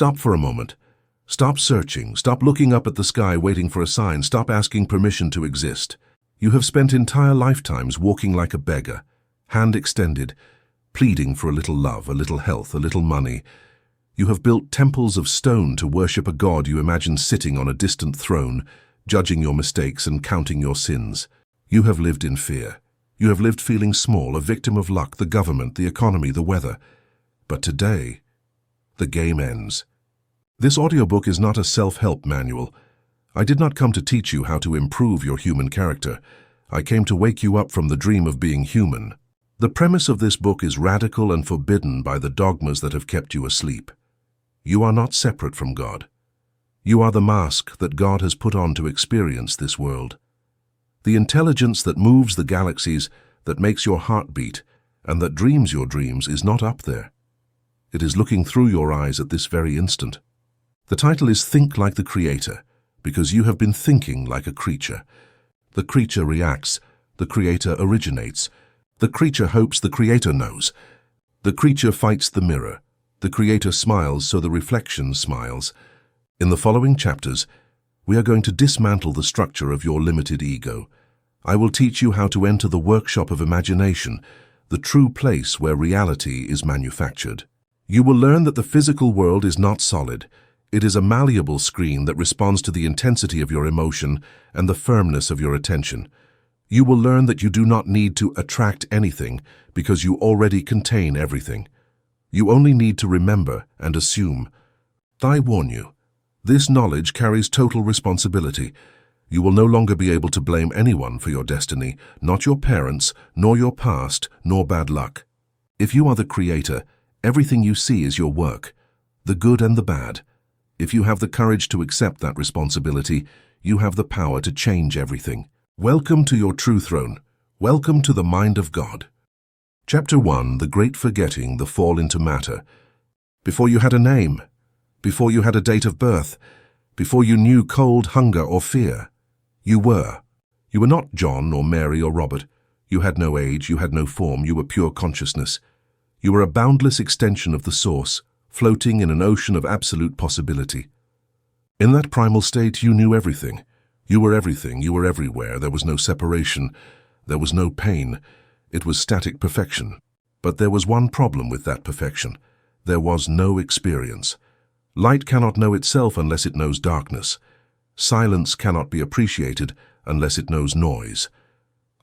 Stop for a moment. Stop searching. Stop looking up at the sky waiting for a sign. Stop asking permission to exist. You have spent entire lifetimes walking like a beggar, hand extended, pleading for a little love, a little health, a little money. You have built temples of stone to worship a god you imagine sitting on a distant throne, judging your mistakes and counting your sins. You have lived in fear. You have lived feeling small, a victim of luck, the government, the economy, the weather. But today, the game ends. This audiobook is not a self-help manual. I did not come to teach you how to improve your human character. I came to wake you up from the dream of being human. The premise of this book is radical and forbidden by the dogmas that have kept you asleep. You are not separate from God. You are the mask that God has put on to experience this world. The intelligence that moves the galaxies, that makes your heart beat, and that dreams your dreams is not up there. It is looking through your eyes at this very instant. The title is Think Like the Creator, because you have been thinking like a creature. The creature reacts, the creator originates. The creature hopes the creator knows. The creature fights the mirror. The creator smiles so the reflection smiles. In the following chapters, we are going to dismantle the structure of your limited ego. I will teach you how to enter the workshop of imagination, the true place where reality is manufactured. You will learn that the physical world is not solid. It is a malleable screen that responds to the intensity of your emotion and the firmness of your attention. You will learn that you do not need to attract anything because you already contain everything. You only need to remember and assume. I warn you, this knowledge carries total responsibility. You will no longer be able to blame anyone for your destiny, not your parents, nor your past, nor bad luck. If you are the creator, everything you see is your work, the good and the bad. If you have the courage to accept that responsibility, you have the power to change everything. Welcome to your true throne. Welcome to the mind of God. Chapter 1, The Great Forgetting, the Fall into Matter. Before you had a name, before you had a date of birth, before you knew cold, hunger, or fear, you were. You were not John or Mary or Robert. You had no age, you had no form, you were pure consciousness. You were a boundless extension of the source, floating in an ocean of absolute possibility. In that primal state, you knew everything. You were everything, you were everywhere. There was no separation. There was no pain. It was static perfection. But there was one problem with that perfection. There was no experience. Light cannot know itself unless it knows darkness. Silence cannot be appreciated unless it knows noise.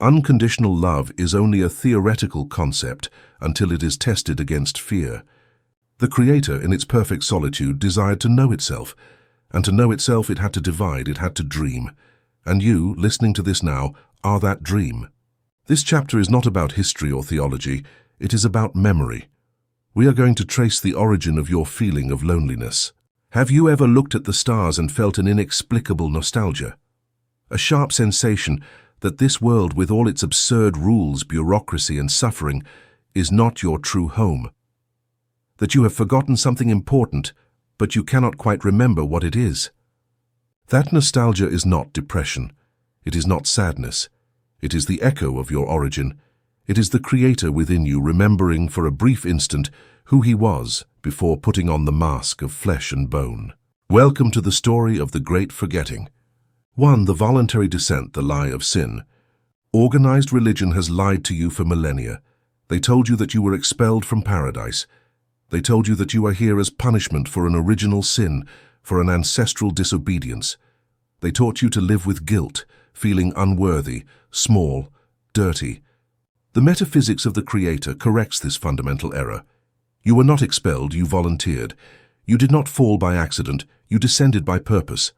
Unconditional love is only a theoretical concept until it is tested against fear. The Creator, in its perfect solitude, desired to know itself, and to know itself it had to divide, it had to dream. And you, listening to this now, are that dream. This chapter is not about history or theology, it is about memory. We are going to trace the origin of your feeling of loneliness. Have you ever looked at the stars and felt an inexplicable nostalgia? A sharp sensation that this world, with all its absurd rules, bureaucracy, and suffering, is not your true home. That you have forgotten something important, but you cannot quite remember what it is. That nostalgia is not depression. It is not sadness. It is the echo of your origin. It is the Creator within you remembering for a brief instant who He was before putting on the mask of flesh and bone. Welcome to the story of the Great Forgetting. 1. The voluntary descent, the lie of sin. Organized religion has lied to you for millennia. They told you that you were expelled from paradise. They told you that you are here as punishment for an original sin, for an ancestral disobedience. They taught you to live with guilt, feeling unworthy, small, dirty. The metaphysics of the Creator corrects this fundamental error. You were not expelled, you volunteered. You did not fall by accident, you descended by purpose.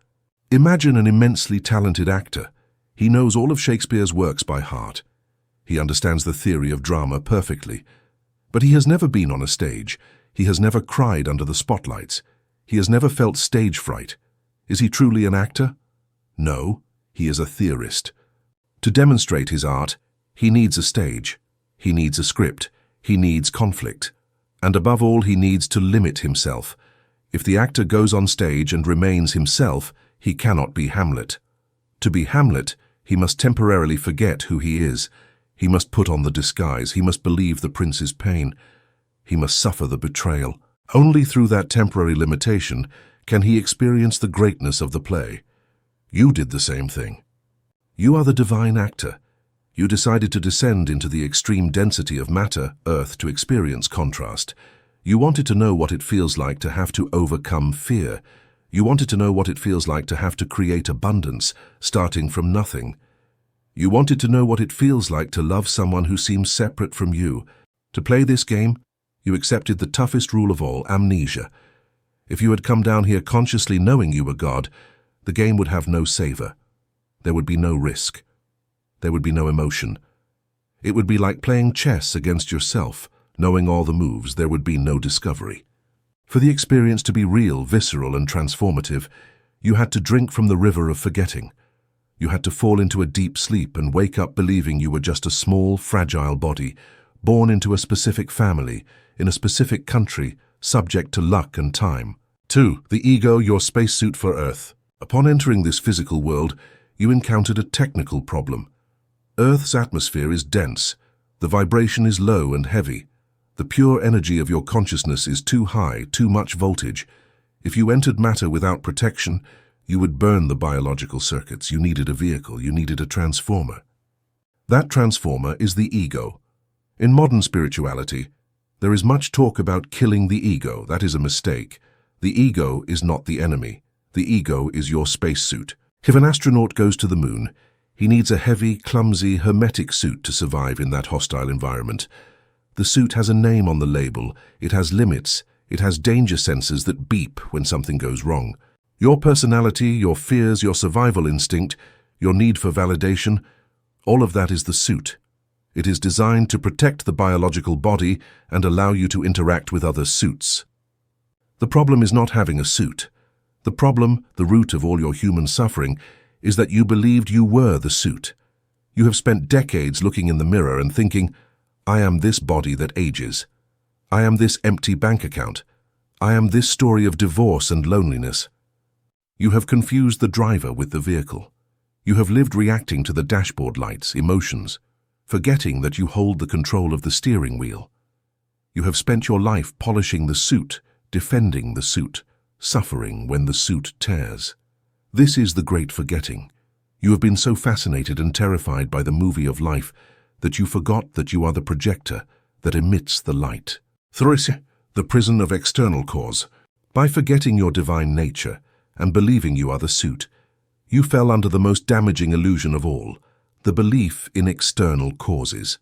Imagine an immensely talented actor. He knows all of Shakespeare's works by heart. He understands the theory of drama perfectly. But he has never been on a stage. He has never cried under the spotlights. He has never felt stage fright. Is he truly an actor? No, he is a theorist. To demonstrate his art, he needs a stage. He needs a script. He needs conflict. And above all, he needs to limit himself. If the actor goes on stage and remains himself, he cannot be Hamlet. To be Hamlet, he must temporarily forget who he is. He must put on the disguise. He must believe the prince's pain. He must suffer the betrayal. Only through that temporary limitation can he experience the greatness of the play. You did the same thing. You are the divine actor. You decided to descend into the extreme density of matter, Earth, to experience contrast. You wanted to know what it feels like to have to overcome fear. You wanted to know what it feels like to have to create abundance, starting from nothing. You wanted to know what it feels like to love someone who seems separate from you. To play this game, you accepted the toughest rule of all, amnesia. If you had come down here consciously knowing you were God, the game would have no savor. There would be no risk. There would be no emotion. It would be like playing chess against yourself. Knowing all the moves, there would be no discovery. For the experience to be real, visceral, and transformative, you had to drink from the river of forgetting. You had to fall into a deep sleep and wake up believing you were just a small, fragile body, born into a specific family, in a specific country, subject to luck and time. 2. The ego, your spacesuit for Earth. Upon entering this physical world, you encountered a technical problem. Earth's atmosphere is dense. The vibration is low and heavy. The pure energy of your consciousness is too high, too much voltage. If you entered matter without protection, you would burn the biological circuits. You needed a vehicle. You needed a transformer. That transformer is the ego. In modern spirituality, there is much talk about killing the ego. That is a mistake. The ego is not the enemy. The ego is your spacesuit. If an astronaut goes to the moon, he needs a heavy, clumsy, hermetic suit to survive in that hostile environment. The suit has a name on the label. It has limits. It has danger sensors that beep when something goes wrong. Your personality, your fears, your survival instinct, your need for validation, all of that is the suit. It is designed to protect the biological body and allow you to interact with other suits. The problem is not having a suit. The problem, the root of all your human suffering, is that you believed you were the suit. You have spent decades looking in the mirror and thinking, I am this body that ages. I am this empty bank account. I am this story of divorce and loneliness. You have confused the driver with the vehicle. You have lived reacting to the dashboard lights, emotions, forgetting that you hold the control of the steering wheel. You have spent your life polishing the suit, defending the suit, suffering when the suit tears. This is the great forgetting. You have been so fascinated and terrified by the movie of life that you forgot that you are the projector that emits the light. 3. The prison of external cause. By forgetting your divine nature and believing you are the suit, you fell under the most damaging illusion of all, the belief in external causes.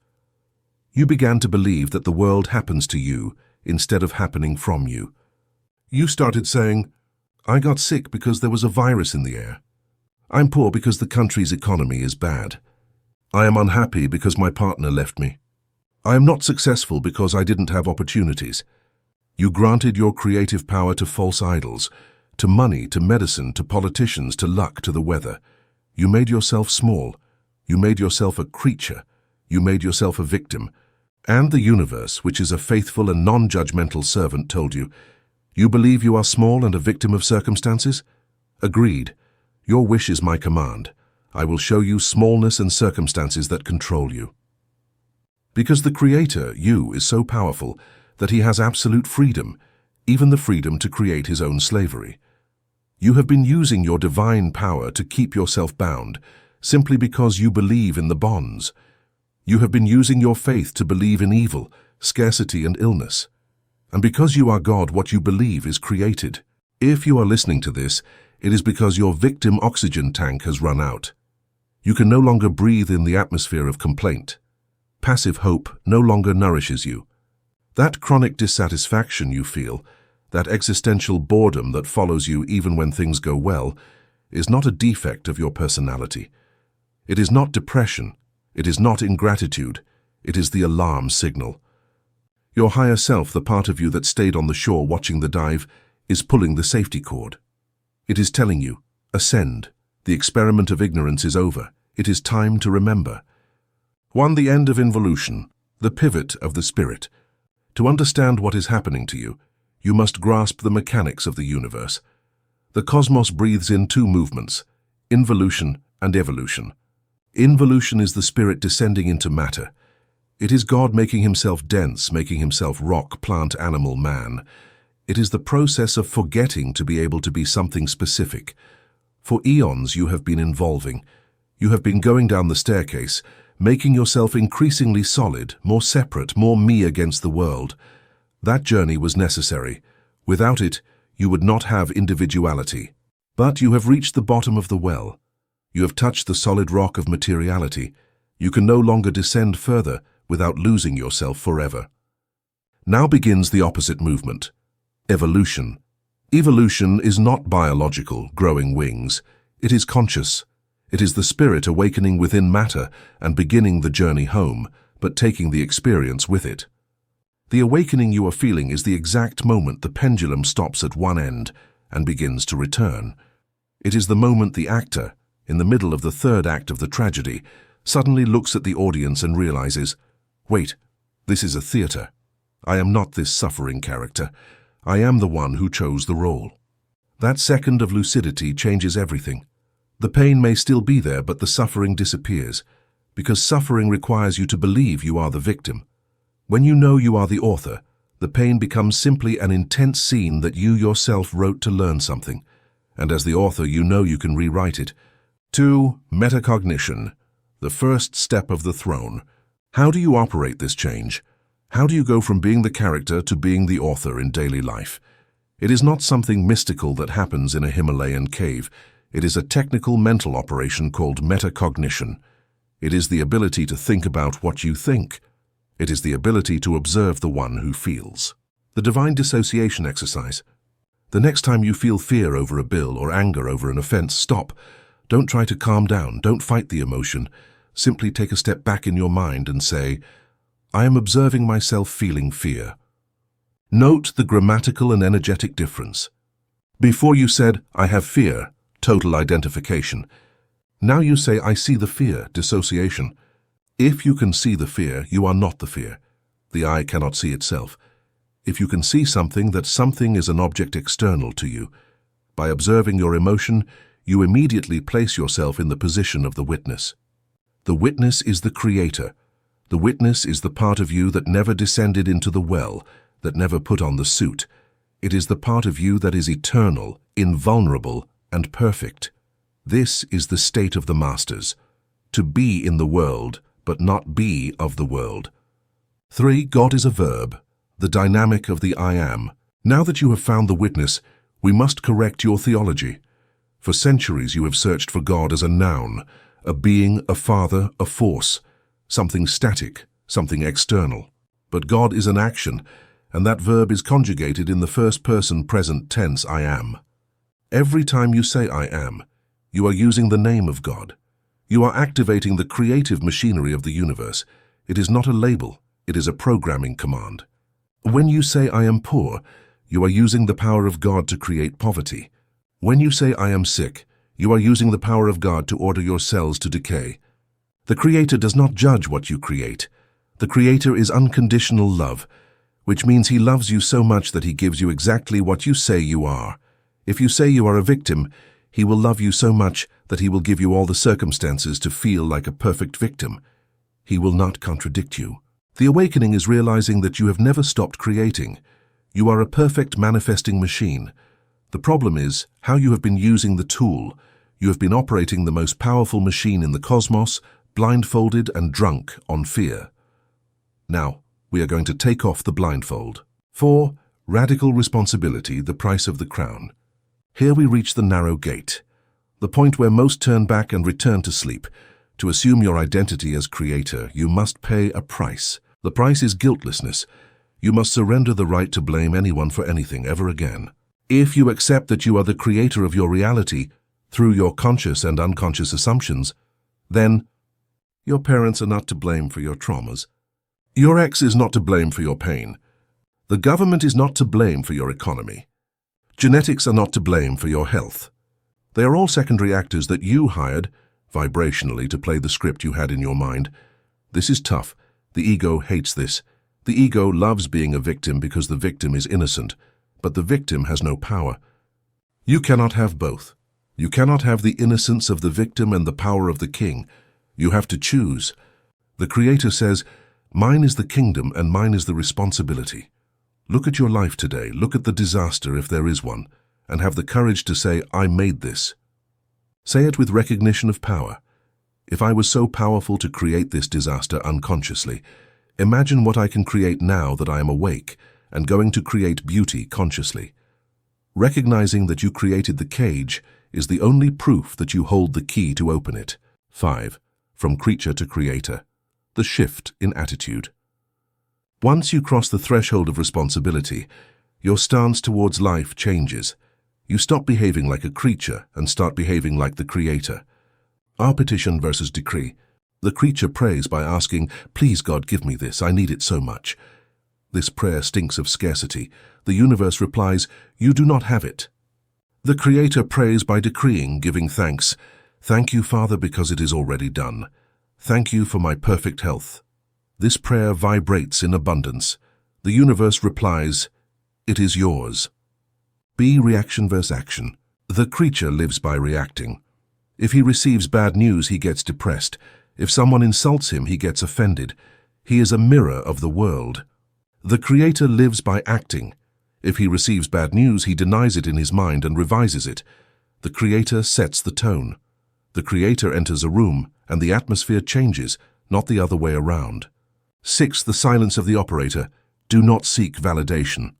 You began to believe that the world happens to you instead of happening from you. You started saying, I got sick because there was a virus in the air. I'm poor because the country's economy is bad. I am unhappy because my partner left me. I am not successful because I didn't have opportunities. You granted your creative power to false idols, to money, to medicine, to politicians, to luck, to the weather. You made yourself small. You made yourself a creature. You made yourself a victim. And the universe, which is a faithful and non-judgmental servant, told you, you believe you are small and a victim of circumstances? Agreed. Your wish is my command. I will show you smallness and circumstances that control you. Because the Creator, you, is so powerful that he has absolute freedom, even the freedom to create his own slavery. You have been using your divine power to keep yourself bound, simply because you believe in the bonds. You have been using your faith to believe in evil, scarcity, and illness. And because you are God, what you believe is created. If you are listening to this, it is because your victim oxygen tank has run out. You can no longer breathe in the atmosphere of complaint. Passive hope no longer nourishes you. That chronic dissatisfaction you feel, that existential boredom that follows you even when things go well, is not a defect of your personality. It is not depression. It is not ingratitude. It is the alarm signal. Your higher self, the part of you that stayed on the shore watching the dive, is pulling the safety cord. It is telling you, ascend. The experiment of ignorance is over. It is time to remember. 1. The end of involution, the pivot of the spirit. To understand what is happening to you, you must grasp the mechanics of the universe. The cosmos breathes in two movements, involution and evolution. Involution is the spirit descending into matter. It is God making himself dense, making himself rock, plant, animal, man. It is the process of forgetting to be able to be something specific. For eons you have been evolving. You have been going down the staircase, making yourself increasingly solid, more separate, more me against the world. That journey was necessary. Without it, you would not have individuality. But you have reached the bottom of the well. You have touched the solid rock of materiality. You can no longer descend further without losing yourself forever. Now begins the opposite movement. Evolution. Evolution is not biological, growing wings. It is conscious. It is the spirit awakening within matter and beginning the journey home, but taking the experience with it. The awakening you are feeling is the exact moment the pendulum stops at one end and begins to return. It is the moment the actor, in the middle of the third act of the tragedy, suddenly looks at the audience and realizes, wait, this is a theater. I am not this suffering character. I am the one who chose the role. That second of lucidity changes everything. The pain may still be there, but the suffering disappears, because suffering requires you to believe you are the victim. When you know you are the author, the pain becomes simply an intense scene that you yourself wrote to learn something, and as the author you know you can rewrite it. 2. Metacognition, the first step of the throne. How do you operate this change? How do you go from being the character to being the author in daily life? It is not something mystical that happens in a Himalayan cave. It is a technical mental operation called metacognition. It is the ability to think about what you think. It is the ability to observe the one who feels. The divine dissociation exercise. The next time you feel fear over a bill or anger over an offense, stop. Don't try to calm down. Don't fight the emotion. Simply take a step back in your mind and say, I am observing myself feeling fear. Note the grammatical and energetic difference. Before you said, I have fear, total identification. Now you say, I see the fear, dissociation. If you can see the fear, you are not the fear. The eye cannot see itself. If you can see something, that something is an object external to you. By observing your emotion, you immediately place yourself in the position of the witness. The witness is the creator. The witness is the part of you that never descended into the well, that never put on the suit. It is the part of you that is eternal, invulnerable, and perfect. This is the state of the masters, to be in the world, but not be of the world. 3. God is a verb, the dynamic of the I am. Now that you have found the witness, we must correct your theology. For centuries you have searched for God as a noun, a being, a father, a force, something static, something external. But God is an action, and that verb is conjugated in the first person present tense I am. Every time you say I am, you are using the name of God. You are activating the creative machinery of the universe. It is not a label, it is a programming command. When you say I am poor, you are using the power of God to create poverty. When you say I am sick, you are using the power of God to order your cells to decay. The Creator does not judge what you create. The Creator is unconditional love, which means He loves you so much that He gives you exactly what you say you are. If you say you are a victim, He will love you so much that He will give you all the circumstances to feel like a perfect victim. He will not contradict you. The awakening is realizing that you have never stopped creating. You are a perfect manifesting machine. The problem is how you have been using the tool. You have been operating the most powerful machine in the cosmos, blindfolded and drunk on fear. Now, we are going to take off the blindfold. 4. Radical responsibility, the price of the crown. Here we reach the narrow gate, the point where most turn back and return to sleep. To assume your identity as creator, you must pay a price. The price is guiltlessness. You must surrender the right to blame anyone for anything ever again. If you accept that you are the creator of your reality through your conscious and unconscious assumptions, then your parents are not to blame for your traumas. Your ex is not to blame for your pain. The government is not to blame for your economy. Genetics are not to blame for your health. They are all secondary actors that you hired, vibrationally, to play the script you had in your mind. This is tough. The ego hates this. The ego loves being a victim because the victim is innocent, but the victim has no power. You cannot have both. You cannot have the innocence of the victim and the power of the king. You have to choose. The Creator says, mine is the kingdom and mine is the responsibility. Look at your life today, look at the disaster if there is one, and have the courage to say, I made this. Say it with recognition of power. If I was so powerful to create this disaster unconsciously, imagine what I can create now that I am awake and going to create beauty consciously. Recognizing that you created the cage is the only proof that you hold the key to open it. 5. From creature to creator. The shift in attitude. Once you cross the threshold of responsibility, your stance towards life changes. You stop behaving like a creature and start behaving like the creator. Our petition versus decree. The creature prays by asking, please God, give me this, I need it so much. This prayer stinks of scarcity. The universe replies, you do not have it. The creator prays by decreeing, giving thanks. Thank you, Father, because it is already done. Thank you for my perfect health. This prayer vibrates in abundance. The universe replies, it is yours. B. Reaction versus action. The creature lives by reacting. If he receives bad news, he gets depressed. If someone insults him, he gets offended. He is a mirror of the world. The creator lives by acting. If he receives bad news, he denies it in his mind and revises it. The creator sets the tone. The creator enters a room, and the atmosphere changes, not the other way around. 6. The silence of the operator. Do not seek validation.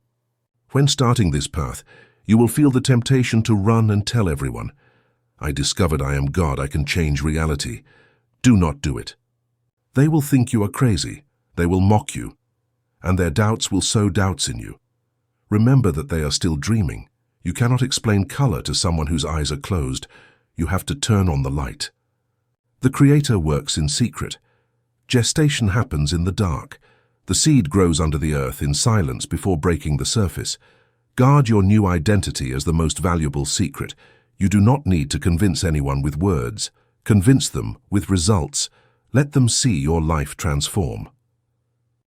When starting this path, you will feel the temptation to run and tell everyone, I discovered I am God, I can change reality. Do not do it. They will think you are crazy. They will mock you. And their doubts will sow doubts in you. Remember that they are still dreaming. You cannot explain color to someone whose eyes are closed. You have to turn on the light. The Creator works in secret. Gestation happens in the dark. The seed grows under the earth in silence before breaking the surface. Guard your new identity as the most valuable secret. You do not need to convince anyone with words. Convince them with results. Let them see your life transform.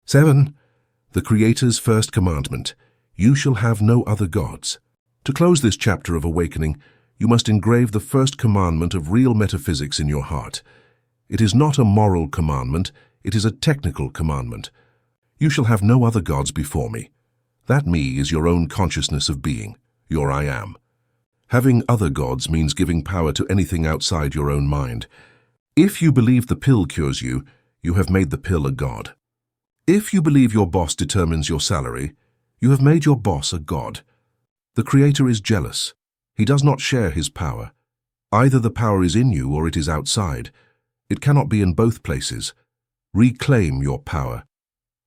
7. The Creator's first commandment. You shall have no other gods. To close this chapter of awakening, you must engrave the first commandment of real metaphysics in your heart. It is not a moral commandment, it is a technical commandment. You shall have no other gods before me. That me is your own consciousness of being, your I am. Having other gods means giving power to anything outside your own mind. If you believe the pill cures you, you have made the pill a god. If you believe your boss determines your salary, you have made your boss a god. The Creator is jealous. He does not share his power. Either the power is in you or it is outside. It cannot be in both places. Reclaim your power.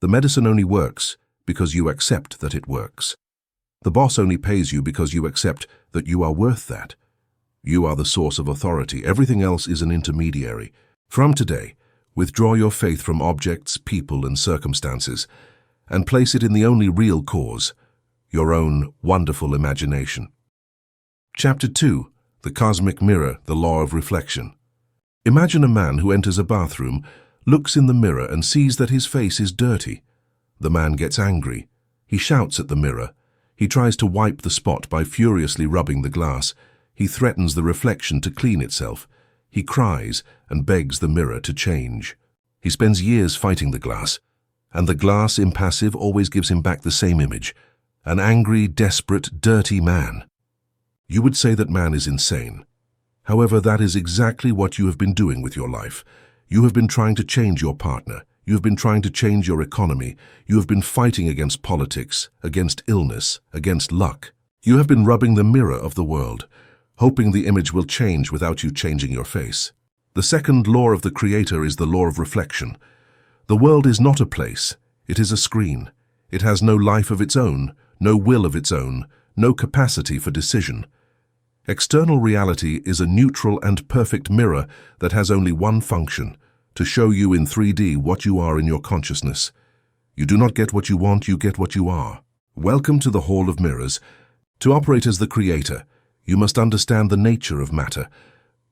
The medicine only works because you accept that it works. The boss only pays you because you accept that you are worth that. You are the source of authority. Everything else is an intermediary. From today, withdraw your faith from objects, people, and circumstances, and place it in the only real cause, your own wonderful imagination. Chapter 2. The Cosmic Mirror, the Law of Reflection. Imagine a man who enters a bathroom, looks in the mirror and sees that his face is dirty. The man gets angry. He shouts at the mirror. He tries to wipe the spot by furiously rubbing the glass. He threatens the reflection to clean itself. He cries and begs the mirror to change. He spends years fighting the glass, and the glass, impassive, always gives him back the same image, an angry, desperate, dirty man. You would say that man is insane. However, that is exactly what you have been doing with your life. You have been trying to change your partner. You have been trying to change your economy. You have been fighting against politics, against illness, against luck. You have been rubbing the mirror of the world, hoping the image will change without you changing your face. The second law of the Creator is the law of reflection. The world is not a place. It is a screen. It has no life of its own, no will of its own, no capacity for decision. External reality is a neutral and perfect mirror that has only one function, to show you in 3D what you are in your consciousness. You do not get what you want, you get what you are. Welcome to the Hall of Mirrors. To operate as the Creator, you must understand the nature of matter.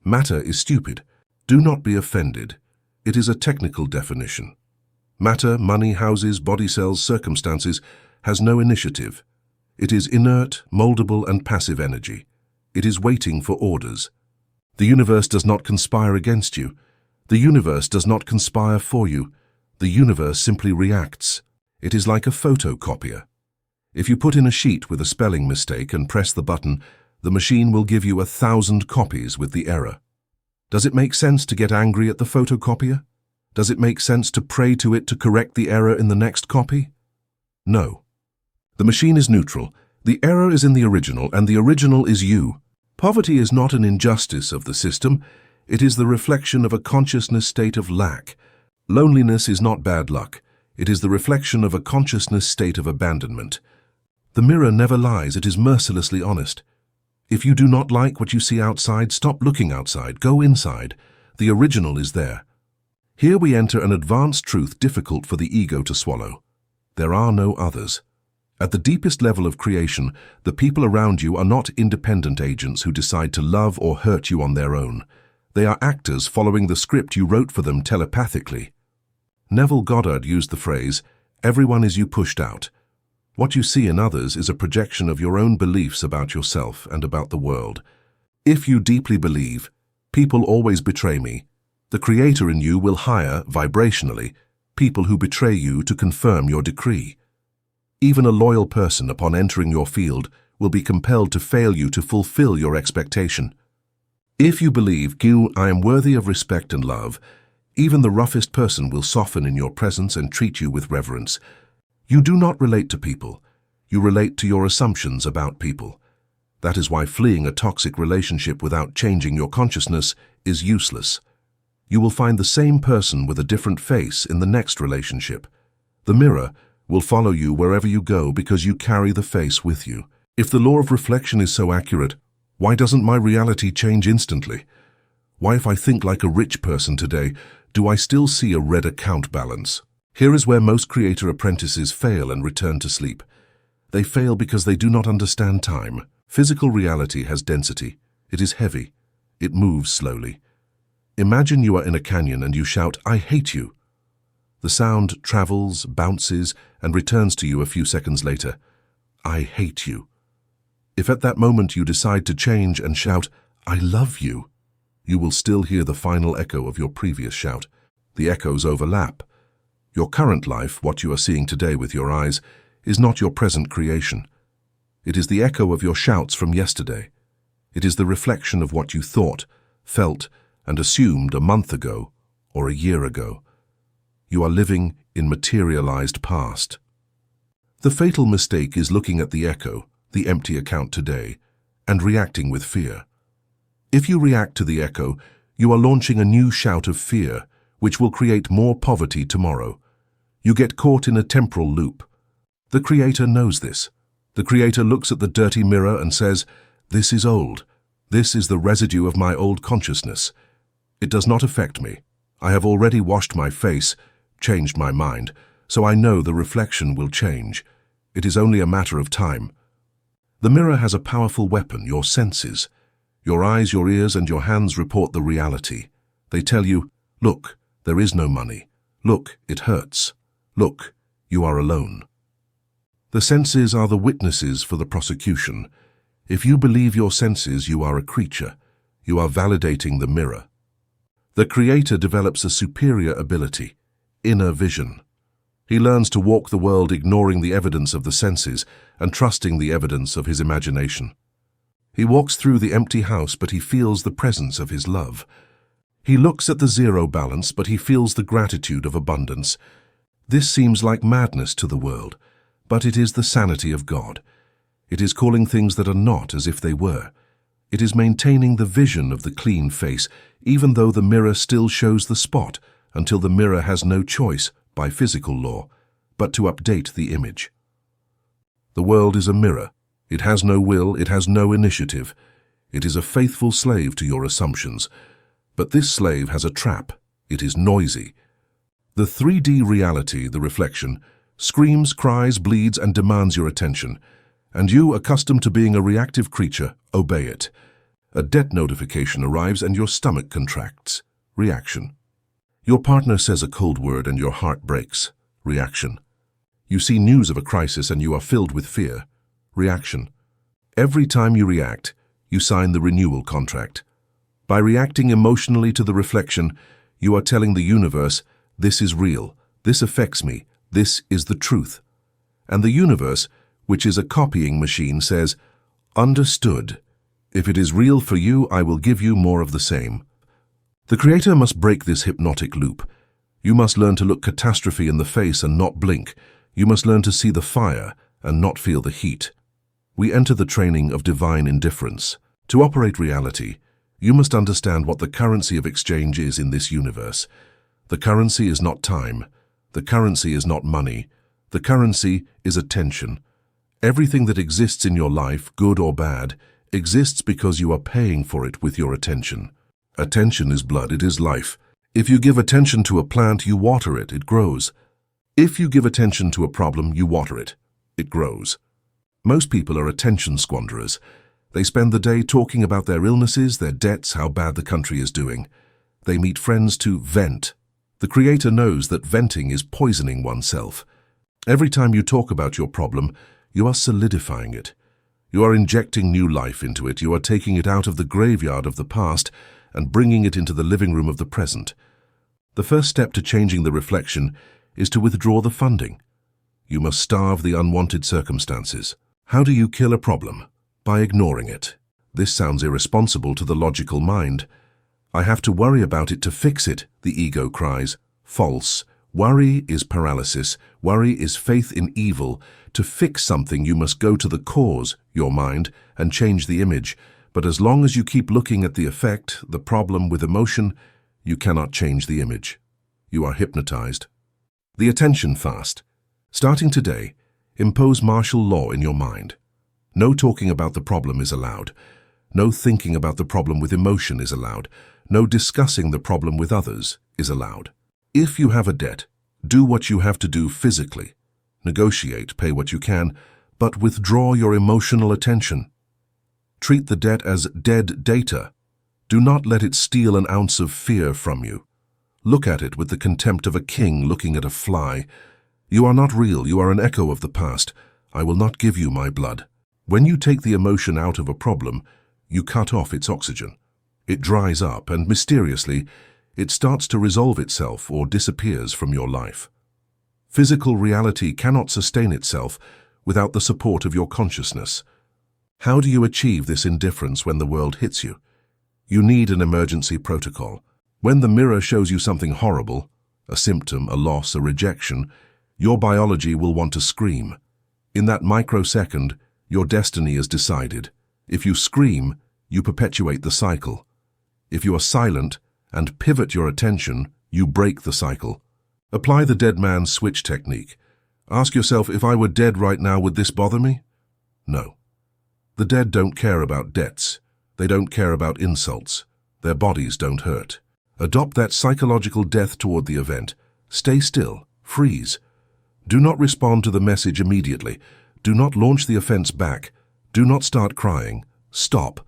Matter is stupid. Do not be offended. It is a technical definition. Matter, money, houses, body cells, circumstances, has no initiative. It is inert, moldable, and passive energy. It is waiting for orders. The universe does not conspire against you. The universe does not conspire for you. The universe simply reacts. It is like a photocopier. If you put in a sheet with a spelling mistake and press the button, the machine will give you 1,000 copies with the error. Does it make sense to get angry at the photocopier? Does it make sense to pray to it to correct the error in the next copy? No. The machine is neutral. The error is in the original, and the original is you. Poverty is not an injustice of the system. It is the reflection of a consciousness state of lack. Loneliness is not bad luck. It is the reflection of a consciousness state of abandonment. The mirror never lies. It is mercilessly honest. If you do not like what you see outside, stop looking outside. Go inside. The original is there. Here we enter an advanced truth difficult for the ego to swallow. There are no others. At the deepest level of creation, the people around you are not independent agents who decide to love or hurt you on their own. They are actors following the script you wrote for them telepathically. Neville Goddard used the phrase, "Everyone is you pushed out." What you see in others is a projection of your own beliefs about yourself and about the world. If you deeply believe, "People always betray me," the creator in you will hire, vibrationally, people who betray you to confirm your decree. Even a loyal person, upon entering your field, will be compelled to fail you to fulfill your expectation. If you believe, "I am worthy of respect and love," even the roughest person will soften in your presence and treat you with reverence. You do not relate to people. You relate to your assumptions about people. That is why fleeing a toxic relationship without changing your consciousness is useless. You will find the same person with a different face in the next relationship. The mirror will follow you wherever you go because you carry the face with you. If the law of reflection is so accurate, why doesn't my reality change instantly? Why, if I think like a rich person today, do I still see a red account balance? Here is where most creator apprentices fail and return to sleep. They fail because they do not understand time. Physical reality has density. It is heavy. It moves slowly. Imagine you are in a canyon and you shout, "I hate you." The sound travels, bounces, and returns to you a few seconds later. "I hate you." If at that moment you decide to change and shout, "I love you," you will still hear the final echo of your previous shout. The echoes overlap. Your current life, what you are seeing today with your eyes, is not your present creation. It is the echo of your shouts from yesterday. It is the reflection of what you thought, felt, and assumed a month ago or a year ago. You are living in materialized past. The fatal mistake is looking at the echo, the empty account today, and reacting with fear. If you react to the echo, you are launching a new shout of fear, which will create more poverty tomorrow. You get caught in a temporal loop. The Creator knows this. The Creator looks at the dirty mirror and says, "This is old. This is the residue of my old consciousness. It does not affect me. I have already washed my face, changed my mind, so I know the reflection will change. It is only a matter of time." The mirror has a powerful weapon, your senses. Your eyes, your ears, and your hands report the reality. They tell you, "Look, there is no money. Look, it hurts. Look, you are alone." The senses are the witnesses for the prosecution. If you believe your senses, you are a creature. You are validating the mirror. The Creator develops a superior ability, inner vision. He learns to walk the world ignoring the evidence of the senses and trusting the evidence of his imagination. He walks through the empty house, but he feels the presence of his love. He looks at the zero balance, but he feels the gratitude of abundance. This seems like madness to the world, but it is the sanity of God. It is calling things that are not as if they were. It is maintaining the vision of the clean face, even though the mirror still shows the spot, until the mirror has no choice, by physical law, but to update the image. The world is a mirror. It has no will, it has no initiative. It is a faithful slave to your assumptions. But this slave has a trap. It is noisy. The 3D reality, the reflection, screams, cries, bleeds, and demands your attention. And you, accustomed to being a reactive creature, obey it. A debt notification arrives and your stomach contracts. Reaction. Your partner says a cold word and your heart breaks. Reaction. You see news of a crisis and you are filled with fear. Reaction. Every time you react, you sign the renewal contract. By reacting emotionally to the reflection, you are telling the universe, "This is real, this affects me, this is the truth." And the universe, which is a copying machine, says, "Understood. If it is real for you, I will give you more of the same." The creator must break this hypnotic loop. You must learn to look catastrophe in the face and not blink. You must learn to see the fire and not feel the heat. We enter the training of divine indifference. To operate reality, you must understand what the currency of exchange is in this universe. The currency is not time. The currency is not money. The currency is attention. Everything that exists in your life, good or bad, exists because you are paying for it with your attention. Attention is blood, it is life. If you give attention to a plant, you water it, it grows. If you give attention to a problem, you water it, it grows. Most people are attention squanderers. They spend the day talking about their illnesses, their debts, how bad the country is doing. They meet friends to vent. The creator knows that venting is poisoning oneself. Every time you talk about your problem, you are solidifying it. You are injecting new life into it. You are taking it out of the graveyard of the past and bringing it into the living room of the present. The first step to changing the reflection is to withdraw the funding. You must starve the unwanted circumstances. How do you kill a problem? By ignoring it. This sounds irresponsible to the logical mind. "I have to worry about it to fix it," the ego cries. False. Worry is paralysis. Worry is faith in evil. To fix something, you must go to the cause, your mind, and change the image. But as long as you keep looking at the effect, the problem with emotion, you cannot change the image. You are hypnotized. The attention fast. Starting today, impose martial law in your mind. No talking about the problem is allowed. No thinking about the problem with emotion is allowed. No discussing the problem with others is allowed. If you have a debt, do what you have to do physically. Negotiate, pay what you can, but withdraw your emotional attention. Treat the debt as dead data. Do not let it steal an ounce of fear from you. Look at it with the contempt of a king looking at a fly. You are not real, you are an echo of the past. I will not give you my blood. When you take the emotion out of a problem, you cut off its oxygen. It dries up, and mysteriously, it starts to resolve itself or disappears from your life. Physical reality cannot sustain itself without the support of your consciousness. How do you achieve this indifference when the world hits you? You need an emergency protocol. When the mirror shows you something horrible, a symptom, a loss, a rejection, your biology will want to scream. In that microsecond, your destiny is decided. If you scream, you perpetuate the cycle. If you are silent and pivot your attention, you break the cycle. Apply the dead man's switch technique. Ask yourself, if I were dead right now, would this bother me? No. The dead don't care about debts. They don't care about insults. Their bodies don't hurt. Adopt that psychological death toward the event. Stay still. Freeze. Do not respond to the message immediately. Do not launch the offense back. Do not start crying. Stop.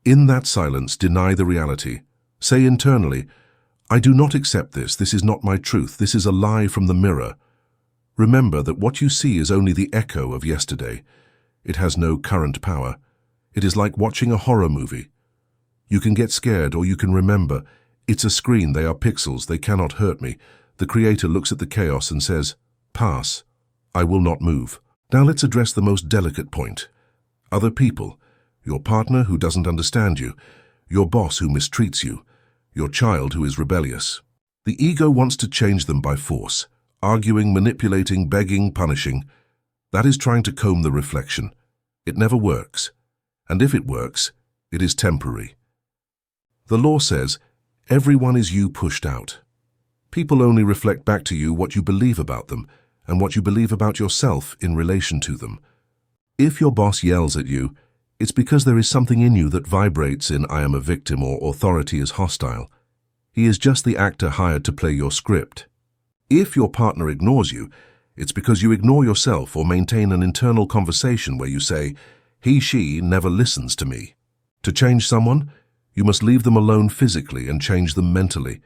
In that silence, deny the reality. Say internally, I do not accept this. This is not my truth. This is a lie from the mirror. Remember that what you see is only the echo of yesterday. It has no current power. It is like watching a horror movie. You can get scared or you can remember. It's a screen. They are pixels. They cannot hurt me. The creator looks at the chaos and says, pass. I will not move. Now let's address the most delicate point. Other people, your partner who doesn't understand you, your boss who mistreats you, your child who is rebellious. The ego wants to change them by force, arguing, manipulating, begging, punishing. That is trying to comb the reflection. It never works. And if it works, it is temporary. The law says, everyone is you pushed out. People only reflect back to you what you believe about them and what you believe about yourself in relation to them. If your boss yells at you, it's because there is something in you that vibrates in I am a victim or authority is hostile. He is just the actor hired to play your script. If your partner ignores you, it's because you ignore yourself or maintain an internal conversation where you say, he, she never listens to me. To change someone, you must leave them alone physically and change them mentally.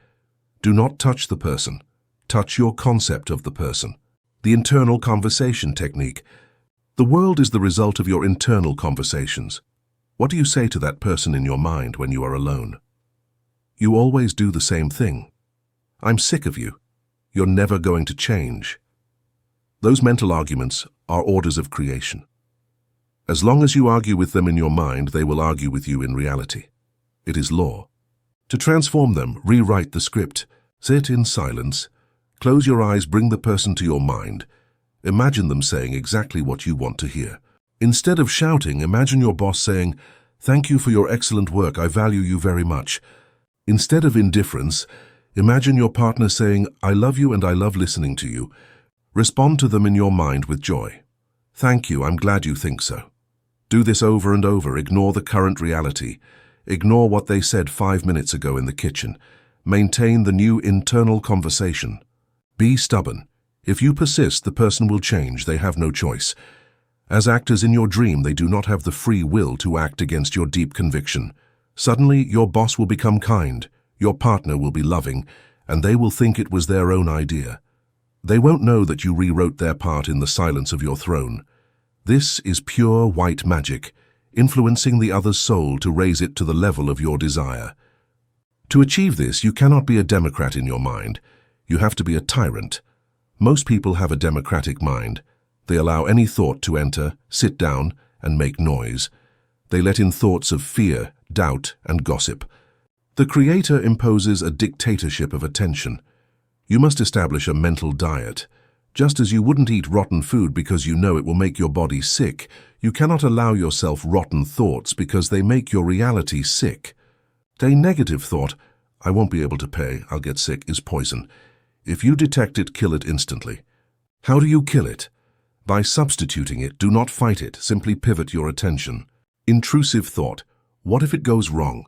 Do not touch the person. Touch your concept of the person. The internal conversation technique. The world is the result of your internal conversations. What do you say to that person in your mind when you are alone? You always do the same thing. I'm sick of you. You're never going to change. Those mental arguments are orders of creation. As long as you argue with them in your mind, they will argue with you in reality. It is law. To transform them, rewrite the script. Sit in silence. Close your eyes, bring the person to your mind. Imagine them saying exactly what you want to hear. Instead of shouting, imagine your boss saying, "Thank you for your excellent work, I value you very much." Instead of indifference, imagine your partner saying, "I love you and I love listening to you." Respond to them in your mind with joy. "Thank you, I'm glad you think so." Do this over and over. Ignore the current reality. Ignore what they said 5 minutes ago in the kitchen. Maintain the new internal conversation. Be stubborn. If you persist, the person will change. They have no choice. As actors in your dream, they do not have the free will to act against your deep conviction. Suddenly, your boss will become kind, your partner will be loving, and they will think it was their own idea. They won't know that you rewrote their part in the silence of your throne. This is pure white magic, influencing the other's soul to raise it to the level of your desire. To achieve this, you cannot be a democrat in your mind. You have to be a tyrant. Most people have a democratic mind. They allow any thought to enter, sit down, and make noise. They let in thoughts of fear, doubt, and gossip. The Creator imposes a dictatorship of attention. You must establish a mental diet. Just as you wouldn't eat rotten food because you know it will make your body sick, you cannot allow yourself rotten thoughts because they make your reality sick. A negative thought, "I won't be able to pay, I'll get sick," is poison. If you detect it, kill it instantly. How do you kill it? By substituting it. Do not fight it. Simply pivot your attention. Intrusive thought. What if it goes wrong?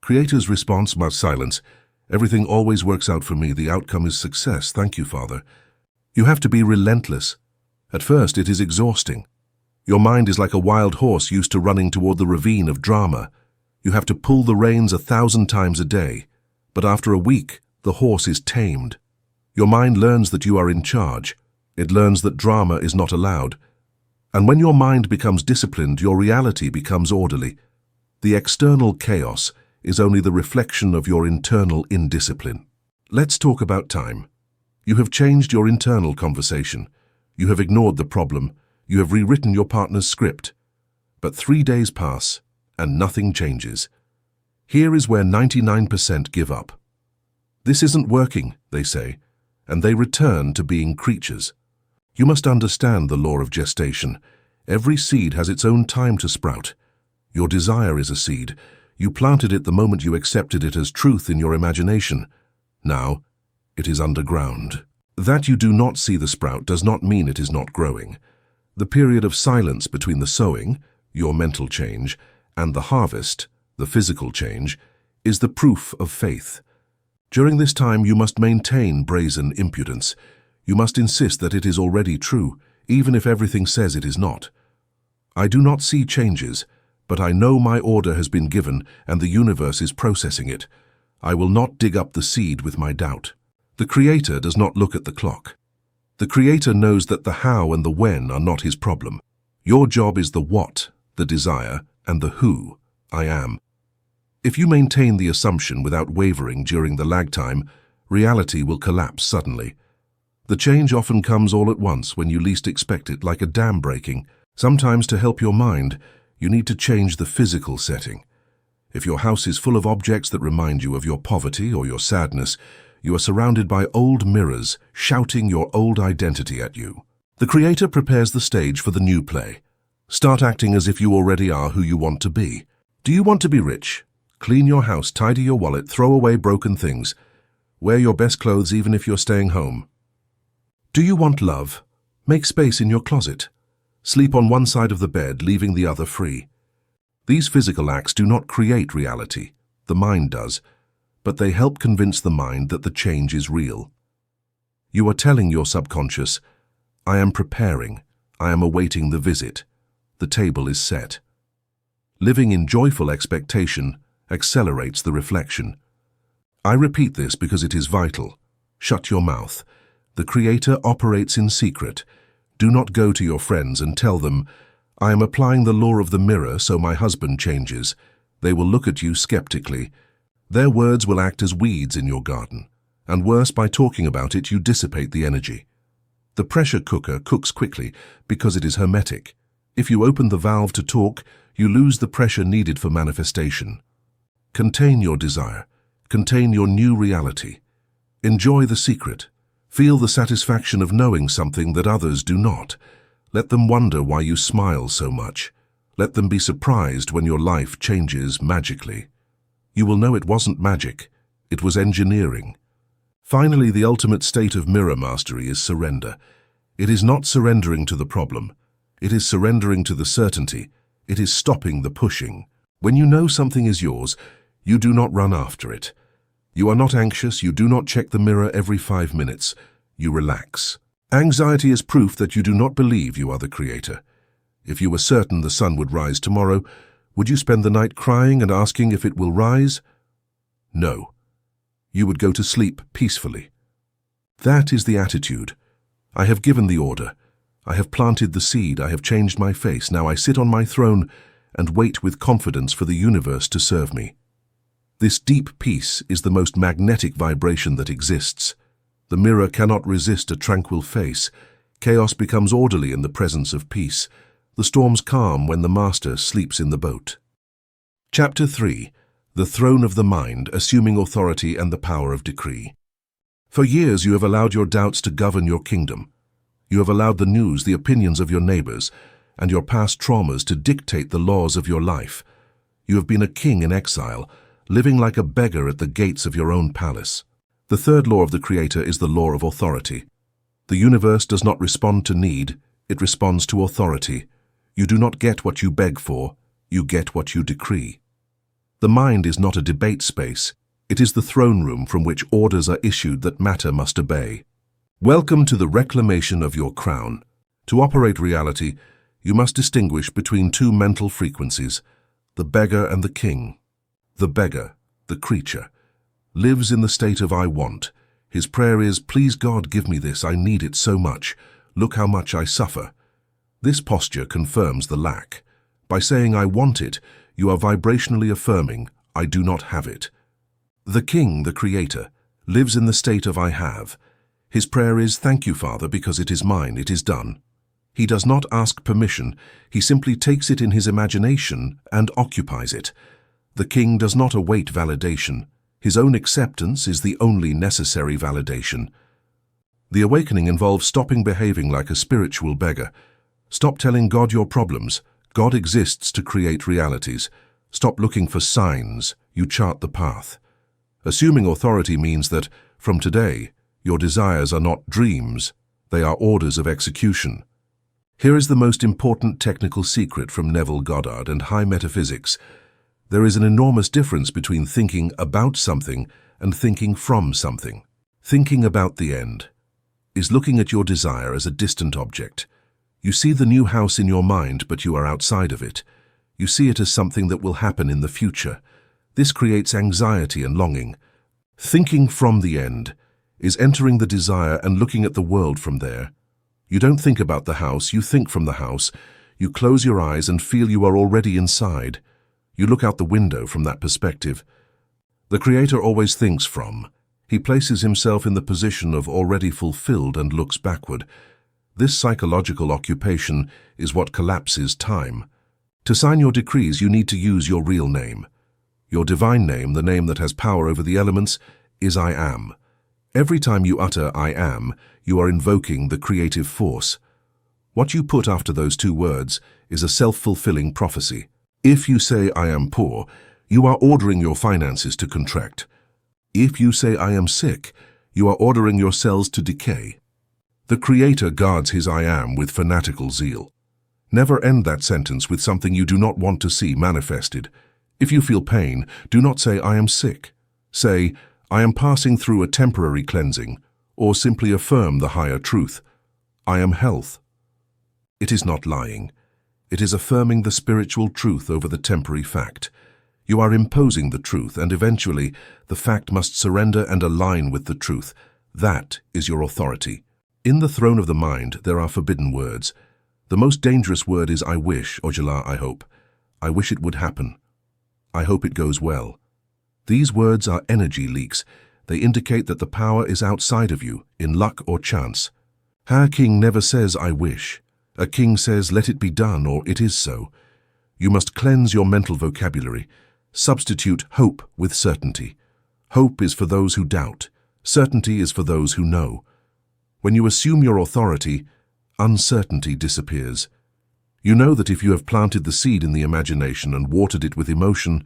Creator's response must silence. "Everything always works out for me. The outcome is success. Thank you, Father." You have to be relentless. At first, it is exhausting. Your mind is like a wild horse used to running toward the ravine of drama. You have to pull the reins 1,000 times a day. But after a week, the horse is tamed. Your mind learns that you are in charge. It learns that drama is not allowed. And when your mind becomes disciplined, your reality becomes orderly. The external chaos is only the reflection of your internal indiscipline. Let's talk about time. You have changed your internal conversation. You have ignored the problem. You have rewritten your partner's script. But 3 days pass, and nothing changes. Here is where 99% give up. "This isn't working," they say, and they return to being creatures. You must understand the law of gestation. Every seed has its own time to sprout. Your desire is a seed. You planted it the moment you accepted it as truth in your imagination. Now, it is underground. That you do not see the sprout does not mean it is not growing. The period of silence between the sowing, your mental change, and the harvest, the physical change, is the proof of faith. During this time, you must maintain brazen impudence. You must insist that it is already true, even if everything says it is not. I do not see changes, but I know my order has been given and the universe is processing it. I will not dig up the seed with my doubt. The Creator does not look at the clock. The Creator knows that the how and the when are not his problem. Your job is the what, the desire, and the who, I am. If you maintain the assumption without wavering during the lag time, reality will collapse suddenly. The change often comes all at once when you least expect it, like a dam breaking. Sometimes to help your mind, you need to change the physical setting. If your house is full of objects that remind you of your poverty or your sadness, you are surrounded by old mirrors shouting your old identity at you. The Creator prepares the stage for the new play. Start acting as if you already are who you want to be. Do you want to be rich? Clean your house, tidy your wallet, throw away broken things. Wear your best clothes even if you're staying home. Do you want love? Make space in your closet. Sleep on one side of the bed, leaving the other free. These physical acts do not create reality. The mind does. But they help convince the mind that the change is real. You are telling your subconscious, "I am preparing. I am awaiting the visit. The table is set." Living in joyful expectation accelerates the reflection. I repeat this because it is vital. Shut your mouth. The Creator operates in secret. Do not go to your friends and tell them, "I am applying the law of the mirror so my husband changes." They will look at you skeptically. Their words will act as weeds in your garden. And worse, by talking about it, you dissipate the energy. The pressure cooker cooks quickly because it is hermetic. If you open the valve to talk, you lose the pressure needed for manifestation. Contain your desire. Contain your new reality. Enjoy the secret. Feel the satisfaction of knowing something that others do not. Let them wonder why you smile so much. Let them be surprised when your life changes magically. You will know it wasn't magic. It was engineering. Finally, the ultimate state of mirror mastery is surrender. It is not surrendering to the problem. It is surrendering to the certainty. It is stopping the pushing. When you know something is yours, you do not run after it. You are not anxious. You do not check the mirror every 5 minutes. You relax. Anxiety is proof that you do not believe you are the creator. If you were certain the sun would rise tomorrow, would you spend the night crying and asking if it will rise? No. You would go to sleep peacefully. That is the attitude. I have given the order. I have planted the seed. I have changed my face. Now I sit on my throne and wait with confidence for the universe to serve me. This deep peace is the most magnetic vibration that exists. The mirror cannot resist a tranquil face. Chaos becomes orderly in the presence of peace. The storms calm when the master sleeps in the boat. Chapter 3. The Throne of the Mind, Assuming Authority and the Power of Decree. For years you have allowed your doubts to govern your kingdom. You have allowed the news, the opinions of your neighbors, and your past traumas to dictate the laws of your life. You have been a king in exile, living like a beggar at the gates of your own palace. The third law of the Creator is the law of authority. The universe does not respond to need, it responds to authority. You do not get what you beg for, you get what you decree. The mind is not a debate space, it is the throne room from which orders are issued that matter must obey. Welcome to the reclamation of your crown. To operate reality, you must distinguish between two mental frequencies, the beggar and the king. The beggar, the creature, lives in the state of I want. His prayer is, please God, give me this, I need it so much. Look how much I suffer. This posture confirms the lack. By saying I want it, you are vibrationally affirming, I do not have it. The king, the creator, lives in the state of I have. His prayer is, thank you, Father, because it is mine, it is done. He does not ask permission, he simply takes it in his imagination and occupies it. The king does not await validation. His own acceptance is the only necessary validation. The awakening involves stopping behaving like a spiritual beggar. Stop telling God your problems. God exists to create realities. Stop looking for signs. You chart the path. Assuming authority means that, from today, your desires are not dreams. They are orders of execution. Here is the most important technical secret from Neville Goddard and high metaphysics. There is an enormous difference between thinking about something and thinking from something. Thinking about the end is looking at your desire as a distant object. You see the new house in your mind, but you are outside of it. You see it as something that will happen in the future. This creates anxiety and longing. Thinking from the end is entering the desire and looking at the world from there. You don't think about the house, you think from the house. You close your eyes and feel you are already inside. You look out the window from that perspective. The Creator always thinks from. He places himself in the position of already fulfilled and looks backward. This psychological occupation is what collapses time. To sign your decrees, you need to use your real name. Your divine name, the name that has power over the elements, is I am. Every time you utter I am, you are invoking the creative force. What you put after those two words is a self-fulfilling prophecy. If you say I am poor, you are ordering your finances to contract. If you say I am sick, you are ordering your cells to decay. The Creator guards his I am with fanatical zeal. Never end that sentence with something you do not want to see manifested. If you feel pain, do not say I am sick. Say, I am passing through a temporary cleansing, or simply affirm the higher truth. I am health. It is not lying. It is affirming the spiritual truth over the temporary fact. You are imposing the truth, and eventually the fact must surrender and align with the truth. That is your authority. In the throne of the mind, there are forbidden words. The most dangerous word is I wish, Ojala, I hope. I wish it would happen. I hope it goes well. These words are energy leaks. They indicate that the power is outside of you, in luck or chance. A king never says, "I wish." A king says, "Let it be done," or "It is so." You must cleanse your mental vocabulary. Substitute hope with certainty. Hope is for those who doubt. Certainty is for those who know. When you assume your authority, uncertainty disappears. You know that if you have planted the seed in the imagination and watered it with emotion,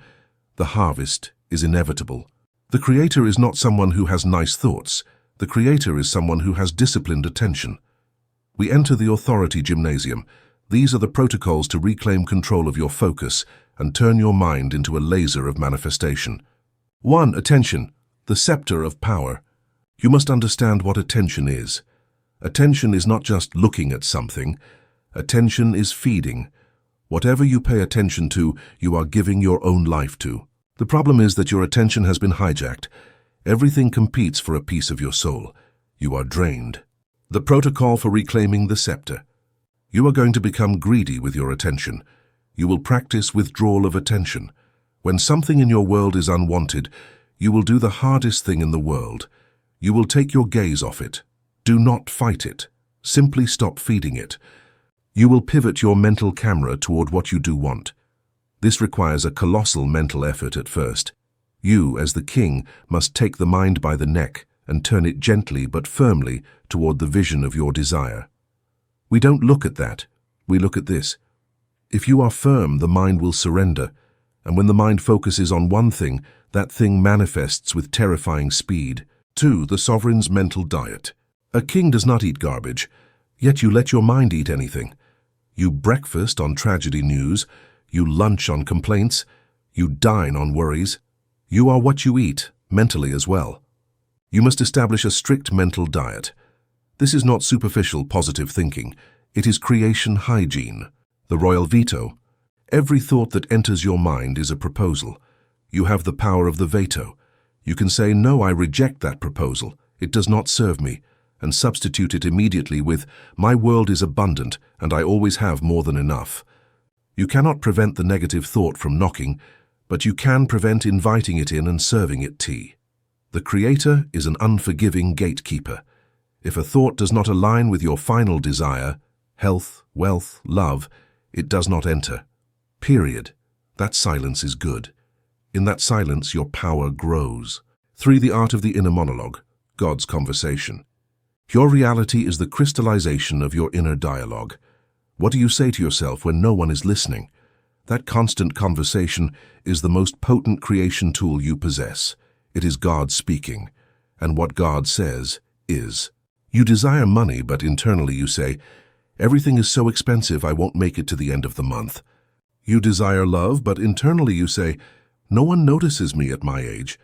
the harvest is inevitable. The creator is not someone who has nice thoughts. The creator is someone who has disciplined attention. We enter the authority gymnasium. These are the protocols to reclaim control of your focus and turn your mind into a laser of manifestation. 1. Attention, the scepter of power. You must understand what attention is. Attention is not just looking at something. Attention is feeding. Whatever you pay attention to, you are giving your own life to. The problem is that your attention has been hijacked. Everything competes for a piece of your soul. You are drained. The protocol for reclaiming the scepter. You are going to become greedy with your attention. You will practice withdrawal of attention. When something in your world is unwanted, you will do the hardest thing in the world. You will take your gaze off it. Do not fight it. Simply stop feeding it. You will pivot your mental camera toward what you do want. This requires a colossal mental effort at first. You, as the king, must take the mind by the neck and turn it gently but firmly toward the vision of your desire. We don't look at that. We look at this. If you are firm, the mind will surrender, and when the mind focuses on one thing, that thing manifests with terrifying speed. 2. The sovereign's mental diet. A king does not eat garbage, yet you let your mind eat anything. You breakfast on tragedy news, you lunch on complaints, you dine on worries. You are what you eat, mentally as well. You must establish a strict mental diet. This is not superficial positive thinking. It is creation hygiene. The royal veto. Every thought that enters your mind is a proposal. You have the power of the veto. You can say, "No, I reject that proposal. It does not serve me," and substitute it immediately with, "My world is abundant, and I always have more than enough." You cannot prevent the negative thought from knocking, but you can prevent inviting it in and serving it tea. The creator is an unforgiving gatekeeper. If a thought does not align with your final desire, health, wealth, love, it does not enter. Period. That silence is good. In that silence, your power grows. 3. The art of the inner monologue, God's conversation. Your reality is the crystallization of your inner dialogue. What do you say to yourself when no one is listening? That constant conversation is the most potent creation tool you possess. It is God speaking, and what God says is. You desire money, but internally you say, "Everything is so expensive I won't make it to the end of the month." You desire love, but internally you say, "No one notices me at my age."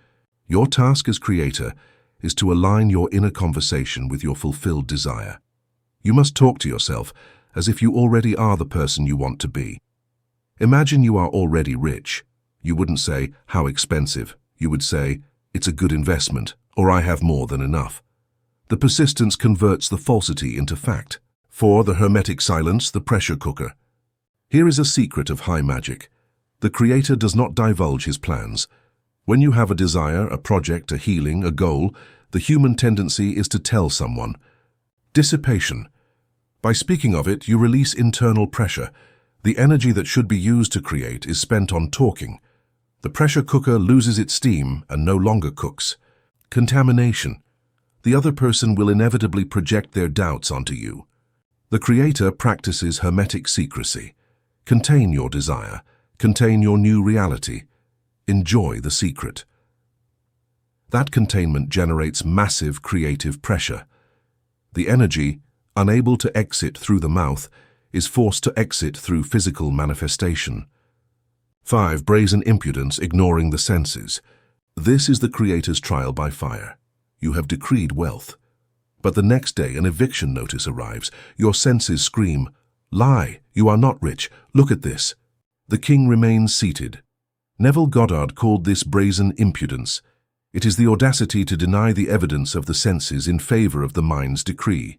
Your task as creator is to align your inner conversation with your fulfilled desire. You must talk to yourself as if you already are the person you want to be. Imagine you are already rich. You wouldn't say, "How expensive?" You would say, "It's a good investment," or "I have more than enough." The persistence converts the falsity into fact. 4. The hermetic silence, the pressure cooker. Here is a secret of high magic. The creator does not divulge his plans. When you have a desire, a project, a healing, a goal, the human tendency is to tell someone. Dissipation. By speaking of it, you release internal pressure. The energy that should be used to create is spent on talking. The pressure cooker loses its steam and no longer cooks. Contamination. The other person will inevitably project their doubts onto you. The creator practices hermetic secrecy. Contain your desire. Contain your new reality. Enjoy the secret. That containment generates massive creative pressure. The energy, unable to exit through the mouth, is forced to exit through physical manifestation. 5. Brazen impudence, ignoring the senses. This is the creator's trial by fire. You have decreed wealth. But the next day an eviction notice arrives. Your senses scream, "Lie, you are not rich. Look at this." The king remains seated. Neville Goddard called this brazen impudence. It is the audacity to deny the evidence of the senses in favor of the mind's decree.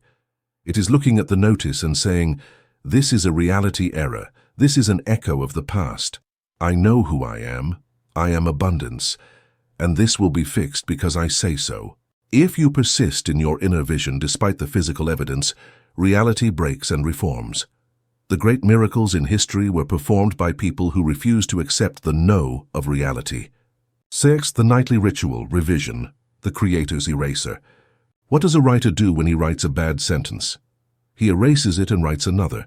It is looking at the notice and saying, "This is a reality error. This is an echo of the past. I know who I am abundance, and this will be fixed because I say so." If you persist in your inner vision despite the physical evidence, reality breaks and reforms. The great miracles in history were performed by people who refused to accept the no of reality. 6. The nightly ritual, revision, the creator's eraser. What does a writer do when he writes a bad sentence? He erases it and writes another.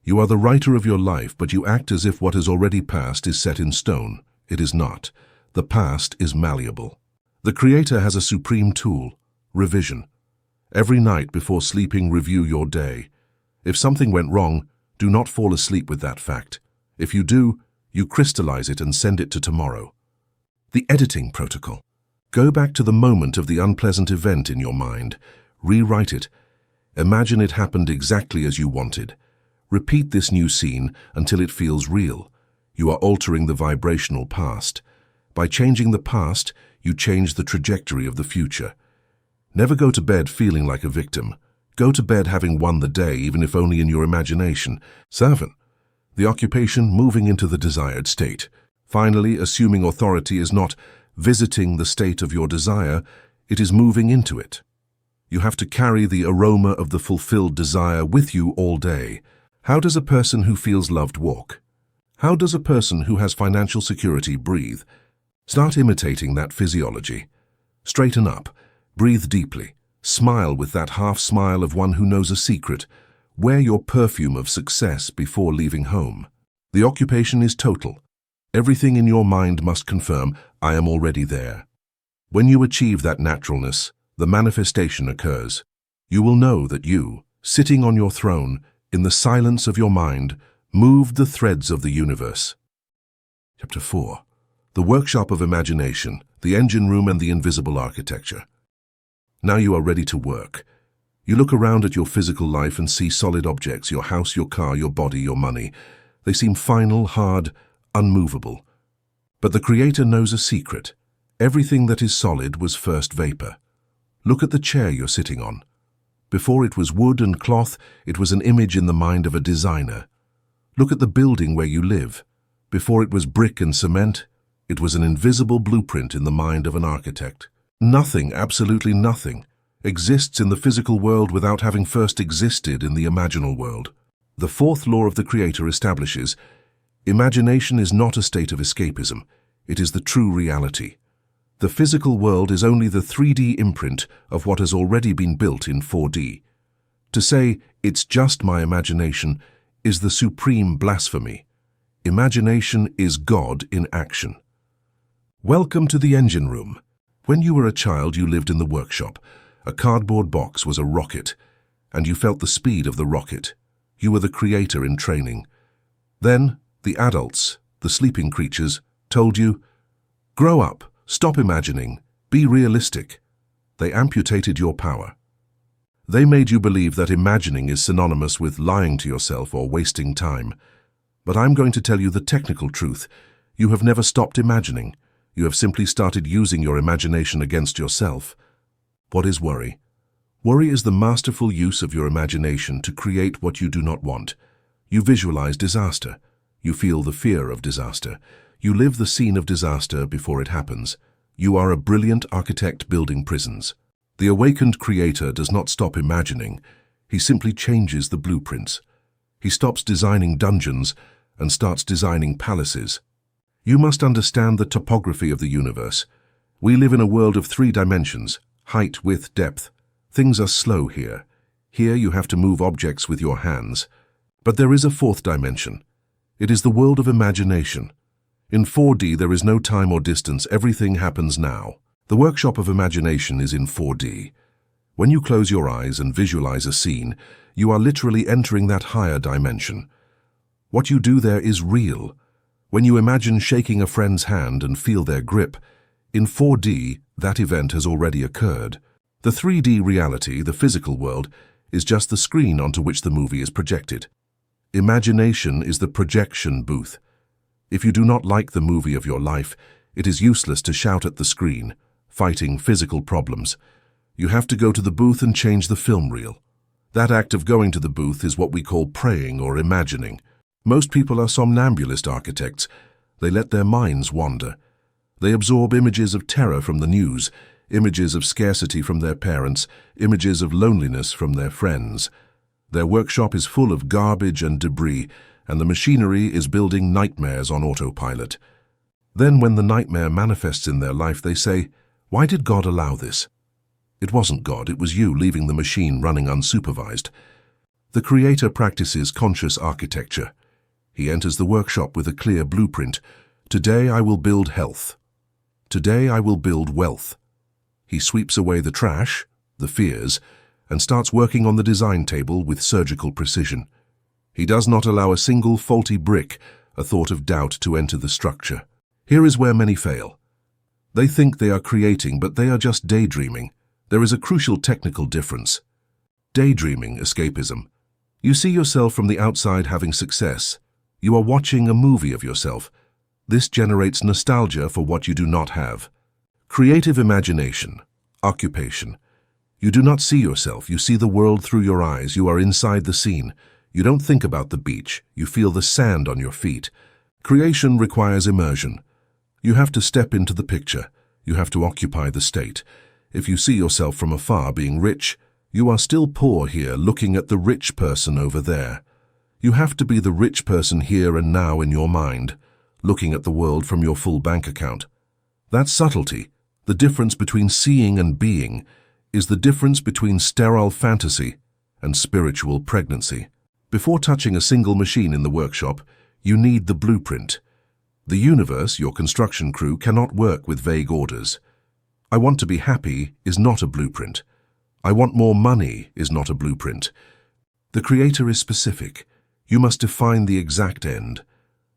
You are the writer of your life, but you act as if what has already passed is set in stone. It is not. The past is malleable. The creator has a supreme tool, revision. Every night before sleeping, review your day. If something went wrong, do not fall asleep with that fact. If you do, you crystallize it and send it to tomorrow. The editing protocol. Go back to the moment of the unpleasant event in your mind. Rewrite it. Imagine it happened exactly as you wanted. Repeat this new scene until it feels real. You are altering the vibrational past. By changing the past, you change the trajectory of the future. Never go to bed feeling like a victim. Go to bed having won the day, even if only in your imagination. 7. The occupation, moving into the desired state. Finally, assuming authority is not visiting the state of your desire, it is moving into it. You have to carry the aroma of the fulfilled desire with you all day. How does a person who feels loved walk? How does a person who has financial security breathe? Start imitating that physiology. Straighten up. Breathe deeply. Smile with that half smile of one who knows a secret. Wear your perfume of success before leaving home. The occupation is total. Everything in your mind must confirm, I am already there. When you achieve that naturalness, the manifestation occurs. You will know that you, sitting on your throne, in the silence of your mind, moved the threads of the universe. Chapter 4. The workshop of imagination, the engine room and the invisible architecture. Now you are ready to work. You look around at your physical life and see solid objects, your house, your car, your body, your money. They seem final, hard, unmovable. But the Creator knows a secret. Everything that is solid was first vapor. Look at the chair you're sitting on. Before it was wood and cloth, it was an image in the mind of a designer. Look at the building where you live. Before it was brick and cement, it was an invisible blueprint in the mind of an architect. Nothing, absolutely nothing, exists in the physical world without having first existed in the imaginal world. The fourth law of the Creator establishes, imagination is not a state of escapism, it is the true reality. The physical world is only the 3D imprint of what has already been built in 4D. To say, it's just my imagination, is the supreme blasphemy. Imagination is God in action. Welcome to the engine room. When you were a child, you lived in the workshop. A cardboard box was a rocket, and you felt the speed of the rocket. You were the creator in training. Then, the adults, the sleeping creatures, told you, grow up, stop imagining, be realistic. They amputated your power. They made you believe that imagining is synonymous with lying to yourself or wasting time. But I'm going to tell you the technical truth. You have never stopped imagining. You have simply started using your imagination against yourself. What is worry? Worry is the masterful use of your imagination to create what you do not want. You visualize disaster. You feel the fear of disaster. You live the scene of disaster before it happens. You are a brilliant architect building prisons. The awakened creator does not stop imagining. He simply changes the blueprints. He stops designing dungeons and starts designing palaces. You must understand the topography of the universe. We live in a world of 3 dimensions, height, width, depth. Things are slow here. Here you have to move objects with your hands. But there is a 4th dimension. It is the world of imagination. In 4D there is no time or distance, everything happens now. The workshop of imagination is in 4D. When you close your eyes and visualize a scene, you are literally entering that higher dimension. What you do there is real. When you imagine shaking a friend's hand and feel their grip, in 4D, that event has already occurred. The 3D reality, the physical world, is just the screen onto which the movie is projected. Imagination is the projection booth. If you do not like the movie of your life, it is useless to shout at the screen, fighting physical problems. You have to go to the booth and change the film reel. That act of going to the booth is what we call praying or imagining. Most people are somnambulist architects. They let their minds wander. They absorb images of terror from the news, images of scarcity from their parents, images of loneliness from their friends. Their workshop is full of garbage and debris, and the machinery is building nightmares on autopilot. Then when the nightmare manifests in their life, they say, "Why did God allow this?" It wasn't God, it was you leaving the machine running unsupervised. The creator practices conscious architecture. He enters the workshop with a clear blueprint. Today I will build health. Today I will build wealth. He sweeps away the trash, the fears, and starts working on the design table with surgical precision. He does not allow a single faulty brick, a thought of doubt, to enter the structure. Here is where many fail. They think they are creating, but they are just daydreaming. There is a crucial technical difference. Daydreaming, escapism. You see yourself from the outside having success. You are watching a movie of yourself. This generates nostalgia for what you do not have. Creative imagination, occupation. You do not see yourself, you see the world through your eyes. You are inside the scene. You don't think about the beach, you feel the sand on your feet. Creation requires immersion. You have to step into the picture. You have to occupy the state. If you see yourself from afar being rich, you are still poor here looking at the rich person over there. You have to be the rich person here and now in your mind, looking at the world from your full bank account. That subtlety, the difference between seeing and being, is the difference between sterile fantasy and spiritual pregnancy. Before touching a single machine in the workshop, you need the blueprint. The universe, your construction crew, cannot work with vague orders. I want to be happy is not a blueprint. I want more money is not a blueprint. The creator is specific. You must define the exact end.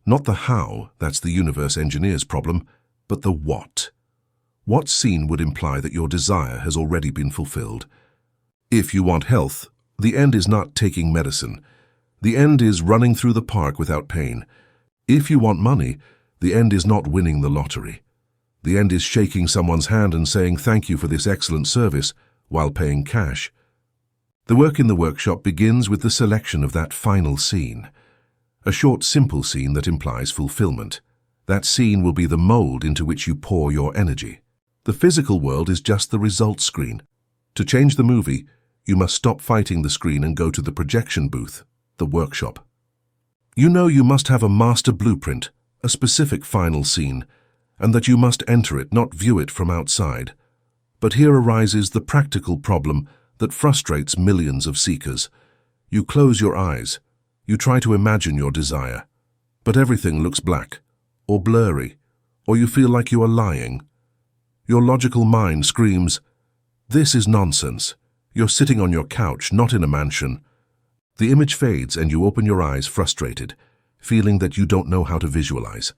Not the how, that's the universe engineer's problem, but the what. What scene would imply that your desire has already been fulfilled? If you want health, the end is not taking medicine. The end is running through the park without pain. If you want money, the end is not winning the lottery. The end is shaking someone's hand and saying thank you for this excellent service while paying cash. The work in the workshop begins with the selection of that final scene. A short, simple scene that implies fulfillment. That scene will be the mold into which you pour your energy. The physical world is just the result screen. To change the movie, you must stop fighting the screen and go to the projection booth, the workshop. You know you must have a master blueprint, a specific final scene, and that you must enter it, not view it from outside. But here arises the practical problem that frustrates millions of seekers. You close your eyes. You try to imagine your desire, but everything looks black, or blurry, or you feel like you are lying. Your logical mind screams, "This is nonsense. You're sitting on your couch, not in a mansion." The image fades and you open your eyes frustrated, feeling that you don't know how to visualize.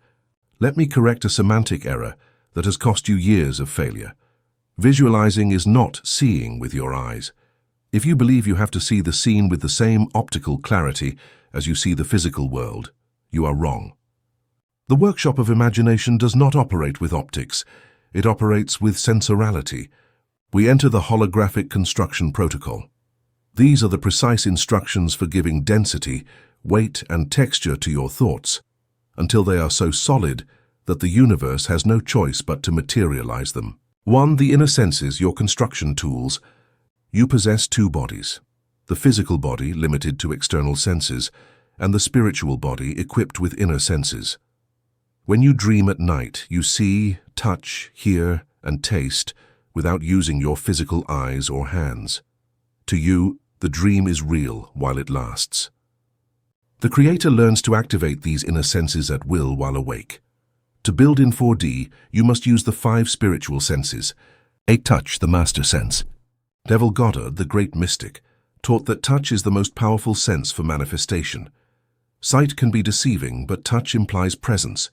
Let me correct a semantic error that has cost you years of failure. Visualizing is not seeing with your eyes. If you believe you have to see the scene with the same optical clarity as you see the physical world, you are wrong. The workshop of imagination does not operate with optics. It operates with sensorality. We enter the holographic construction protocol. These are the precise instructions for giving density, weight, and texture to your thoughts, until they are so solid that the universe has no choice but to materialize them. 1. The inner senses, your construction tools. You possess two bodies. The physical body, limited to external senses, and the spiritual body, equipped with inner senses. When you dream at night, you see, touch, hear, and taste without using your physical eyes or hands. To you, the dream is real while it lasts. The creator learns to activate these inner senses at will while awake. To build in 4D, you must use the 5 spiritual senses. 8. Touch, the master sense. Neville Goddard, the great mystic, taught that touch is the most powerful sense for manifestation. Sight can be deceiving, but touch implies presence.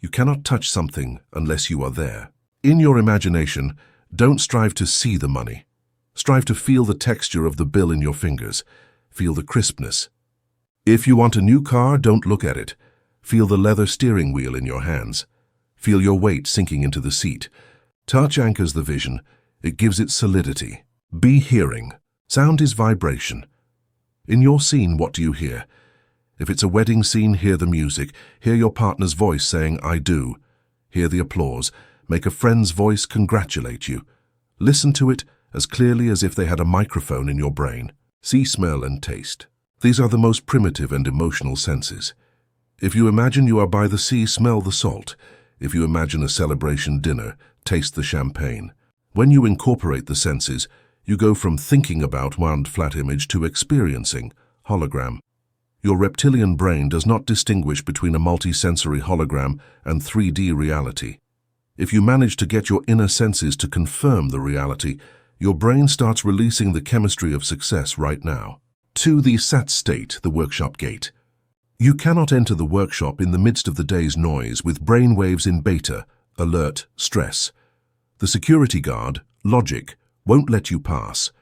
You cannot touch something unless you are there. In your imagination, don't strive to see the money. Strive to feel the texture of the bill in your fingers. Feel the crispness. If you want a new car, don't look at it. Feel the leather steering wheel in your hands. Feel your weight sinking into the seat. Touch anchors the vision. It gives it solidity. Be hearing. Sound is vibration. In your scene, what do you hear? If it's a wedding scene, hear the music. Hear your partner's voice saying, "I do." Hear the applause. Make a friend's voice congratulate you. Listen to it as clearly as if they had a microphone in your brain. See, smell, and taste. These are the most primitive and emotional senses. If you imagine you are by the sea, smell the salt. If you imagine a celebration dinner, taste the champagne. When you incorporate the senses, you go from thinking about one flat image to experiencing hologram. Your reptilian brain does not distinguish between a multisensory hologram and 3D reality. If you manage to get your inner senses to confirm the reality, your brain starts releasing the chemistry of success right now. 2. The SAT state, the workshop gate. You cannot enter the workshop in the midst of the day's noise with brain waves in beta, alert, stress. The security guard, logic, won't let you pass.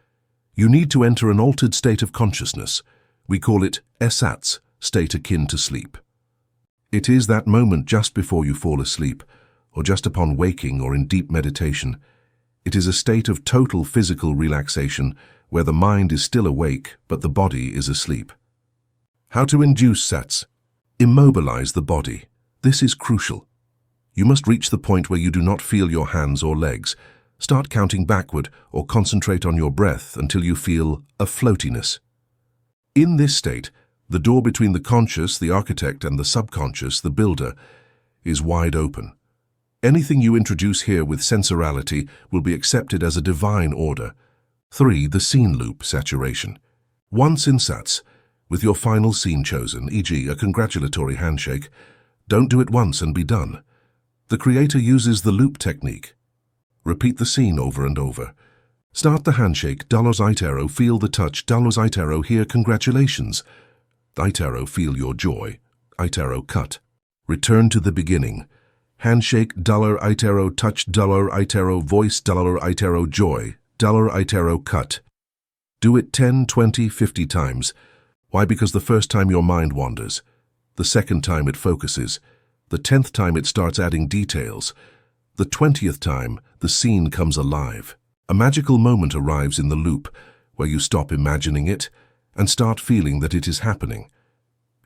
You need to enter an altered state of consciousness. We call it SATS, state akin to sleep. It is that moment just before you fall asleep, or just upon waking or in deep meditation. It is a state of total physical relaxation where the mind is still awake but the body is asleep. How to induce SATS? Immobilize the body. This is crucial. You must reach the point where you do not feel your hands or legs. Start counting backward or concentrate on your breath until you feel a floatiness. In this state, the door between the conscious, the architect, and the subconscious, the builder, is wide open. Anything you introduce here with sensorality will be accepted as a divine order. 3. The scene loop saturation. Once in SATS, with your final scene chosen, e.g. a congratulatory handshake, don't do it once and be done. The creator uses the loop technique. Repeat the scene over and over. Start the handshake, $, itero, feel the touch, $, itero, hear congratulations. Itero, feel your joy. Itero, cut. Return to the beginning. Handshake, $, itero, touch, $, itero, voice, $, itero, joy, $, itero, cut. Do it 10, 20, 50 times. Why? Because the first time your mind wanders. The second time it focuses. The 10th time it starts adding details. The 20th time the scene comes alive. A magical moment arrives in the loop where you stop imagining it and start feeling that it is happening.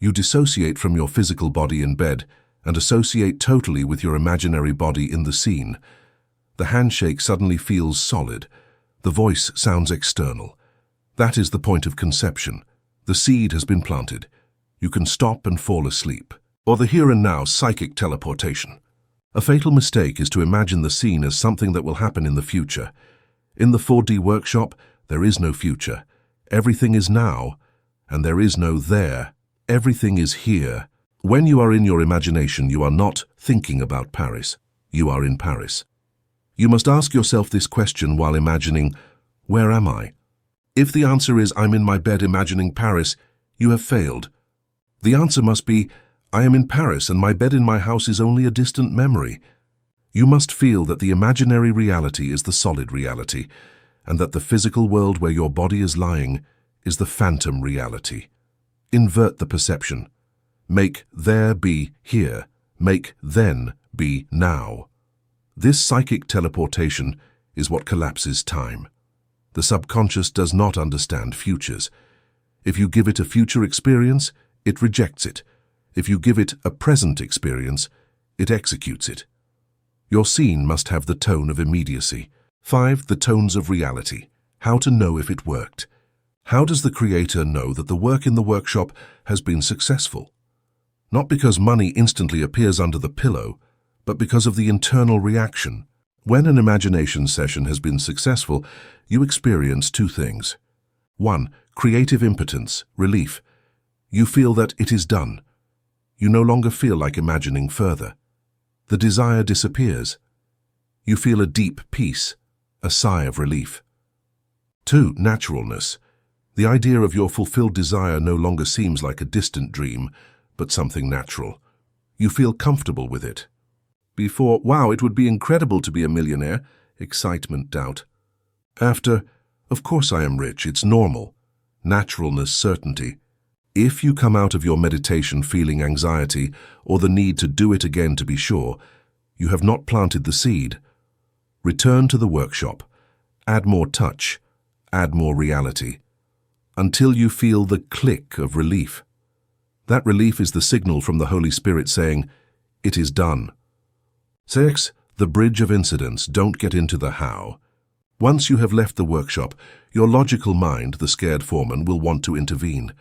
You dissociate from your physical body in bed and associate totally with your imaginary body in the scene. The handshake suddenly feels solid. The voice sounds external. That is the point of conception. The seed has been planted. You can stop and fall asleep. Or the here and now psychic teleportation. A fatal mistake is to imagine the scene as something that will happen in the future. In the 4D workshop, there is no future. Everything is now, and there is no there. Everything is here. When you are in your imagination, you are not thinking about Paris. You are in Paris. You must ask yourself this question while imagining, where am I? If the answer is, I'm in my bed imagining Paris, you have failed. The answer must be, I am in Paris and my bed in my house is only a distant memory. You must feel that the imaginary reality is the solid reality, and that the physical world where your body is lying is the phantom reality. Invert the perception. Make there be here. Make then be now. This psychic teleportation is what collapses time. The subconscious does not understand futures. If you give it a future experience, it rejects it. If you give it a present experience, it executes it. Your scene must have the tone of immediacy. 5. The tones of reality. How to know if it worked. How does the creator know that the work in the workshop has been successful? Not because money instantly appears under the pillow, but because of the internal reaction. When an imagination session has been successful, you experience 2 things. 1. Creative impotence, relief. You feel that it is done. You no longer feel like imagining further. The desire disappears. You feel a deep peace, a sigh of relief. 2. Naturalness. The idea of your fulfilled desire no longer seems like a distant dream, but something natural. You feel comfortable with it. Before, wow, it would be incredible to be a millionaire. Excitement, doubt. After, of course I am rich, it's normal. Naturalness, certainty. If you come out of your meditation feeling anxiety or the need to do it again to be sure, you have not planted the seed. Return to the workshop. Add more touch. Add more reality. Until you feel the click of relief. That relief is the signal from the Holy Spirit saying, it is done. 6. The bridge of incidents. Don't get into the how. Once you have left the workshop, your logical mind, the scared foreman, will want to intervene.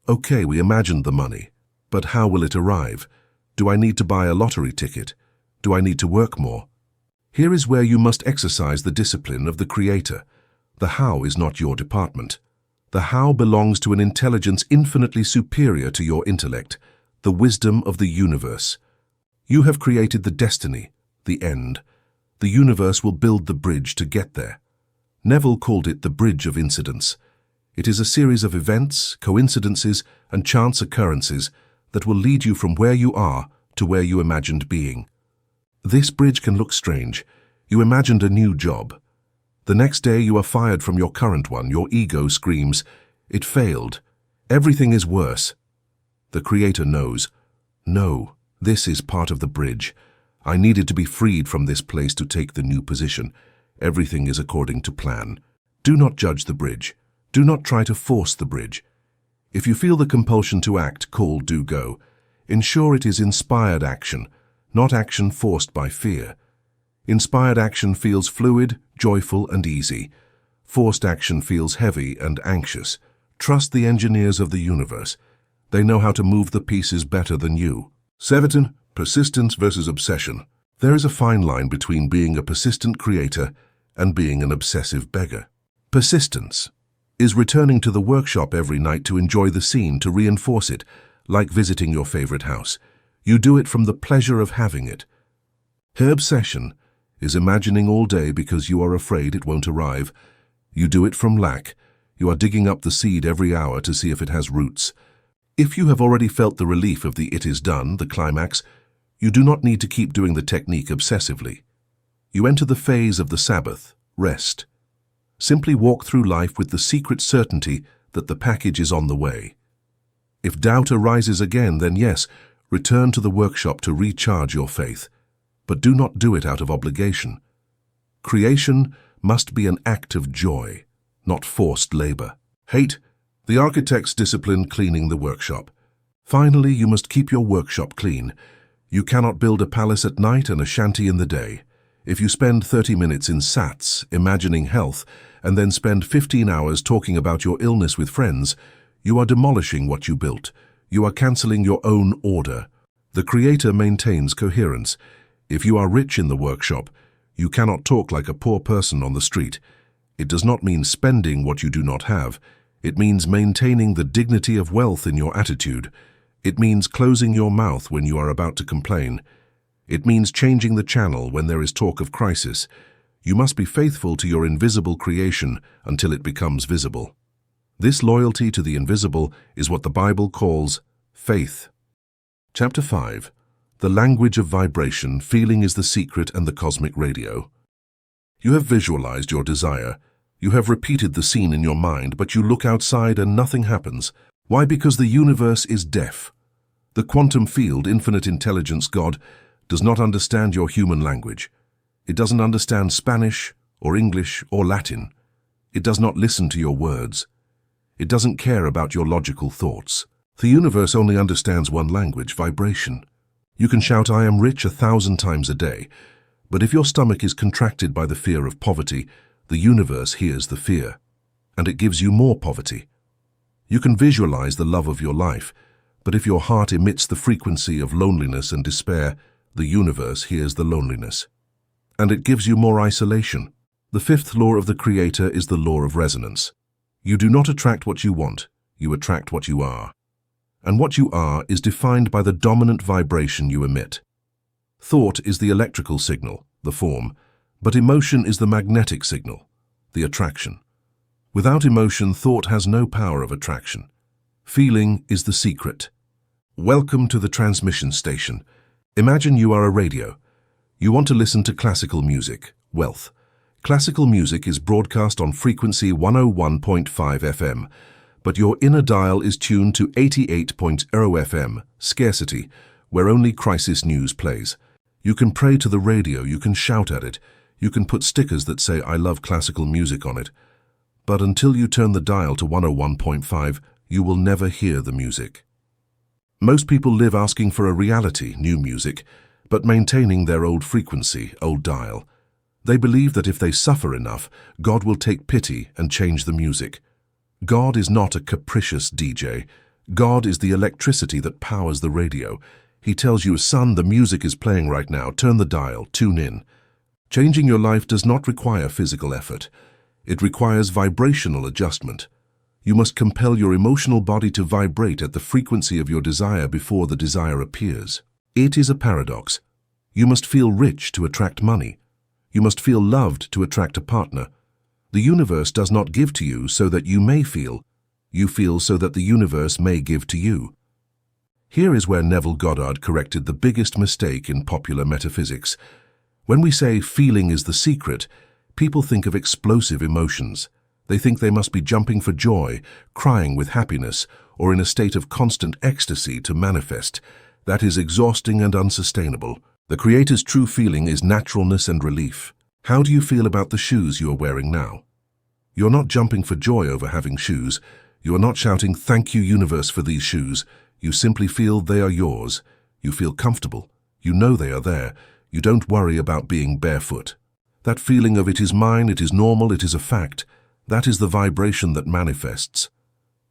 Okay, we imagined the money, but how will it arrive? Do I need to buy a lottery ticket? Do I need to work more? Here is where you must exercise the discipline of the Creator. The how is not your department. The how belongs to an intelligence infinitely superior to your intellect, the wisdom of the universe. You have created the destiny, the end. The universe will build the bridge to get there. Neville called it the bridge of incidents. It is a series of events, coincidences, and chance occurrences that will lead you from where you are to where you imagined being. This bridge can look strange. You imagined a new job. The next day you are fired from your current one. Your ego screams, "It failed. Everything is worse." The Creator knows, "No, this is part of the bridge. I needed to be freed from this place to take the new position. Everything is according to plan. Do not judge the bridge. Do not try to force the bridge. If you feel the compulsion to act, call, do, go. Ensure it is inspired action, not action forced by fear. Inspired action feels fluid, joyful, and easy. Forced action feels heavy and anxious. Trust the engineers of the universe. They know how to move the pieces better than you. 7. Persistence versus obsession. There is a fine line between being a persistent creator and being an obsessive beggar. Persistence is returning to the workshop every night to enjoy the scene, to reinforce it, like visiting your favorite house. You do it from the pleasure of having it. Her obsession is imagining all day because you are afraid it won't arrive. You do it from lack. You are digging up the seed every hour to see if it has roots. If you have already felt the relief of the "it is done," the climax, you do not need to keep doing the technique obsessively. You enter the phase of the Sabbath, rest. Simply walk through life with the secret certainty that the package is on the way. If doubt arises again, then yes, return to the workshop to recharge your faith. But do not do it out of obligation. Creation must be an act of joy, not forced labor. 8. The architect's discipline cleaning the workshop. Finally, you must keep your workshop clean. You cannot build a palace at night and a shanty in the day. If you spend 30 minutes in SATs, imagining health, and then spend 15 hours talking about your illness with friends, you are demolishing what you built. You are cancelling your own order. The Creator maintains coherence. If you are rich in the workshop, you cannot talk like a poor person on the street. It does not mean spending what you do not have. It means maintaining the dignity of wealth in your attitude. It means closing your mouth when you are about to complain. It means changing the channel when there is talk of crisis. You must be faithful to your invisible creation until it becomes visible. This loyalty to the invisible is what the Bible calls faith. Chapter 5. The language of vibration. Feeling is the secret and the cosmic radio. You have visualized your desire. You have repeated the scene in your mind, but you look outside and nothing happens. Why? Because the universe is deaf. The quantum field, infinite intelligence, God, does not understand your human language. It doesn't understand Spanish or English or Latin. It does not listen to your words. It doesn't care about your logical thoughts. The universe only understands one language, vibration. You can shout, "I am rich," 1,000 times a day, but if your stomach is contracted by the fear of poverty, the universe hears the fear, and it gives you more poverty. You can visualize the love of your life, but if your heart emits the frequency of loneliness and despair, the universe hears the loneliness, and it gives you more isolation. The 5th law of the Creator is the law of resonance. You do not attract what you want, you attract what you are. And what you are is defined by the dominant vibration you emit. Thought is the electrical signal, the form, but emotion is the magnetic signal, the attraction. Without emotion, thought has no power of attraction. Feeling is the secret. Welcome to the transmission station. Imagine you are a radio. You want to listen to classical music, wealth. Classical music is broadcast on frequency 101.5 FM, but your inner dial is tuned to 88.0 FM, scarcity, where only crisis news plays. You can pray to the radio, you can shout at it, you can put stickers that say "I love classical music" on it. But until you turn the dial to 101.5, you will never hear the music. Most people live asking for a reality, new music, but maintaining their old frequency, old dial. They believe that if they suffer enough, God will take pity and change the music. God is not a capricious DJ. God is the electricity that powers the radio. He tells you, son, the music is playing right now. Turn the dial, tune in. Changing your life does not require physical effort. It requires vibrational adjustment. You must compel your emotional body to vibrate at the frequency of your desire before the desire appears. It is a paradox. You must feel rich to attract money. You must feel loved to attract a partner. The universe does not give to you so that you may feel. You feel so that the universe may give to you. Here is where Neville Goddard corrected the biggest mistake in popular metaphysics. When we say feeling is the secret, people think of explosive emotions. They think they must be jumping for joy, crying with happiness, or in a state of constant ecstasy to manifest. That is exhausting and unsustainable. The Creator's true feeling is naturalness and relief. How do you feel about the shoes you are wearing now? You're not jumping for joy over having shoes. You are not shouting, "Thank you, universe, for these shoes." You simply feel they are yours. You feel comfortable. You know they are there. You don't worry about being barefoot. That feeling of it is mine, it is normal, it is a fact. That is the vibration that manifests.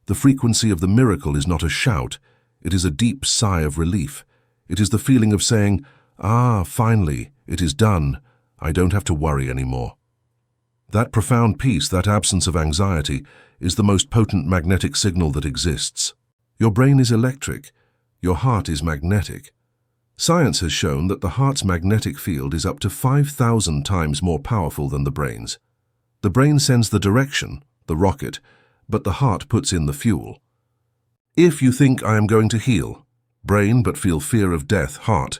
The frequency of the miracle is not a shout. It is a deep sigh of relief. It is the feeling of saying, finally, it is done. I don't have to worry anymore. That profound peace, that absence of anxiety, is the most potent magnetic signal that exists. Your brain is electric. Your heart is magnetic. Science has shown that the heart's magnetic field is up to 5,000 times more powerful than the brain's. The brain sends the direction, the rocket, but the heart puts in the fuel. If you think I am going to heal, brain, but feel fear of death, heart,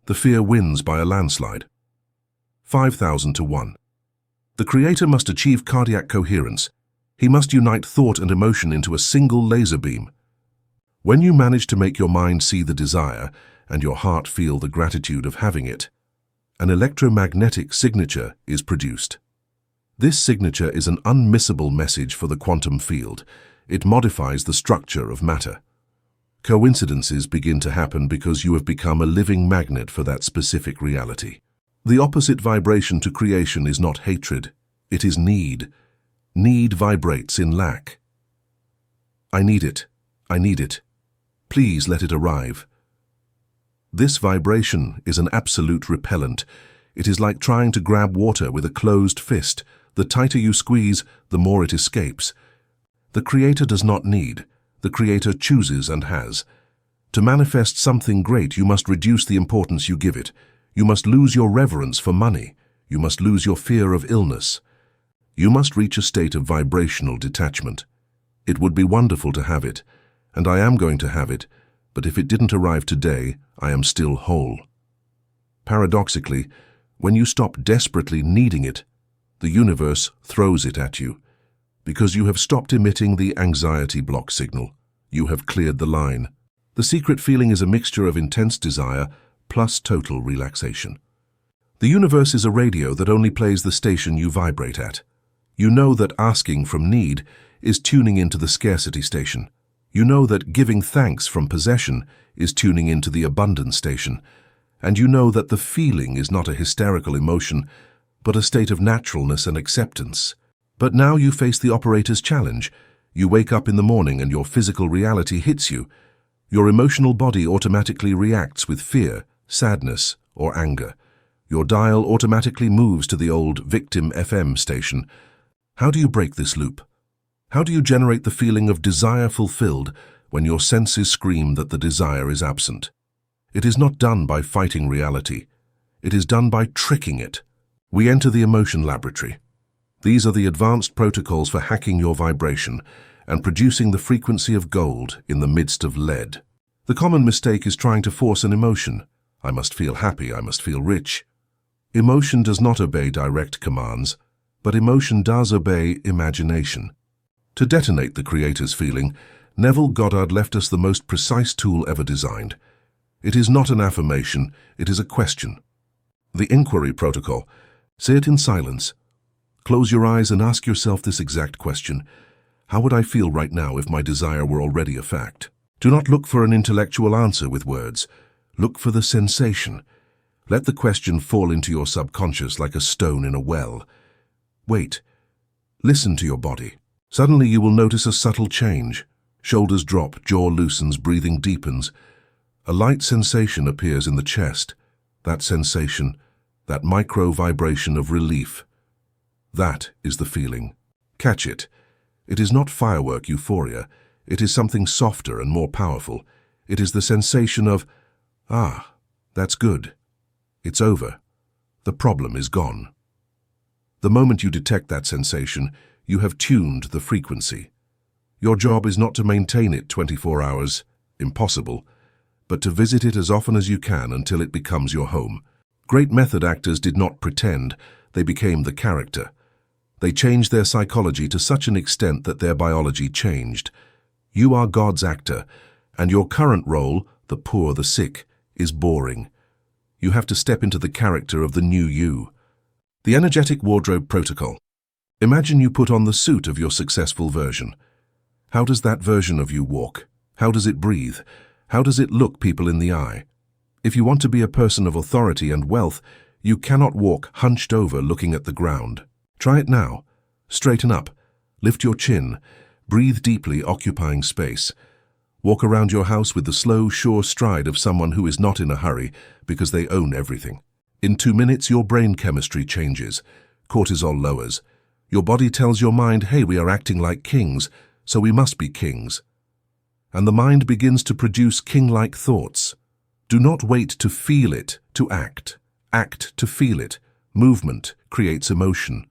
the fear wins by a landslide. 5,000 to 1. The Creator must achieve cardiac coherence. He must unite thought and emotion into a single laser beam. When you manage to make your mind see the desire and your heart feel the gratitude of having it, an electromagnetic signature is produced. This signature is an unmissable message for the quantum field. It modifies the structure of matter. Coincidences begin to happen because you have become a living magnet for that specific reality. The opposite vibration to creation is not hatred, it is need. Need vibrates in lack. I need it. I need it. Please let it arrive. This vibration is an absolute repellent. It is like trying to grab water with a closed fist. The tighter you squeeze, the more it escapes. The Creator does not need. The Creator chooses and has. To manifest something great, you must reduce the importance you give it. You must lose your reverence for money. You must lose your fear of illness. You must reach a state of vibrational detachment. It would be wonderful to have it, and I am going to have it, but if it didn't arrive today, I am still whole. Paradoxically, when you stop desperately needing it, the universe throws it at you. Because you have stopped emitting the anxiety block signal. You have cleared the line. The secret feeling is a mixture of intense desire plus total relaxation. The universe is a radio that only plays the station you vibrate at. You know that asking from need is tuning into the scarcity station. You know that giving thanks from possession is tuning into the abundance station. And you know that the feeling is not a hysterical emotion, but a state of naturalness and acceptance. But now you face the operator's challenge. You wake up in the morning and your physical reality hits you. Your emotional body automatically reacts with fear, sadness, or anger. Your dial automatically moves to the old victim FM station. How do you break this loop? How do you generate the feeling of desire fulfilled when your senses scream that the desire is absent? It is not done by fighting reality. It is done by tricking it. We enter the emotion laboratory. These are the advanced protocols for hacking your vibration and producing the frequency of gold in the midst of lead. The common mistake is trying to force an emotion. I must feel happy, I must feel rich. Emotion does not obey direct commands, but emotion does obey imagination. To detonate the Creator's feeling, Neville Goddard left us the most precise tool ever designed. It is not an affirmation, it is a question. The inquiry protocol. Say it in silence. Close your eyes and ask yourself this exact question. How would I feel right now if my desire were already a fact? Do not look for an intellectual answer with words. Look for the sensation. Let the question fall into your subconscious like a stone in a well. Wait. Listen to your body. Suddenly you will notice a subtle change. Shoulders drop, jaw loosens, breathing deepens. A light sensation appears in the chest. That sensation, that micro-vibration of relief. That is the feeling. Catch it. It is not firework euphoria. It is something softer and more powerful. It is the sensation of, ah, that's good. It's over. The problem is gone. The moment you detect that sensation, you have tuned the frequency. Your job is not to maintain it 24 hours, impossible, but to visit it as often as you can until it becomes your home. Great method actors did not pretend, they became the character. They changed their psychology to such an extent that their biology changed. You are God's actor, and your current role, the poor, the sick, is boring. You have to step into the character of the new you. The energetic wardrobe protocol. Imagine you put on the suit of your successful version. How does that version of you walk? How does it breathe? How does it look people in the eye? If you want to be a person of authority and wealth, you cannot walk hunched over looking at the ground. Try it now. Straighten up. Lift your chin. Breathe deeply, occupying space. Walk around your house with the slow, sure stride of someone who is not in a hurry because they own everything. In 2 minutes, your brain chemistry changes. Cortisol lowers. Your body tells your mind, hey, we are acting like kings, so we must be kings. And the mind begins to produce king-like thoughts. Do not wait to feel it, to act. Act to feel it. Movement creates emotion.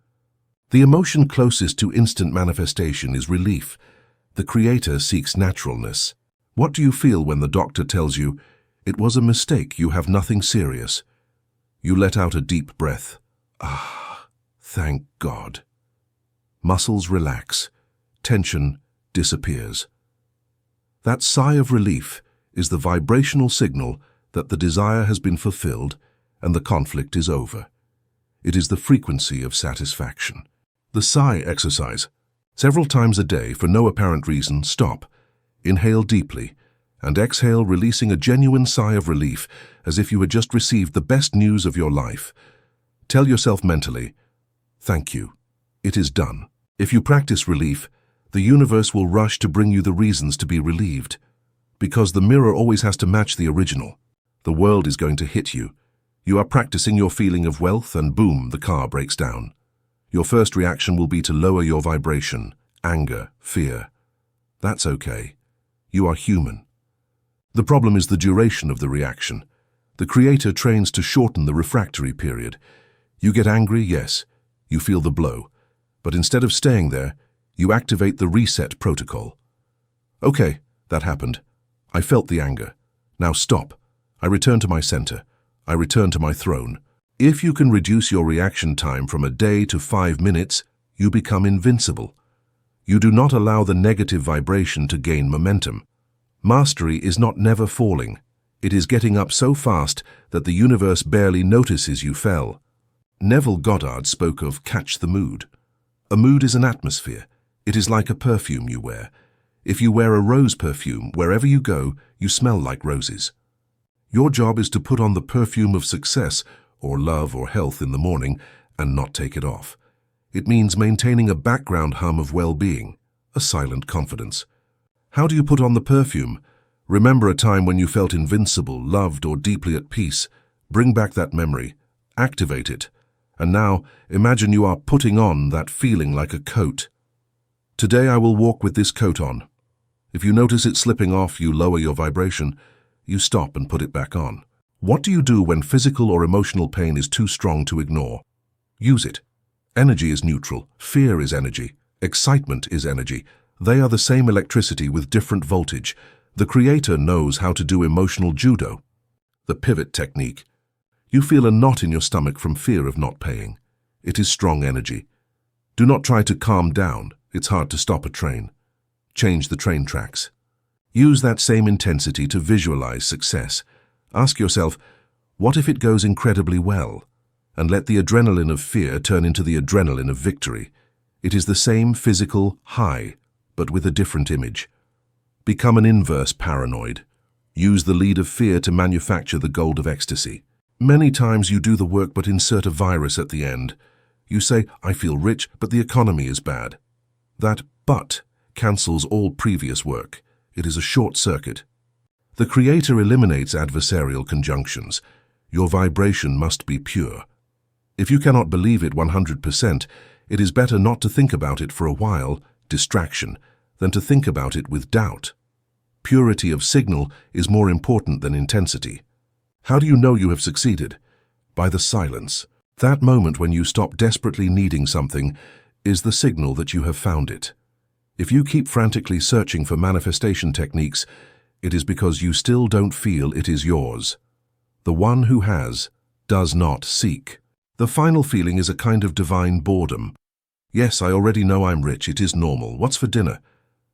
The emotion closest to instant manifestation is relief. The creator seeks naturalness. What do you feel when the doctor tells you, it was a mistake, you have nothing serious? You let out a deep breath. Ah, thank God. Muscles relax. Tension disappears. That sigh of relief is the vibrational signal that the desire has been fulfilled and the conflict is over. It is the frequency of satisfaction. The sigh exercise. Several times a day, for no apparent reason, stop. Inhale deeply and exhale, releasing a genuine sigh of relief as if you had just received the best news of your life. Tell yourself mentally, thank you. It is done. If you practice relief, the universe will rush to bring you the reasons to be relieved. Because the mirror always has to match the original. The world is going to hit you. You are practicing your feeling of wealth and boom, the car breaks down. Your first reaction will be to lower your vibration, anger, fear. That's okay. You are human. The problem is the duration of the reaction. The creator trains to shorten the refractory period. You get angry, yes. You feel the blow. But instead of staying there, you activate the reset protocol. Okay, that happened. I felt the anger. Now stop. I return to my center. I return to my throne. If you can reduce your reaction time from a day to 5 minutes, you become invincible. You do not allow the negative vibration to gain momentum. Mastery is not never falling. It is getting up so fast that the universe barely notices you fell. Neville Goddard spoke of catch the mood. A mood is an atmosphere. It is like a perfume you wear. If you wear a rose perfume, wherever you go, you smell like roses. Your job is to put on the perfume of success or love or health in the morning and not take it off. It means maintaining a background hum of well-being, a silent confidence. How do you put on the perfume? Remember a time when you felt invincible, loved, or deeply at peace. Bring back that memory. Activate it. And now, imagine you are putting on that feeling like a coat. Today I will walk with this coat on. If you notice it slipping off, you lower your vibration. You stop and put it back on. What do you do when physical or emotional pain is too strong to ignore? Use it. Energy is neutral. Fear is energy. Excitement is energy. They are the same electricity with different voltage. The creator knows how to do emotional judo. The pivot technique. You feel a knot in your stomach from fear of not paying. It is strong energy. Do not try to calm down. It's hard to stop a train. Change the train tracks. Use that same intensity to visualize success. Ask yourself, what if it goes incredibly well? And let the adrenaline of fear turn into the adrenaline of victory. It is the same physical high, but with a different image. Become an inverse paranoid. Use the lead of fear to manufacture the gold of ecstasy. Many times you do the work but insert a virus at the end. You say, I feel rich, but the economy is bad. That but cancels all previous work. It is a short circuit. The Creator eliminates adversarial conjunctions. Your vibration must be pure. If you cannot believe it 100%, it is better not to think about it for a while, distraction, than to think about it with doubt. Purity of signal is more important than intensity. How do you know you have succeeded? By the silence. That moment when you stop desperately needing something is the signal that you have found it. If you keep frantically searching for manifestation techniques, it is because you still don't feel it is yours. The one who has does not seek. The final feeling is a kind of divine boredom. Yes, I already know I'm rich, it is normal. What's for dinner?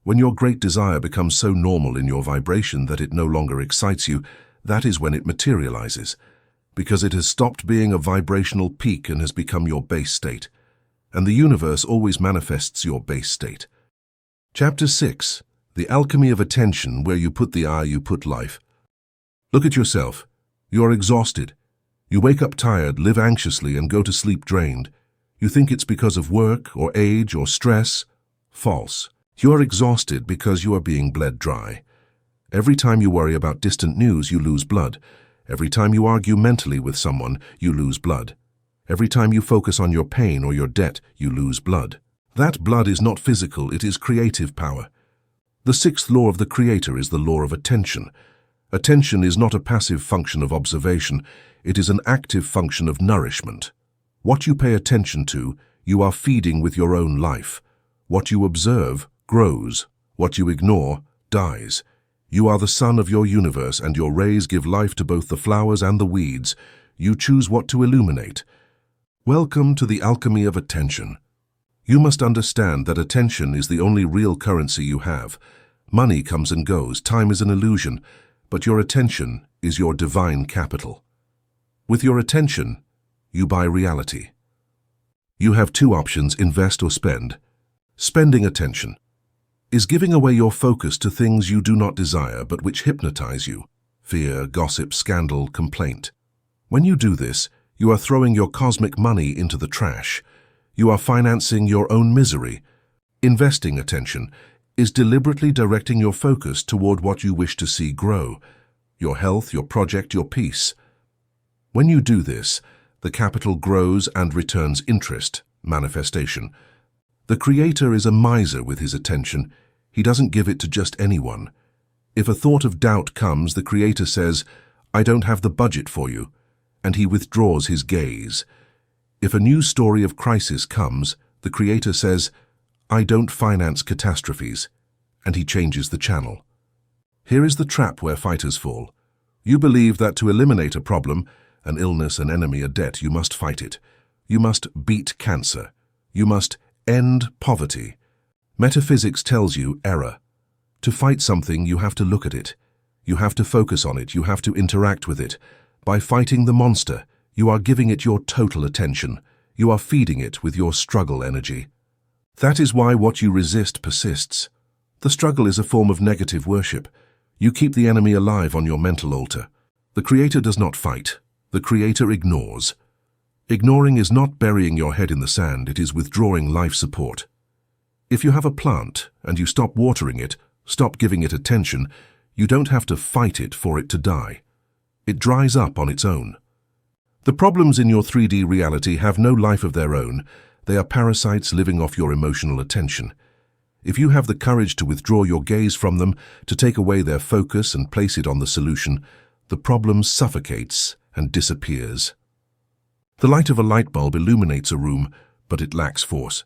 When your great desire becomes so normal in your vibration that it no longer excites you, that is when it materializes, because it has stopped being a vibrational peak and has become your base state. And the universe always manifests your base state. Chapter 6. The Alchemy of Attention, where you put the eye, you put life. Look at yourself. You are exhausted. You wake up tired, live anxiously, and go to sleep drained. You think it's because of work, or age, or stress. False. You are exhausted because you are being bled dry. Every time you worry about distant news, you lose blood. Every time you argue mentally with someone, you lose blood. Every time you focus on your pain or your debt, you lose blood. That blood is not physical, it is creative power. The sixth law of the Creator is the law of attention. Attention is not a passive function of observation, it is an active function of nourishment. What you pay attention to, you are feeding with your own life. What you observe grows. What you ignore dies. You are the sun of your universe, and your rays give life to both the flowers and the weeds. You choose what to illuminate. Welcome to the alchemy of attention. You must understand that attention is the only real currency you have. Money comes and goes, time is an illusion, but your attention is your divine capital. With your attention, you buy reality. You have two options, invest or spend. Spending attention is giving away your focus to things you do not desire but which hypnotize you. Fear, gossip, scandal, complaint. When you do this, you are throwing your cosmic money into the trash. You are financing your own misery. Investing attention is deliberately directing your focus toward what you wish to see grow. Your health, your project, your peace. When you do this, the capital grows and returns interest, manifestation. The Creator is a miser with his attention. He doesn't give it to just anyone. If a thought of doubt comes, the Creator says, I don't have the budget for you, and he withdraws his gaze. If a new story of crisis comes, the Creator says, I don't finance catastrophes, and he changes the channel. Here is the trap where fighters fall. You believe that to eliminate a problem, an illness, an enemy, a debt, you must fight it. You must beat cancer. You must end poverty. Metaphysics tells you error. To fight something, you have to look at it. You have to focus on it. You have to interact with it. By fighting the monster, you are giving it your total attention. You are feeding it with your struggle energy. That is why what you resist persists. The struggle is a form of negative worship. You keep the enemy alive on your mental altar. The Creator does not fight. The Creator ignores. Ignoring is not burying your head in the sand, it is withdrawing life support. If you have a plant and you stop watering it, stop giving it attention, you don't have to fight it for it to die. It dries up on its own. The problems in your 3D reality have no life of their own. They are parasites living off your emotional attention. If you have the courage to withdraw your gaze from them, to take away their focus and place it on the solution, the problem suffocates and disappears. The light of a light bulb illuminates a room, but it lacks force.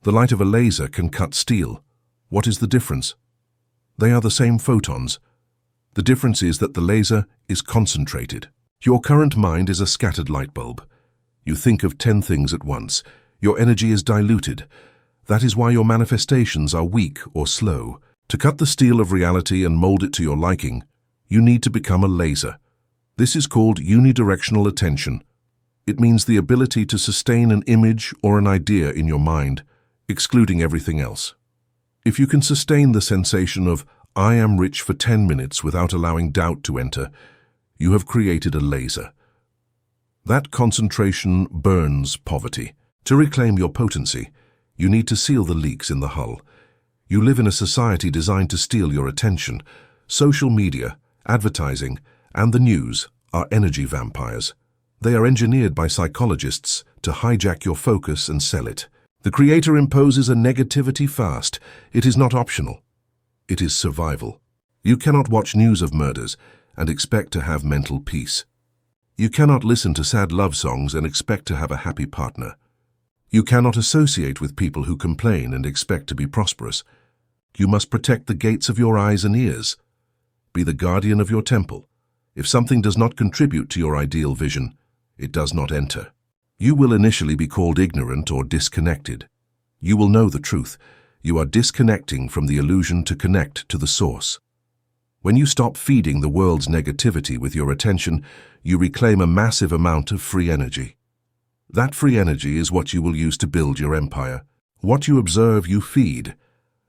The light of a laser can cut steel. What is the difference? They are the same photons. The difference is that the laser is concentrated. Your current mind is a scattered light bulb. You think of 10 things at once. Your energy is diluted. That is why your manifestations are weak or slow. To cut the steel of reality and mold it to your liking, you need to become a laser. This is called unidirectional attention. It means the ability to sustain an image or an idea in your mind, excluding everything else. If you can sustain the sensation of, I am rich for 10 minutes without allowing doubt to enter, you have created a laser. That concentration burns poverty. To reclaim your potency, you need to seal the leaks in the hull. You live in a society designed to steal your attention. Social media, advertising, and the news are energy vampires. They are engineered by psychologists to hijack your focus and sell it. The creator imposes a negativity fast. It is not optional. It is survival. You cannot watch news of murders and expect to have mental peace. You cannot listen to sad love songs and expect to have a happy partner. You cannot associate with people who complain and expect to be prosperous. You must protect the gates of your eyes and ears. Be the guardian of your temple. If something does not contribute to your ideal vision, it does not enter. You will initially be called ignorant or disconnected. You will know the truth. You are disconnecting from the illusion to connect to the source. When you stop feeding the world's negativity with your attention, you reclaim a massive amount of free energy. That free energy is what you will use to build your empire. What you observe, you feed.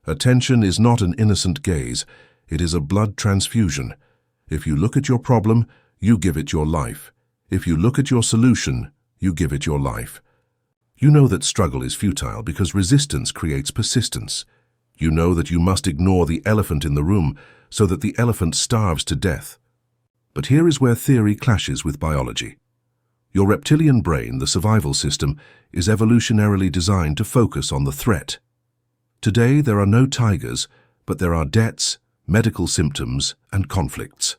Attention is not an innocent gaze. It is a blood transfusion. If you look at your problem, you give it your life. If you look at your solution, you give it your life. You know that struggle is futile because resistance creates persistence. You know that you must ignore the elephant in the room so that the elephant starves to death. But here is where theory clashes with biology. Your reptilian brain, the survival system, is evolutionarily designed to focus on the threat. Today there are no tigers, but there are debts, medical symptoms, and conflicts.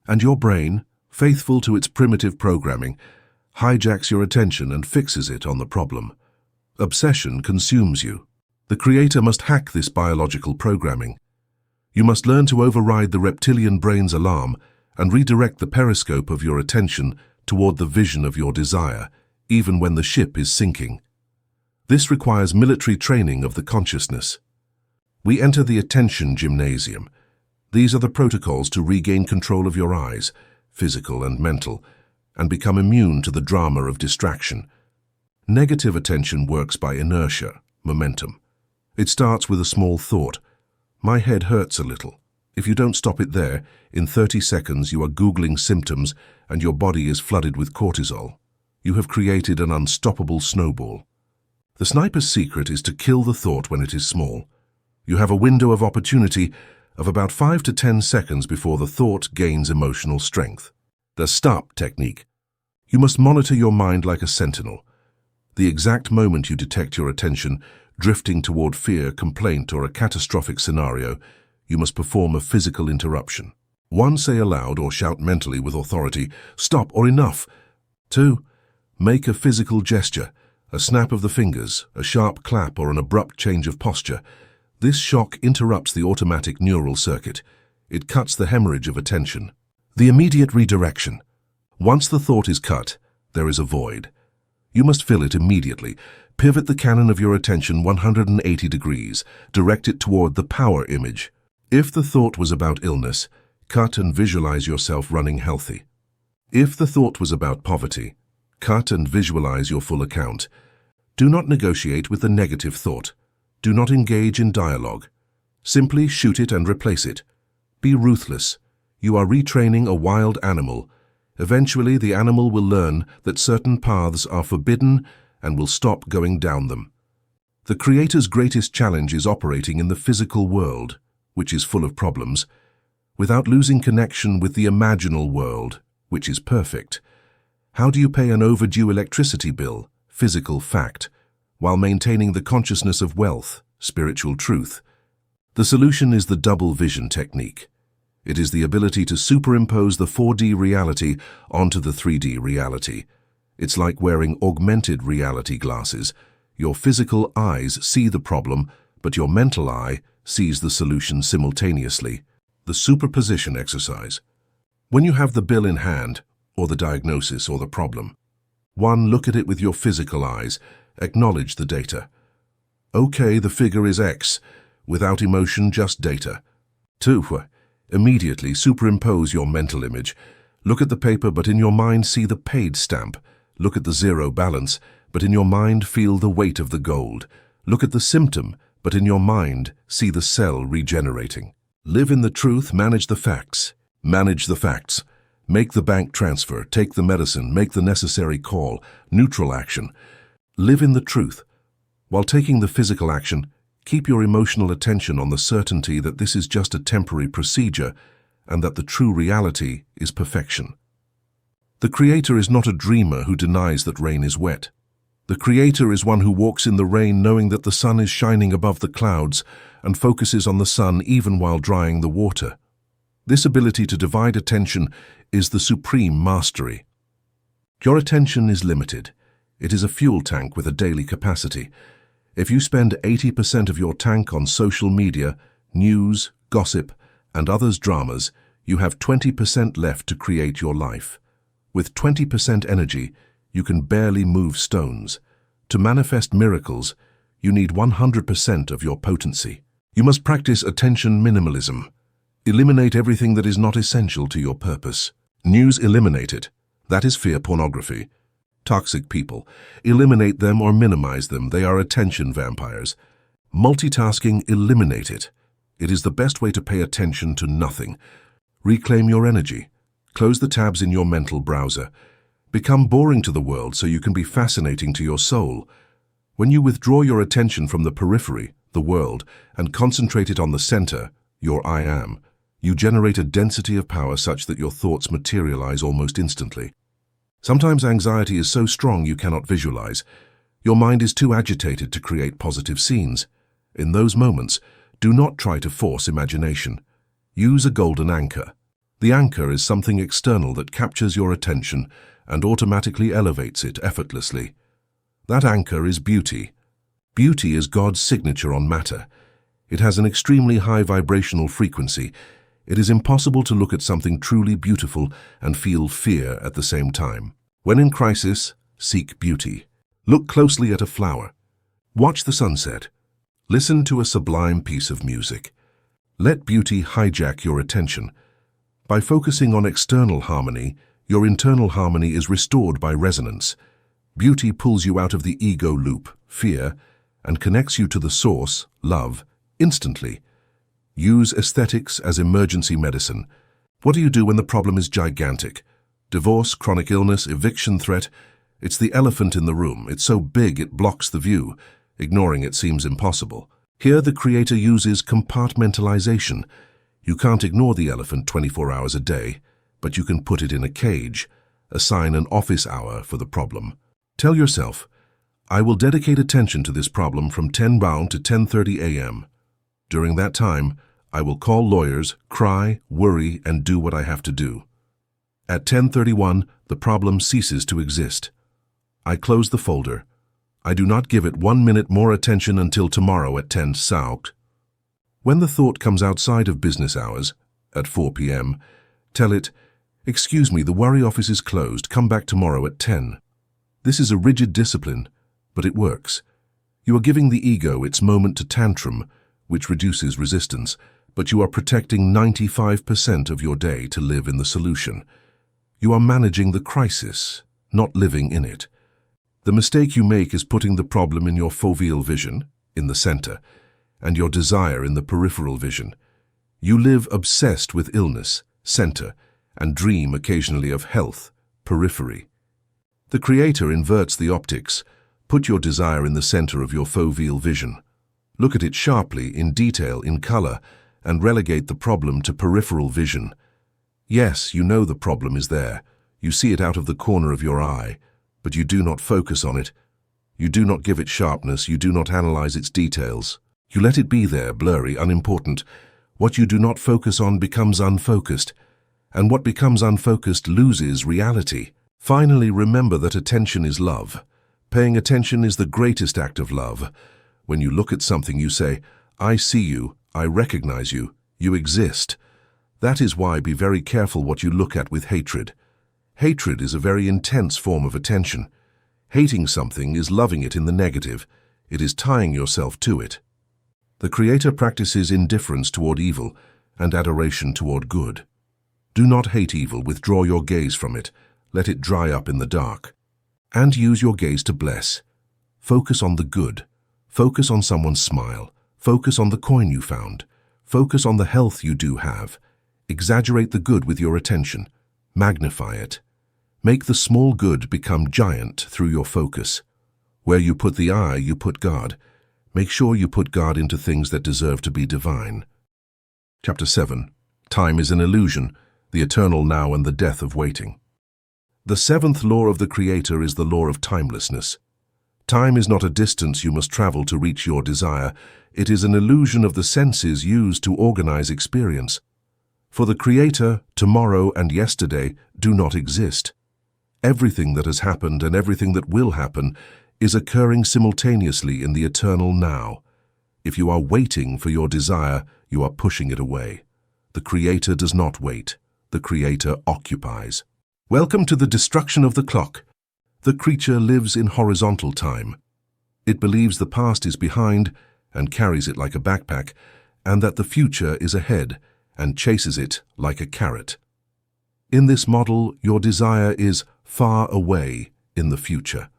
And your brain, faithful to its primitive programming, hijacks your attention and fixes it on the problem. Obsession consumes you. The creator must hack this biological programming. You must learn to override the reptilian brain's alarm and redirect the periscope of your attention toward the vision of your desire, even when the ship is sinking. This requires military training of the consciousness. We enter the attention gymnasium. These are the protocols to regain control of your eyes, physical and mental, and become immune to the drama of distraction. Negative attention works by inertia, momentum. It starts with a small thought. My head hurts a little. If you don't stop it there, in 30 seconds you are Googling symptoms and your body is flooded with cortisol. You have created an unstoppable snowball. The sniper's secret is to kill the thought when it is small. You have a window of opportunity of about 5 to 10 seconds before the thought gains emotional strength. The stop technique. You must monitor your mind like a sentinel. The exact moment you detect your attention drifting toward fear, complaint, or a catastrophic scenario, you must perform a physical interruption. 1. Say aloud or shout mentally with authority, "Stop" or "Enough." 2. Make a physical gesture, a snap of the fingers, a sharp clap, or an abrupt change of posture. This shock interrupts the automatic neural circuit. It cuts the hemorrhage of attention. The immediate redirection. Once the thought is cut, there is a void. You must fill it immediately. Pivot the cannon of your attention 180 degrees. Direct it toward the power image. If the thought was about illness, cut and visualize yourself running healthy. If the thought was about poverty, cut and visualize your full account. Do not negotiate with the negative thought. Do not engage in dialogue. Simply shoot it and replace it. Be ruthless. You are retraining a wild animal. Eventually, the animal will learn that certain paths are forbidden and will stop going down them. The creator's greatest challenge is operating in the physical world, which is full of problems, without losing connection with the imaginal world, which is perfect. How do you pay an overdue electricity bill, physical fact, while maintaining the consciousness of wealth, spiritual truth? The solution is the double vision technique. It is the ability to superimpose the 4D reality onto the 3D reality. It's like wearing augmented reality glasses. Your physical eyes see the problem, but your mental eye sees the solution simultaneously. The superposition exercise. When you have the bill in hand, or the diagnosis or the problem, 1. Look at it with your physical eyes. Acknowledge the data. Okay, the figure is X. Without emotion, just data. 2. Immediately superimpose your mental image. Look at the paper, but in your mind see the paid stamp. Look at the zero balance, but in your mind feel the weight of the gold. Look at the symptom, but in your mind see the cell regenerating. Live in the truth, manage the facts. Manage the facts. Make the bank transfer, take the medicine, make the necessary call, neutral action. Live in the truth. While taking the physical action, keep your emotional attention on the certainty that this is just a temporary procedure and that the true reality is perfection. The Creator is not a dreamer who denies that rain is wet. The Creator is one who walks in the rain knowing that the sun is shining above the clouds and focuses on the sun even while drying the water. This ability to divide attention is the supreme mastery. Your attention is limited. It is a fuel tank with a daily capacity. If you spend 80% of your tank on social media, news, gossip, and others' dramas, you have 20% left to create your life. With 20% energy, you can barely move stones. To manifest miracles, you need 100% of your potency. You must practice attention minimalism. Eliminate everything that is not essential to your purpose. News, eliminate it. That is fear pornography. Toxic people. Eliminate them or minimize them. They are attention vampires. Multitasking, eliminate it. It is the best way to pay attention to nothing. Reclaim your energy. Close the tabs in your mental browser. Become boring to the world so you can be fascinating to your soul. When you withdraw your attention from the periphery, the world, and concentrate it on the center, your I am, you generate a density of power such that your thoughts materialize almost instantly. Sometimes anxiety is so strong you cannot visualize. Your mind is too agitated to create positive scenes. In those moments, do not try to force imagination. Use a golden anchor. The anchor is something external that captures your attention and automatically elevates it effortlessly. That anchor is beauty. Beauty is God's signature on matter. It has an extremely high vibrational frequency. It is impossible to look at something truly beautiful and feel fear at the same time. When in crisis, seek beauty. Look closely at a flower. Watch the sunset. Listen to a sublime piece of music. Let beauty hijack your attention. By focusing on external harmony, your internal harmony is restored by resonance. Beauty pulls you out of the ego loop, fear, and connects you to the source, love, instantly. Use aesthetics as emergency medicine. What do you do when the problem is gigantic? Divorce, chronic illness, eviction threat. It's the elephant in the room. It's so big it blocks the view. Ignoring it seems impossible. Here the Creator uses compartmentalization. You can't ignore the elephant 24 hours a day, but you can put it in a cage. Assign an office hour for the problem. Tell yourself, I will dedicate attention to this problem from 10 round to 10:30 a.m. During that time, I will call lawyers, cry, worry, and do what I have to do. At 10:31, the problem ceases to exist. I close the folder. I do not give it 1 minute more attention until tomorrow at 10 South. When the thought comes outside of business hours, at 4 p.m., tell it, excuse me, the worry office is closed, come back tomorrow at 10. This is a rigid discipline, but it works. You are giving the ego its moment to tantrum, which reduces resistance, but you are protecting 95% of your day to live in the solution. You are managing the crisis, not living in it. The mistake you make is putting the problem in your foveal vision, in the center, and your desire in the peripheral vision. You live obsessed with illness, center, and dream occasionally of health, periphery. The Creator inverts the optics. Put your desire in the center of your foveal vision. Look at it sharply, in detail, in color, and relegate the problem to peripheral vision. Yes, you know the problem is there. You see it out of the corner of your eye, but you do not focus on it. You do not give it sharpness. You do not analyze its details. You let it be there, blurry, unimportant. What you do not focus on becomes unfocused, and what becomes unfocused loses reality. Finally, remember that attention is love. Paying attention is the greatest act of love. When you look at something, you say, I see you, I recognize you, you exist. That is why be very careful what you look at with hatred. Hatred is a very intense form of attention. Hating something is loving it in the negative. It is tying yourself to it. The Creator practices indifference toward evil and adoration toward good. Do not hate evil, withdraw your gaze from it. Let it dry up in the dark. And use your gaze to bless. Focus on the good. Focus on someone's smile. Focus on the coin you found. Focus on the health you do have. Exaggerate the good with your attention. Magnify it. Make the small good become giant through your focus. Where you put the I, you put God. Make sure you put God into things that deserve to be divine. Chapter 7. Time is an illusion, the eternal now and the death of waiting. The seventh law of the Creator is the law of timelessness. Time is not a distance you must travel to reach your desire. It is an illusion of the senses used to organize experience. For the Creator, tomorrow and yesterday do not exist. Everything that has happened and everything that will happen is occurring simultaneously in the eternal now. If you are waiting for your desire, you are pushing it away. The Creator does not wait. The Creator occupies. Welcome to the destruction of the clock. The creature lives in horizontal time. It believes the past is behind and carries it like a backpack, and that the future is ahead and chases it like a carrot. In this model, your desire is far away in the future.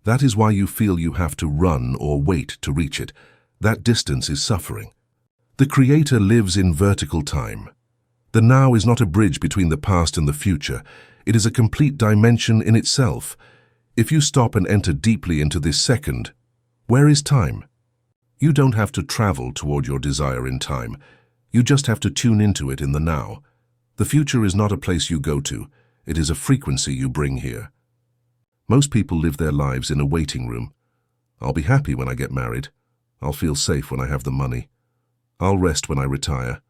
That is why you feel you have to run or wait to reach it. That distance is suffering. The Creator lives in vertical time. The now is not a bridge between the past and the future. It is a complete dimension in itself. If you stop and enter deeply into this second, where is time? You don't have to travel toward your desire in time. You just have to tune into it in the now. The future is not a place you go to. It is a frequency you bring here. Most people live their lives in a waiting room. I'll be happy when I get married. I'll feel safe when I have the money. I'll rest when I retire.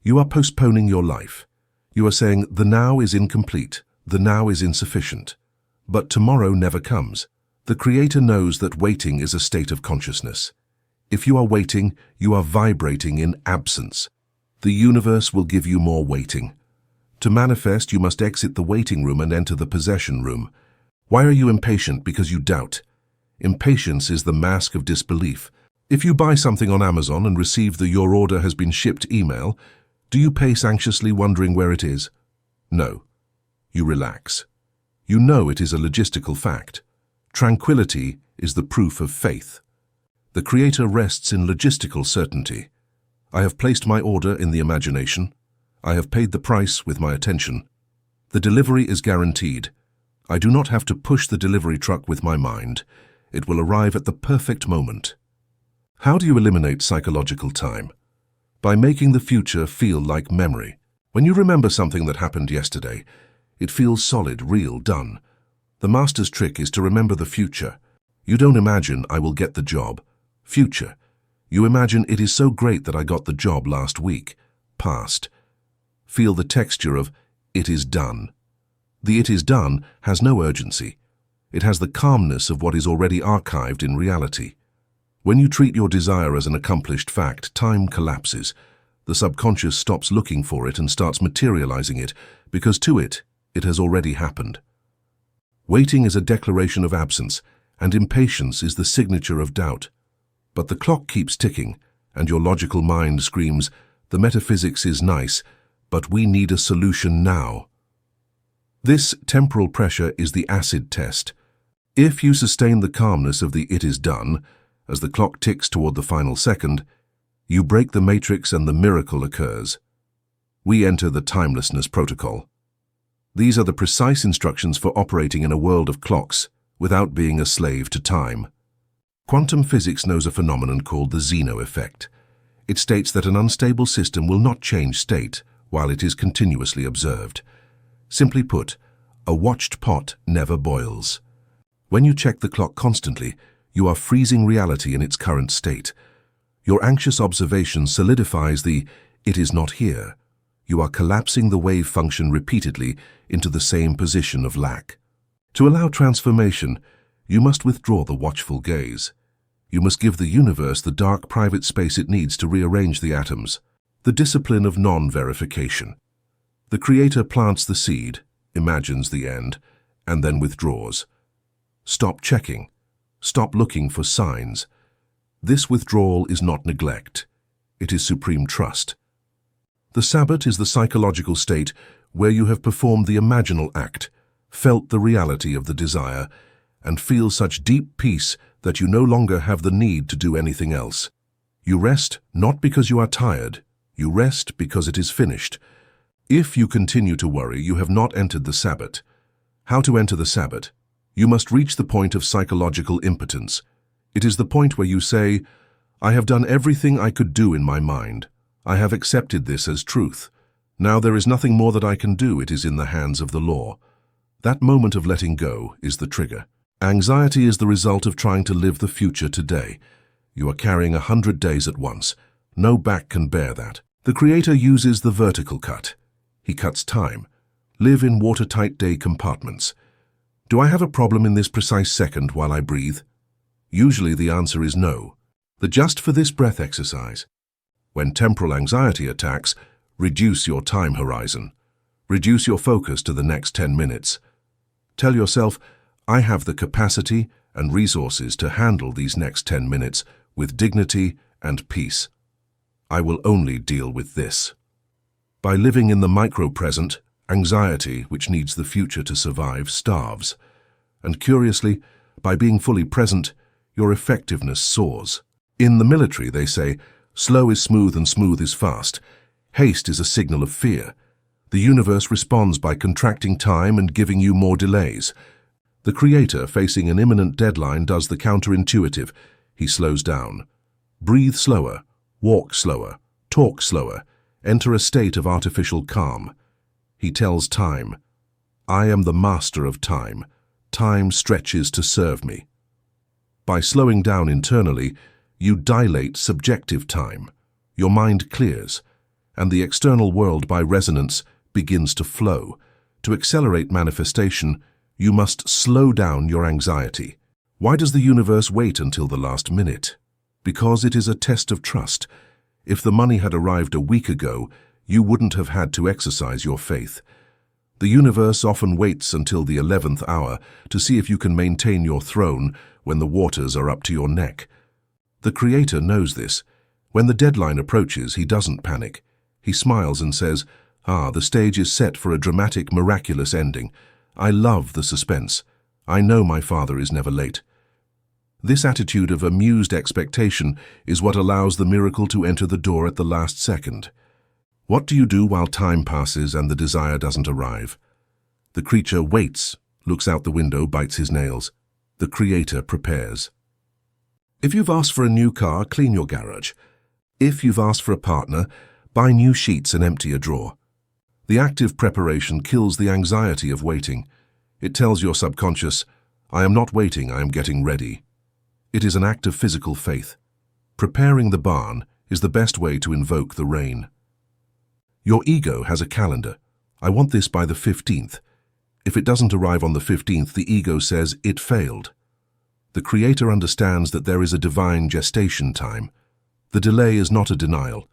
You are postponing your life. You are saying, the now is incomplete, the now is insufficient. But tomorrow never comes. The Creator knows that waiting is a state of consciousness. If you are waiting, you are vibrating in absence. The universe will give you more waiting. To manifest, you must exit the waiting room and enter the possession room. Why are you impatient? Because you doubt. Impatience is the mask of disbelief. If you buy something on Amazon and receive the "your order has been shipped" email, do you pace anxiously wondering where it is? No. You relax. You know it is a logistical fact. Tranquility is the proof of faith. The Creator rests in logistical certainty. I have placed my order in the imagination. I have paid the price with my attention. The delivery is guaranteed. I do not have to push the delivery truck with my mind. It will arrive at the perfect moment. How do you eliminate psychological time? By making the future feel like memory. When you remember something that happened yesterday, it feels solid, real, done. The master's trick is to remember the future. You don't imagine, "I will get the job." Future. You imagine, "It is so great that I got the job last week." Past. Feel the texture of "it is done." The "it is done" has no urgency. It has the calmness of what is already archived in reality. When you treat your desire as an accomplished fact, time collapses. The subconscious stops looking for it and starts materializing it, because to it, it has already happened. Waiting is a declaration of absence, and impatience is the signature of doubt. But the clock keeps ticking, and your logical mind screams, "The metaphysics is nice, but we need a solution now." This temporal pressure is the acid test. If you sustain the calmness of the "it is done," as the clock ticks toward the final second, you break the matrix and the miracle occurs. We enter the timelessness protocol. These are the precise instructions for operating in a world of clocks without being a slave to time. Quantum physics knows a phenomenon called the Zeno effect. It states that an unstable system will not change state while it is continuously observed. Simply put, a watched pot never boils. When you check the clock constantly, you are freezing reality in its current state. Your anxious observation solidifies the "it is not here." You are collapsing the wave function repeatedly into the same position of lack. To allow transformation, you must withdraw the watchful gaze. You must give the universe the dark private space it needs to rearrange the atoms. The discipline of non-verification. The Creator plants the seed, imagines the end, and then withdraws. Stop checking. Stop looking for signs. This withdrawal is not neglect. It is supreme trust. The Sabbat is the psychological state where you have performed the imaginal act, felt the reality of the desire, and feel such deep peace that you no longer have the need to do anything else. You rest not because you are tired. You rest because it is finished. If you continue to worry, you have not entered the Sabbat. How to enter the Sabbat? You must reach the point of psychological impotence. It is the point where you say, I have done everything I could do in my mind. I have accepted this as truth. Now there is nothing more that I can do. It is in the hands of the law. That moment of letting go is the trigger. Anxiety is the result of trying to live the future today. You are carrying 100 days at once. No back can bear that. The Creator uses the vertical cut. He cuts time. Live in watertight day compartments. Do I have a problem in this precise second while I breathe? Usually the answer is no. The just for this breath exercise. When temporal anxiety attacks, reduce your time horizon. Reduce your focus to the next 10 minutes. Tell yourself, I have the capacity and resources to handle these next 10 minutes with dignity and peace. I will only deal with this. By living in the micro-present, anxiety, which needs the future to survive, starves. And curiously, by being fully present, your effectiveness soars. In the military, they say, slow is smooth and smooth is fast. Haste is a signal of fear. The universe responds by contracting time and giving you more delays. The Creator, facing an imminent deadline, does the counterintuitive. He slows down. Breathe slower, walk slower, talk slower, enter a state of artificial calm. He tells time, I am the master of time. Time stretches to serve me. By slowing down internally, you dilate subjective time. Your mind clears, and the external world by resonance begins to flow. To accelerate manifestation, you must slow down your anxiety. Why does the universe wait until the last minute? Because it is a test of trust. If the money had arrived a week ago, you wouldn't have had to exercise your faith. The universe often waits until the 11th hour to see if you can maintain your throne when the waters are up to your neck. The Creator knows this. When the deadline approaches, he doesn't panic. He smiles and says, the stage is set for a dramatic, miraculous ending. I love the suspense. I know my Father is never late. This attitude of amused expectation is what allows the miracle to enter the door at the last second. What do you do while time passes and the desire doesn't arrive? The creature waits, looks out the window, bites his nails. The Creator prepares. If you've asked for a new car, clean your garage. If you've asked for a partner, buy new sheets and empty a drawer. The active preparation kills the anxiety of waiting. It tells your subconscious, I am not waiting, I am getting ready. It is an act of physical faith. Preparing the barn is the best way to invoke the rain. Your ego has a calendar. I want this by the 15th. If it doesn't arrive on the 15th, the ego says it failed. The Creator understands that there is a divine gestation time. The delay is not a denial.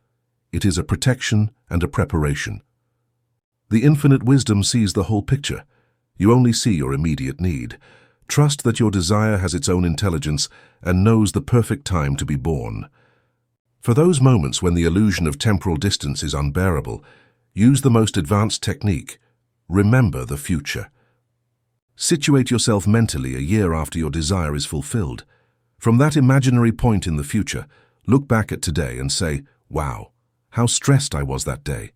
It is a protection and a preparation. The infinite wisdom sees the whole picture. You only see your immediate need. Trust that your desire has its own intelligence and knows the perfect time to be born. For those moments when the illusion of temporal distance is unbearable, use the most advanced technique. Remember the future. Situate yourself mentally a year after your desire is fulfilled. From that imaginary point in the future, look back at today and say, wow, how stressed I was that day.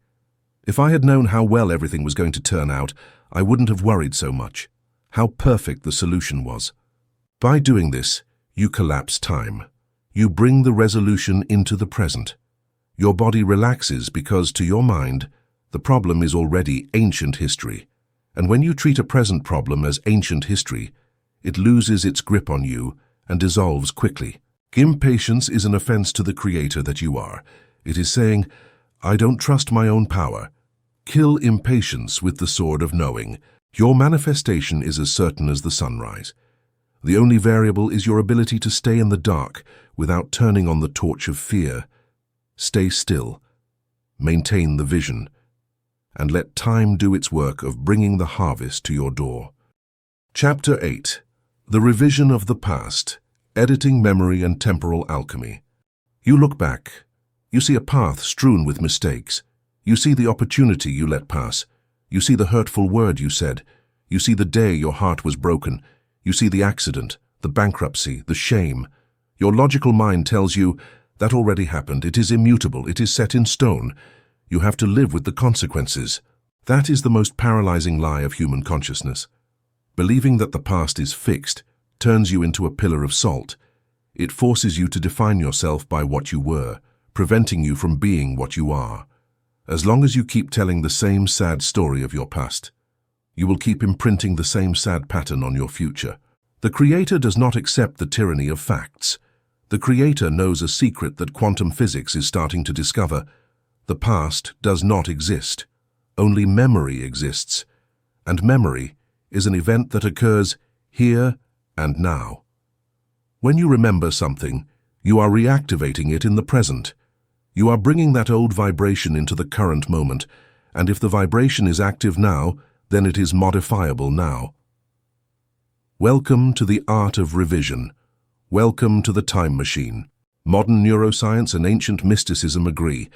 If I had known how well everything was going to turn out, I wouldn't have worried so much. How perfect the solution was. By doing this, you collapse time. You bring the resolution into the present. Your body relaxes because, to your mind, the problem is already ancient history. And when you treat a present problem as ancient history, it loses its grip on you and dissolves quickly. Impatience is an offense to the Creator that you are. It is saying, I don't trust my own power. Kill impatience with the sword of knowing. Your manifestation is as certain as the sunrise. The only variable is your ability to stay in the dark without turning on the torch of fear. Stay still, maintain the vision, and let time do its work of bringing the harvest to your door. Chapter 8. The Revision of the Past, Editing Memory and Temporal Alchemy. You look back. You see a path strewn with mistakes. You see the opportunity you let pass. You see the hurtful word you said. You see the day your heart was broken. You see the accident, the bankruptcy, the shame. Your logical mind tells you, that already happened. It is immutable. It is set in stone. You have to live with the consequences. That is the most paralyzing lie of human consciousness. Believing that the past is fixed turns you into a pillar of salt. It forces you to define yourself by what you were, preventing you from being what you are. As long as you keep telling the same sad story of your past, you will keep imprinting the same sad pattern on your future. The Creator does not accept the tyranny of facts. The Creator knows a secret that quantum physics is starting to discover. The past does not exist. Only memory exists. And memory is an event that occurs here and now. When you remember something, you are reactivating it in the present. You are bringing that old vibration into the current moment, and if the vibration is active now, then it is modifiable now. Welcome to the art of revision. Welcome to the time machine. Modern neuroscience and ancient mysticism agree.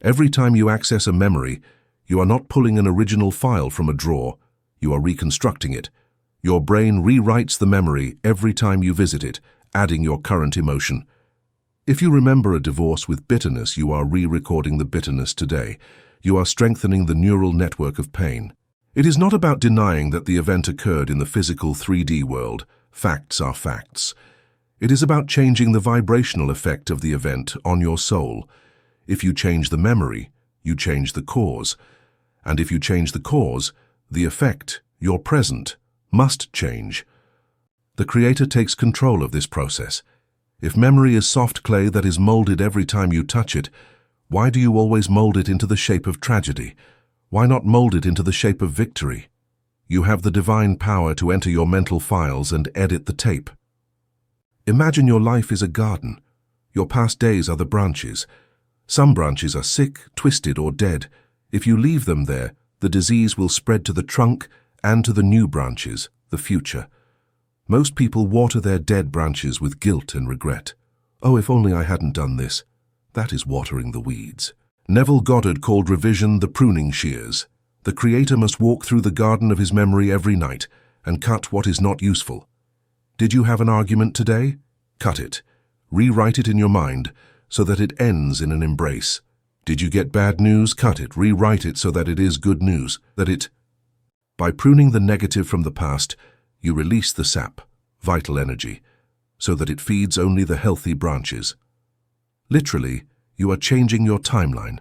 Every time you access a memory, you are not pulling an original file from a drawer. You are reconstructing it. Your brain rewrites the memory every time you visit it, adding your current emotion. If you remember a divorce with bitterness, you are re-recording the bitterness today. You are strengthening the neural network of pain. It is not about denying that the event occurred in the physical 3D world. Facts are facts. It is about changing the vibrational effect of the event on your soul. If you change the memory, you change the cause. And if you change the cause, the effect, your present, must change. The Creator takes control of this process. If memory is soft clay that is molded every time you touch it, why do you always mold it into the shape of tragedy? Why not mold it into the shape of victory? You have the divine power to enter your mental files and edit the tape. Imagine your life is a garden. Your past days are the branches. Some branches are sick, twisted, or dead. If you leave them there, the disease will spread to the trunk and to the new branches, the future. Most people water their dead branches with guilt and regret. Oh, if only I hadn't done this. That is watering the weeds. Neville Goddard called revision the pruning shears. The Creator must walk through the garden of his memory every night and cut what is not useful. Did you have an argument today? Cut it. Rewrite it in your mind so that it ends in an embrace. Did you get bad news? Cut it. Rewrite it so that it is good news. By pruning the negative from the past, you release the sap, vital energy, so that it feeds only the healthy branches. Literally, you are changing your timeline.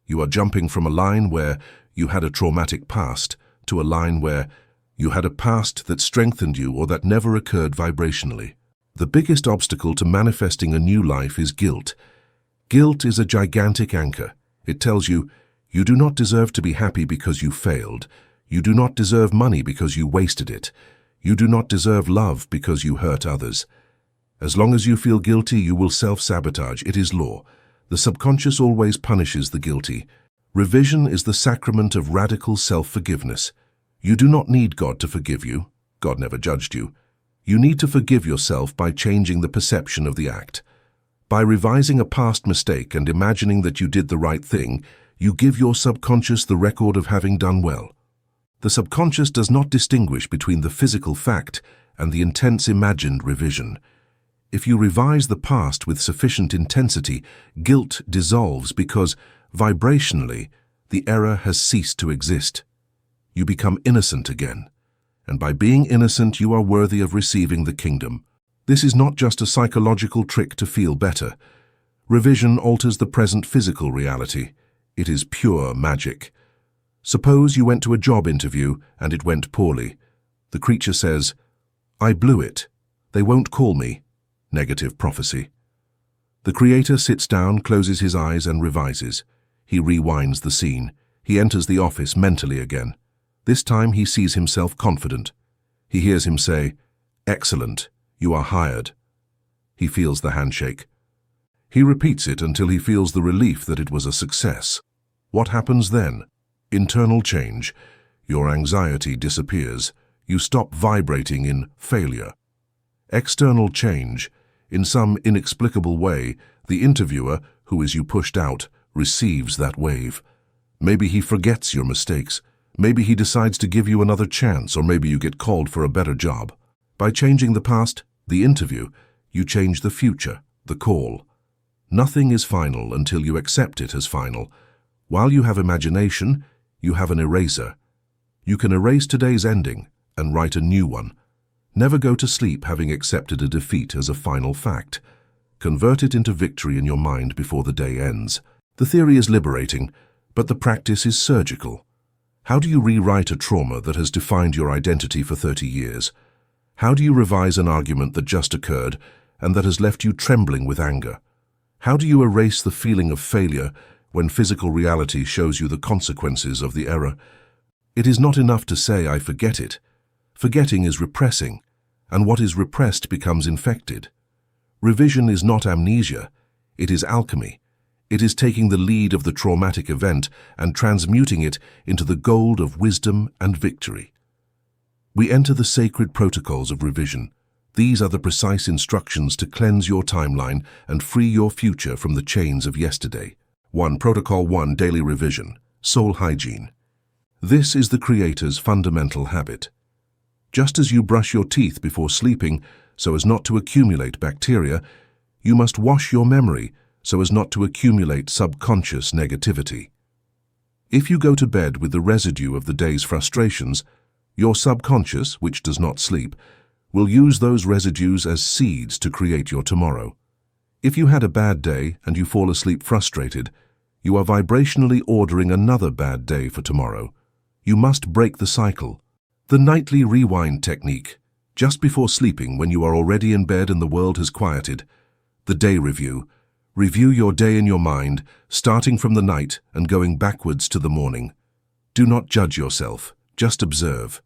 You are jumping from a line where you had a traumatic past to a line where you had a past that strengthened you or that never occurred vibrationally. The biggest obstacle to manifesting a new life is guilt. Guilt is a gigantic anchor. It tells you, you do not deserve to be happy because you failed. You do not deserve money because you wasted it. You do not deserve love because you hurt others. As long as you feel guilty, you will self-sabotage. It is law. The subconscious always punishes the guilty. Revision is the sacrament of radical self-forgiveness. You do not need God to forgive you. God never judged you. You need to forgive yourself by changing the perception of the act. By revising a past mistake and imagining that you did the right thing, you give your subconscious the record of having done well. The subconscious does not distinguish between the physical fact and the intense imagined revision. If you revise the past with sufficient intensity, guilt dissolves because, vibrationally, the error has ceased to exist. You become innocent again. And by being innocent, you are worthy of receiving the kingdom. This is not just a psychological trick to feel better. Revision alters the present physical reality. It is pure magic. Suppose you went to a job interview and it went poorly. The creature says, "I blew it. They won't call me." Negative prophecy. The Creator sits down, closes his eyes and revises. He rewinds the scene. He enters the office mentally again. This time he sees himself confident. He hears him say, "Excellent, you are hired." He feels the handshake. He repeats it until he feels the relief that it was a success. What happens then? Internal change. Your anxiety disappears. You stop vibrating in failure. External change. In some inexplicable way, the interviewer, who is you pushed out, receives that wave. Maybe he forgets your mistakes. Maybe he decides to give you another chance, or maybe you get called for a better job. By changing the past, the interview, you change the future, the call. Nothing is final until you accept it as final. While you have imagination, you have an eraser. You can erase today's ending and write a new one. Never go to sleep having accepted a defeat as a final fact. Convert it into victory in your mind before the day ends. The theory is liberating, but the practice is surgical. How do you rewrite a trauma that has defined your identity for 30 years? How do you revise an argument that just occurred and that has left you trembling with anger? How do you erase the feeling of failure when physical reality shows you the consequences of the error? It is not enough to say, "I forget it." Forgetting is repressing, and what is repressed becomes infected. Revision is not amnesia, it is alchemy. It is taking the lead of the traumatic event and transmuting it into the gold of wisdom and victory. We enter the sacred protocols of revision. These are the precise instructions to cleanse your timeline and free your future from the chains of yesterday. 1. Protocol 1. Daily Revision. Soul Hygiene. This is the Creator's fundamental habit. Just as you brush your teeth before sleeping so as not to accumulate bacteria, you must wash your memory so as not to accumulate subconscious negativity. If you go to bed with the residue of the day's frustrations, your subconscious, which does not sleep, will use those residues as seeds to create your tomorrow. If you had a bad day and you fall asleep frustrated, you are vibrationally ordering another bad day for tomorrow. You must break the cycle. The nightly rewind technique. Just before sleeping, when you are already in bed and the world has quieted. The day review. Review your day in your mind, starting from the night and going backwards to the morning. Do not judge yourself, just observe.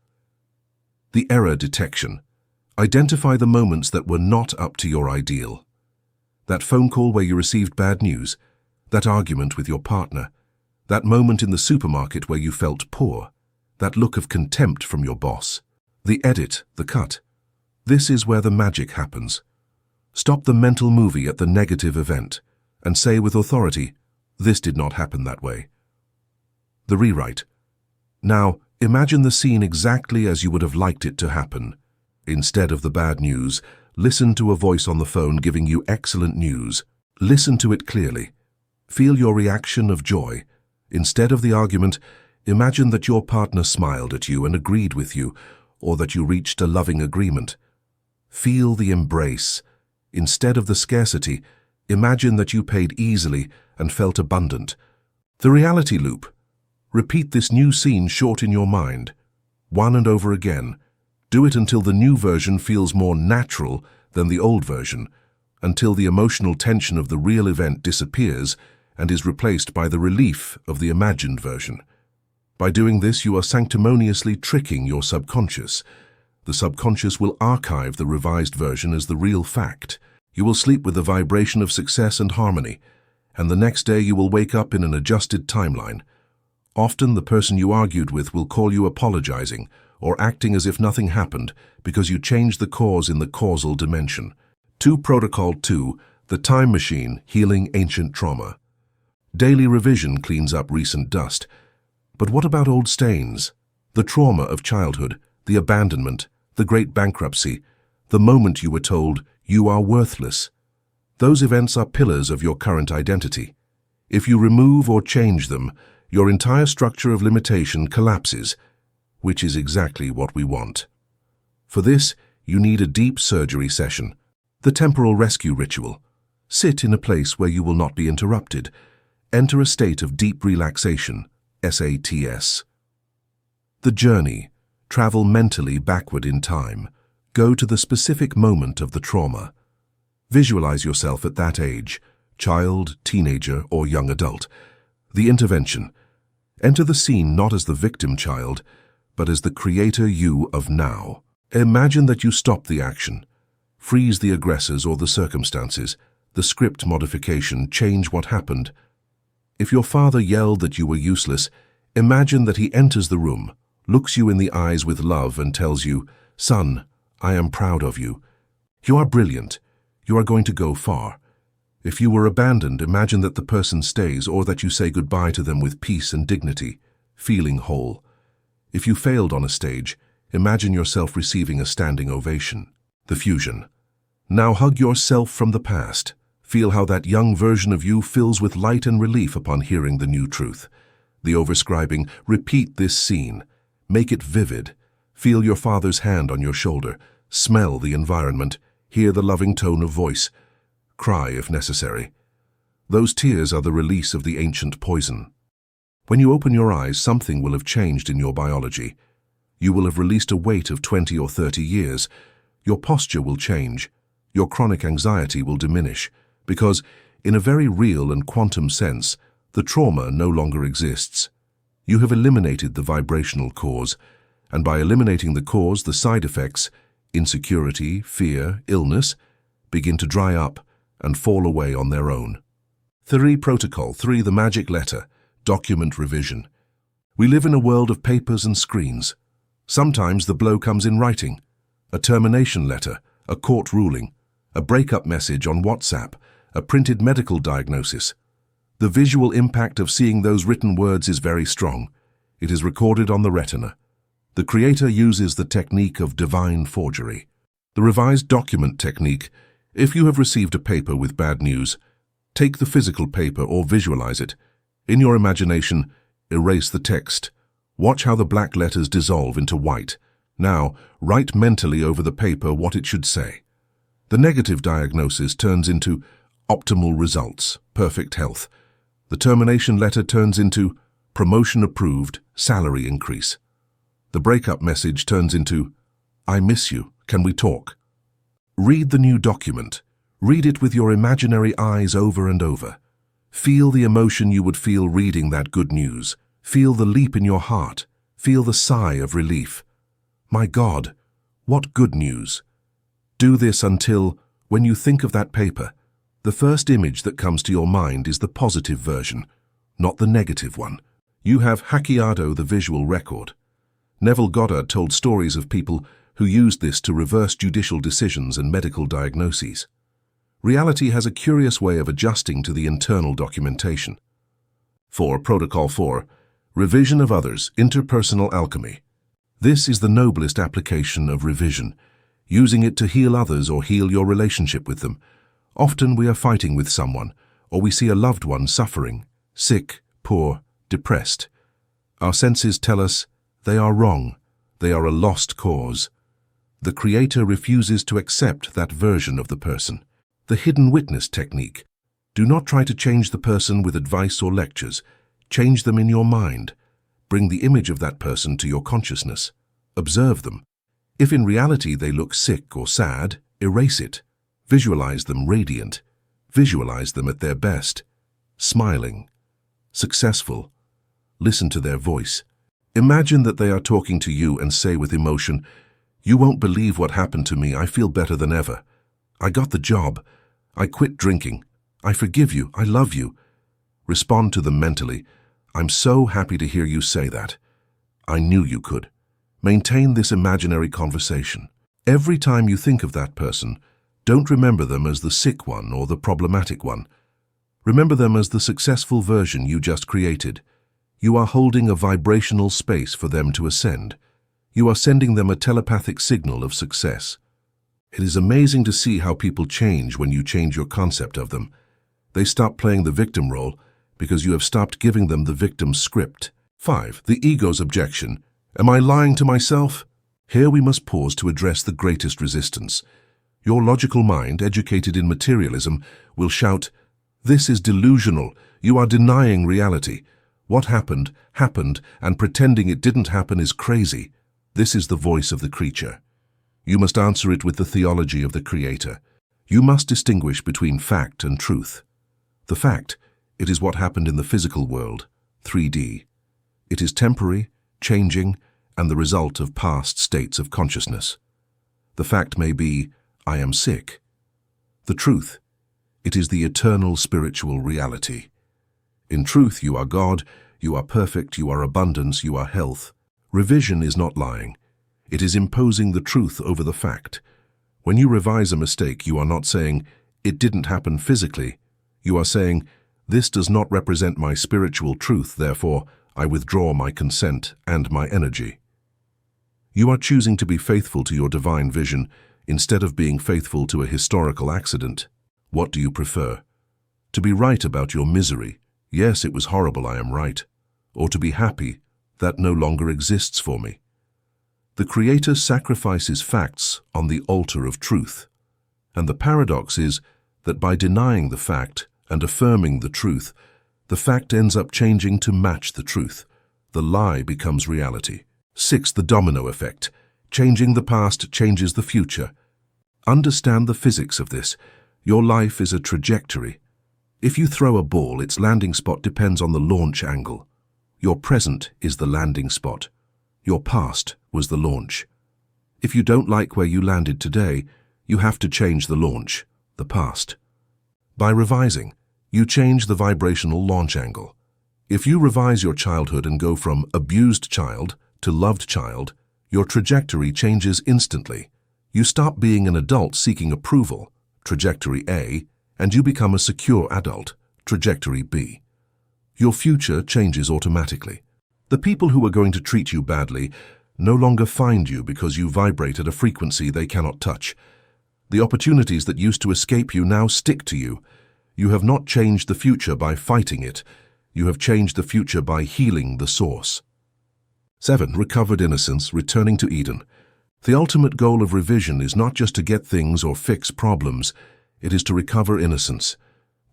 The error detection. Identify the moments that were not up to your ideal. That phone call where you received bad news, that argument with your partner, that moment in the supermarket where you felt poor, that look of contempt from your boss. The edit, the cut. This is where the magic happens. Stop the mental movie at the negative event and say with authority, "This did not happen that way." The rewrite. Now, imagine the scene exactly as you would have liked it to happen. Instead of the bad news, listen to a voice on the phone giving you excellent news. Listen to it clearly. Feel your reaction of joy. Instead of the argument, imagine that your partner smiled at you and agreed with you, or that you reached a loving agreement. Feel the embrace. Instead of the scarcity, imagine that you paid easily and felt abundant. The reality loop. Repeat this new scene short in your mind, one and over again. Do it until the new version feels more natural than the old version, until the emotional tension of the real event disappears and is replaced by the relief of the imagined version. By doing this, you are sanctimoniously tricking your subconscious. The subconscious will archive the revised version as the real fact. You will sleep with the vibration of success and harmony, and the next day you will wake up in an adjusted timeline. Often the person you argued with will call you apologizing or acting as if nothing happened because you changed the cause in the causal dimension. 2. Protocol 2. The Time Machine, Healing Ancient Trauma. Daily revision cleans up recent dust. But what about old stains? The trauma of childhood, the abandonment, the great bankruptcy, the moment you were told you are worthless. Those events are pillars of your current identity. If you remove or change them, your entire structure of limitation collapses, which is exactly what we want. For this, you need a deep surgery session, the temporal rescue ritual. Sit in a place where you will not be interrupted. Enter a state of deep relaxation, SATS. The journey. Travel mentally backward in time. Go to the specific moment of the trauma. Visualize yourself at that age, child, teenager, or young adult. The intervention. Enter the scene not as the victim child, but as the creator you of now. Imagine that you stop the action. Freeze the aggressors or the circumstances. The script modification, change what happened. If your father yelled that you were useless, imagine that he enters the room, looks you in the eyes with love and tells you, "Son, I am proud of you. You are brilliant. You are going to go far." If you were abandoned, imagine that the person stays or that you say goodbye to them with peace and dignity, feeling whole. If you failed on a stage, imagine yourself receiving a standing ovation. The fusion. Now hug yourself from the past. Feel how that young version of you fills with light and relief upon hearing the new truth. The overscribing, repeat this scene. Make it vivid. Feel your father's hand on your shoulder. Smell the environment. Hear the loving tone of voice. Cry if necessary. Those tears are the release of the ancient poison. When you open your eyes, something will have changed in your biology. You will have released a weight of 20 or 30 years. Your posture will change. Your chronic anxiety will diminish, because, in a very real and quantum sense, the trauma no longer exists. You have eliminated the vibrational cause, and by eliminating the cause, the side effects, insecurity, fear, illness, begin to dry up and fall away on their own. 3. Protocol 3. The magic letter. Document revision. We live in a world of papers and screens. Sometimes the blow comes in writing. A termination letter, a court ruling, a breakup message on WhatsApp, a printed medical diagnosis. The visual impact of seeing those written words is very strong. It is recorded on the retina. The creator uses the technique of divine forgery. The revised document technique. If you have received a paper with bad news, take the physical paper or visualize it. In your imagination, erase the text. Watch how the black letters dissolve into white. Now, write mentally over the paper what it should say. The negative diagnosis turns into optimal results, perfect health. The termination letter turns into promotion approved, salary increase. The breakup message turns into I miss you, can we talk? Read the new document. Read it with your imaginary eyes over and over. Feel the emotion you would feel reading that good news. Feel the leap in your heart. Feel the sigh of relief. My God, what good news! Do this until, when you think of that paper, the first image that comes to your mind is the positive version, not the negative one. You have hackeado the visual record. Neville Goddard told stories of people who used this to reverse judicial decisions and medical diagnoses. Reality has a curious way of adjusting to the internal documentation. 4. Protocol 4. Revision of others, interpersonal alchemy. This is the noblest application of revision, using it to heal others or heal your relationship with them. Often we are fighting with someone, or we see a loved one suffering, sick, poor, depressed. Our senses tell us they are wrong, they are a lost cause. The Creator refuses to accept that version of the person. The hidden witness technique. Do not try to change the person with advice or lectures. Change them in your mind. Bring the image of that person to your consciousness. Observe them. If in reality they look sick or sad, erase it. Visualize them radiant. Visualize them at their best. Smiling. Successful. Listen to their voice. Imagine that they are talking to you and say with emotion, "You won't believe what happened to me. I feel better than ever. I got the job. I quit drinking. I forgive you. I love you." Respond to them mentally. "I'm so happy to hear you say that. I knew you could." Maintain this imaginary conversation. Every time you think of that person, don't remember them as the sick one or the problematic one. Remember them as the successful version you just created. You are holding a vibrational space for them to ascend. You are sending them a telepathic signal of success. It is amazing to see how people change when you change your concept of them. They stop playing the victim role because you have stopped giving them the victim script. 5. The ego's objection. Am I lying to myself? Here we must pause to address the greatest resistance. Your logical mind, educated in materialism, will shout, "This is delusional. You are denying reality. What happened, happened, and pretending it didn't happen is crazy." This is the voice of the creature. You must answer it with the theology of the Creator. You must distinguish between fact and truth. The fact, it is what happened in the physical world, 3D. It is temporary, changing, and the result of past states of consciousness. The fact may be, "I am sick." The truth, it is the eternal spiritual reality. In truth, you are God, you are perfect, you are abundance, you are health. Revision is not lying. It is imposing the truth over the fact. When you revise a mistake, you are not saying, "It didn't happen physically." You are saying, "This does not represent my spiritual truth, therefore I withdraw my consent and my energy." You are choosing to be faithful to your divine vision instead of being faithful to a historical accident. What do you prefer? To be right about your misery? Yes, it was horrible, I am right. or to be happy, that no longer exists for me. The Creator sacrifices facts on the altar of truth. And the paradox is that by denying the fact and affirming the truth, the fact ends up changing to match the truth. The lie becomes reality. 6. The domino effect. Changing the past changes the future. Understand the physics of this. Your life is a trajectory. If you throw a ball, its landing spot depends on the launch angle. Your present is the landing spot. Your past was the launch. If you don't like where you landed today, you have to change the launch, the past. By revising, you change the vibrational launch angle. If you revise your childhood and go from abused child to loved child, your trajectory changes instantly. You stop being an adult seeking approval, trajectory A, and you become a secure adult, trajectory B. Your future changes automatically. The people who are going to treat you badly no longer find you because you vibrate at a frequency they cannot touch. The opportunities that used to escape you now stick to you. You have not changed the future by fighting it. You have changed the future by healing the source. 7. Recovered innocence, returning to Eden. The ultimate goal of revision is not just to get things or fix problems. It is to recover innocence.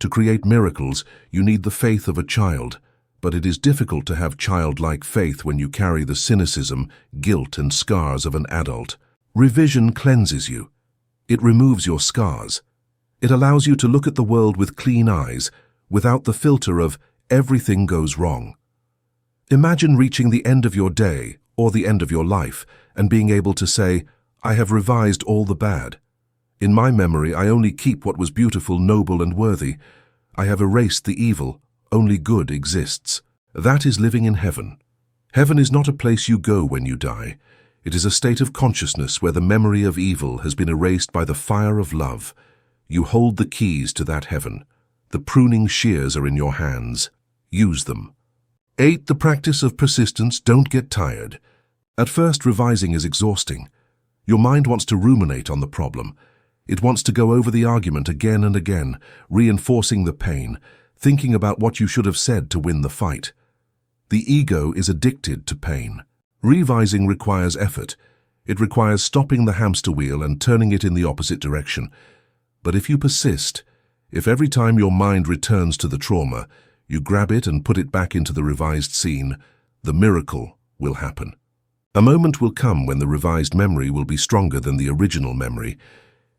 To create miracles, you need the faith of a child, but it is difficult to have childlike faith when you carry the cynicism, guilt, and scars of an adult. Revision cleanses you. It removes your scars. It allows you to look at the world with clean eyes, without the filter of everything goes wrong. Imagine reaching the end of your day or the end of your life and being able to say, I have revised all the bad. In my memory, I only keep what was beautiful, noble, and worthy. I have erased the evil. Only good exists. That is living in heaven. Heaven is not a place you go when you die. It is a state of consciousness where the memory of evil has been erased by the fire of love. You hold the keys to that heaven. The pruning shears are in your hands. Use them. 8. The practice of persistence. Don't get tired. At first, revising is exhausting. Your mind wants to ruminate on the problem. It wants to go over the argument again and again, reinforcing the pain, thinking about what you should have said to win the fight. The ego is addicted to pain. Revising requires effort. It requires stopping the hamster wheel and turning it in the opposite direction. But if you persist, if every time your mind returns to the trauma, you grab it and put it back into the revised scene, the miracle will happen. A moment will come when the revised memory will be stronger than the original memory.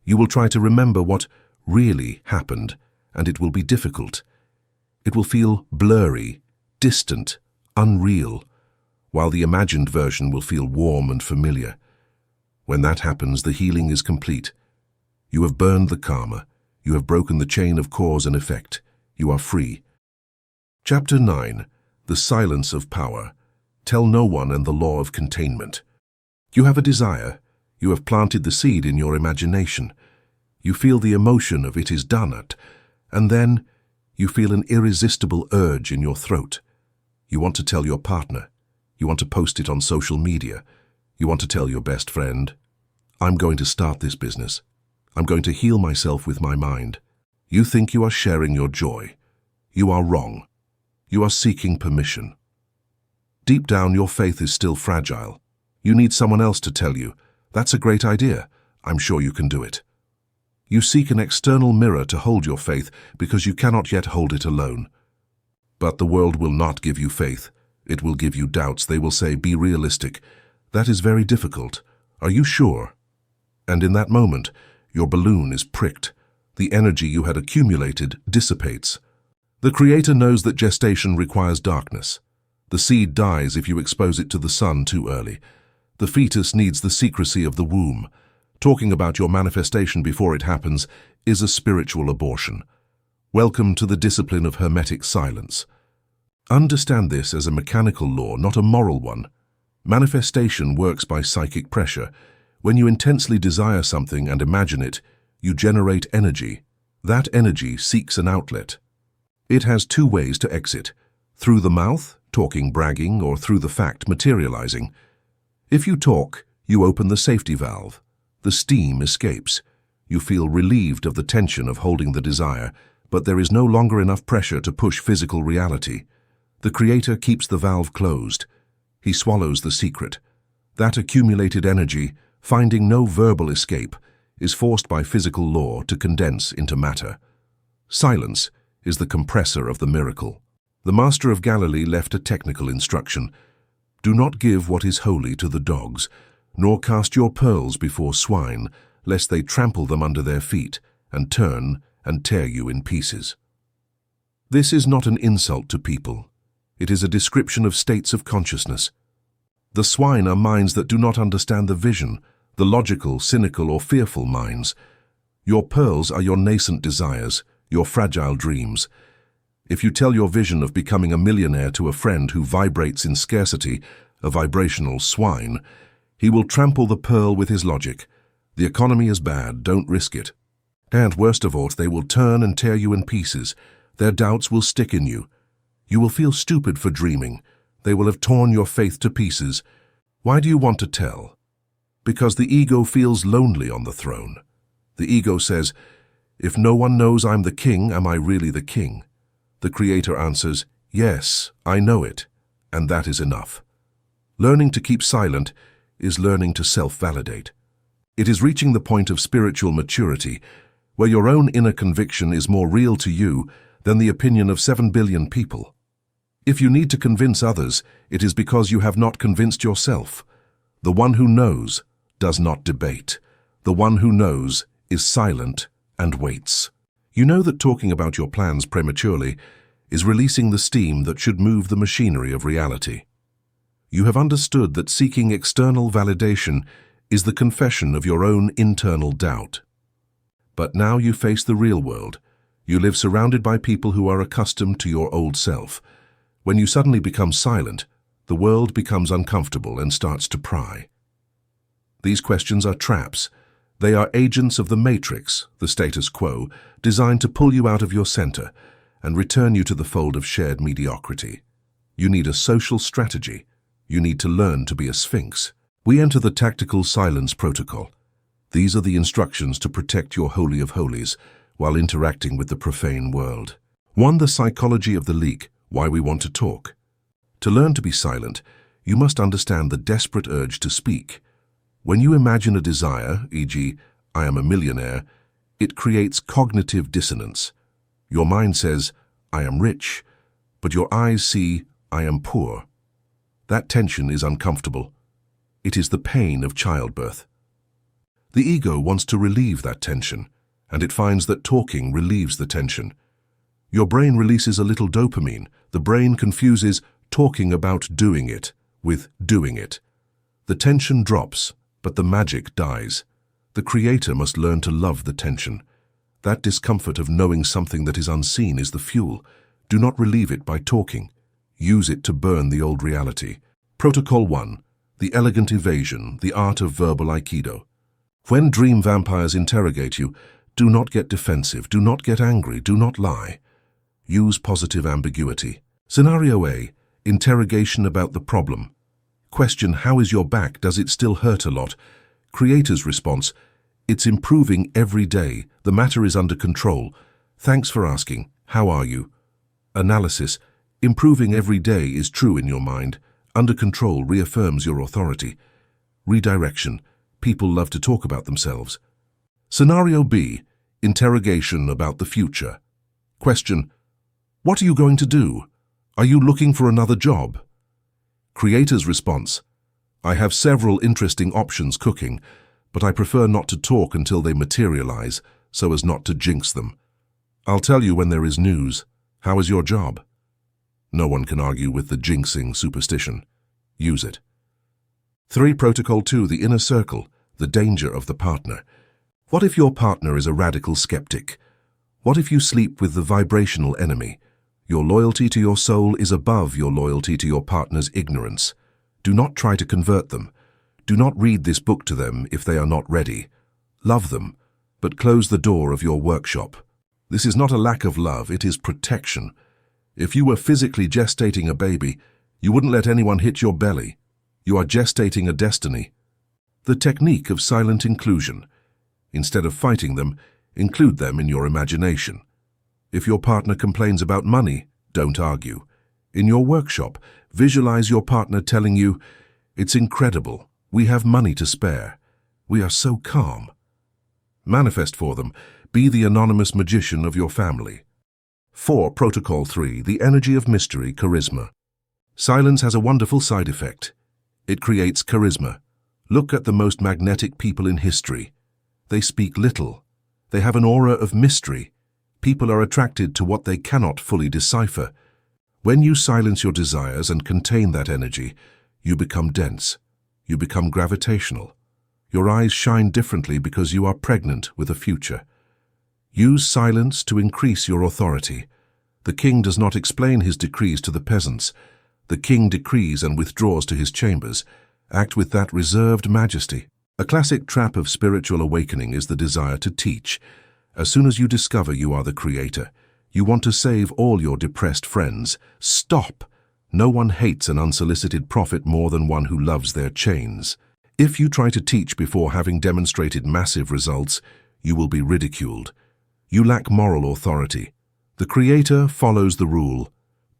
You will try to remember what really happened, and it will be difficult. It will feel blurry, distant, unreal, while the imagined version will feel warm and familiar. When that happens, the healing is complete. You have burned the karma. You have broken the chain of cause and effect. You are free. Chapter 9. The Silence of Power. Tell no one and the law of containment. You have a desire. You have planted the seed in your imagination. You feel the emotion of it is done at, and then you feel an irresistible urge in your throat. You want to tell your partner. You want to post it on social media. You want to tell your best friend, I'm going to start this business. I'm going to heal myself with my mind. You think you are sharing your joy. You are wrong. You are seeking permission. Deep down, your faith is still fragile. You need someone else to tell you, that's a great idea. I'm sure you can do it. You seek an external mirror to hold your faith because you cannot yet hold it alone. But the world will not give you faith. It will give you doubts. They will say, be realistic. That is very difficult. Are you sure? And in that moment, your balloon is pricked. The energy you had accumulated dissipates. The Creator knows that gestation requires darkness. The seed dies if you expose it to the sun too early. The fetus needs the secrecy of the womb. Talking about your manifestation before it happens is a spiritual abortion. Welcome to the discipline of hermetic silence. Understand this as a mechanical law, not a moral one. Manifestation works by psychic pressure. When you intensely desire something and imagine it, you generate energy. That energy seeks an outlet. It has two ways to exit: through the mouth, talking, bragging, or through the fact, materializing. If you talk, you open the safety valve. The steam escapes. You feel relieved of the tension of holding the desire, but there is no longer enough pressure to push physical reality. The creator keeps the valve closed. He swallows the secret. That accumulated energy, finding no verbal escape, is forced by physical law to condense into matter. Silence is the compressor of the miracle. The Master of Galilee left a technical instruction. Do not give what is holy to the dogs, nor cast your pearls before swine, lest they trample them under their feet and turn and tear you in pieces. This is not an insult to people. It is a description of states of consciousness. The swine are minds that do not understand the vision, the logical, cynical, or fearful minds. Your pearls are your nascent desires, your fragile dreams. If you tell your vision of becoming a millionaire to a friend who vibrates in scarcity, a vibrational swine, he will trample the pearl with his logic. The economy is bad, don't risk it. And worst of all, they will turn and tear you in pieces. Their doubts will stick in you. You will feel stupid for dreaming. They will have torn your faith to pieces. Why do you want to tell? Because the ego feels lonely on the throne. The ego says, if no one knows I'm the king, am I really the king? The creator answers, yes, I know it, and that is enough. Learning to keep silent is learning to self-validate. It is reaching the point of spiritual maturity, where your own inner conviction is more real to you than the opinion of 7 billion people. If you need to convince others, it is because you have not convinced yourself. The one who knows does not debate. The one who knows is silent and waits. You know that talking about your plans prematurely is releasing the steam that should move the machinery of reality. You have understood that seeking external validation is the confession of your own internal doubt. But now you face the real world. You live surrounded by people who are accustomed to your old self. When you suddenly become silent, the world becomes uncomfortable and starts to pry. These questions are traps. They are agents of the matrix, the status quo, designed to pull you out of your center and return you to the fold of shared mediocrity. You need a social strategy. You need to learn to be a sphinx. We enter the tactical silence protocol. These are the instructions to protect your holy of holies while interacting with the profane world. 1. The psychology of the leak, why we want to talk. To learn to be silent, you must understand the desperate urge to speak. When you imagine a desire, e.g., I am a millionaire, it creates cognitive dissonance. Your mind says, I am rich, but your eyes see, I am poor. That tension is uncomfortable. It is the pain of childbirth. The ego wants to relieve that tension, and it finds that talking relieves the tension. Your brain releases a little dopamine. The brain confuses talking about doing it with doing it. The tension drops, but the magic dies. The creator must learn to love the tension. That discomfort of knowing something that is unseen is the fuel. Do not relieve it by talking. Use it to burn the old reality. Protocol 1. The elegant evasion, the art of verbal aikido. When dream vampires interrogate you, do not get defensive, do not get angry, do not lie. Use positive ambiguity. Scenario A. Interrogation about the problem. Question, how is your back? Does it still hurt a lot? Creator's response, it's improving every day. The matter is under control. Thanks for asking. How are you? Analysis, improving every day is true in your mind. Under control reaffirms your authority. Redirection, people love to talk about themselves. Scenario B. Interrogation about the future. Question, what are you going to do? Are you looking for another job? Creator's response, I have several interesting options cooking, but I prefer not to talk until they materialize, so as not to jinx them. I'll tell you when there is news. How is your job? No one can argue with the jinxing superstition. Use it. 3. Protocol 2. The inner circle, the danger of the partner. What if your partner is a radical skeptic? What if you sleep with the vibrational enemy? Your loyalty to your soul is above your loyalty to your partner's ignorance. Do not try to convert them. Do not read this book to them if they are not ready. Love them, but close the door of your workshop. This is not a lack of love, it is protection. If you were physically gestating a baby, you wouldn't let anyone hit your belly. You are gestating a destiny. The technique of silent inclusion. Instead of fighting them, include them in your imagination. If your partner complains about money, don't argue. In your workshop, visualize your partner telling you, "It's incredible. We have money to spare. We are so calm." Manifest for them. Be the anonymous magician of your family. 4. Protocol 3. The energy of mystery, charisma. Silence has a wonderful side effect. It creates charisma. Look at the most magnetic people in history. They speak little. They have an aura of mystery. People are attracted to what they cannot fully decipher. When you silence your desires and contain that energy, you become dense. You become gravitational. Your eyes shine differently because you are pregnant with a future. Use silence to increase your authority. The king does not explain his decrees to the peasants. The king decrees and withdraws to his chambers. Act with that reserved majesty. A classic trap of spiritual awakening is the desire to teach. As soon as you discover you are the creator, you want to save all your depressed friends. Stop! No one hates an unsolicited prophet more than one who loves their chains. If you try to teach before having demonstrated massive results, you will be ridiculed. You lack moral authority. The Creator follows the rule.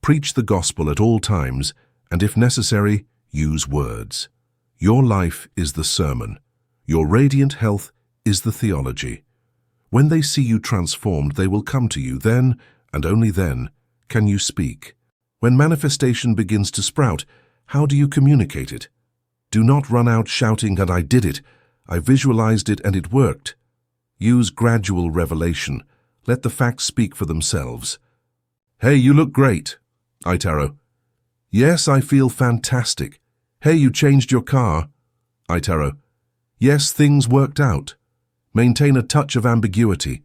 Preach the gospel at all times, and if necessary, use words. Your life is the sermon. Your radiant health is the theology. When they see you transformed, they will come to you. Then, and only then, can you speak. When manifestation begins to sprout, how do you communicate it? Do not run out shouting, "And I did it. I visualized it and it worked." Use gradual revelation. Let the facts speak for themselves. "Hey, you look great." Itaro. "Yes, I feel fantastic." "Hey, you changed your car." Itaro. "Yes, things worked out." Maintain a touch of ambiguity.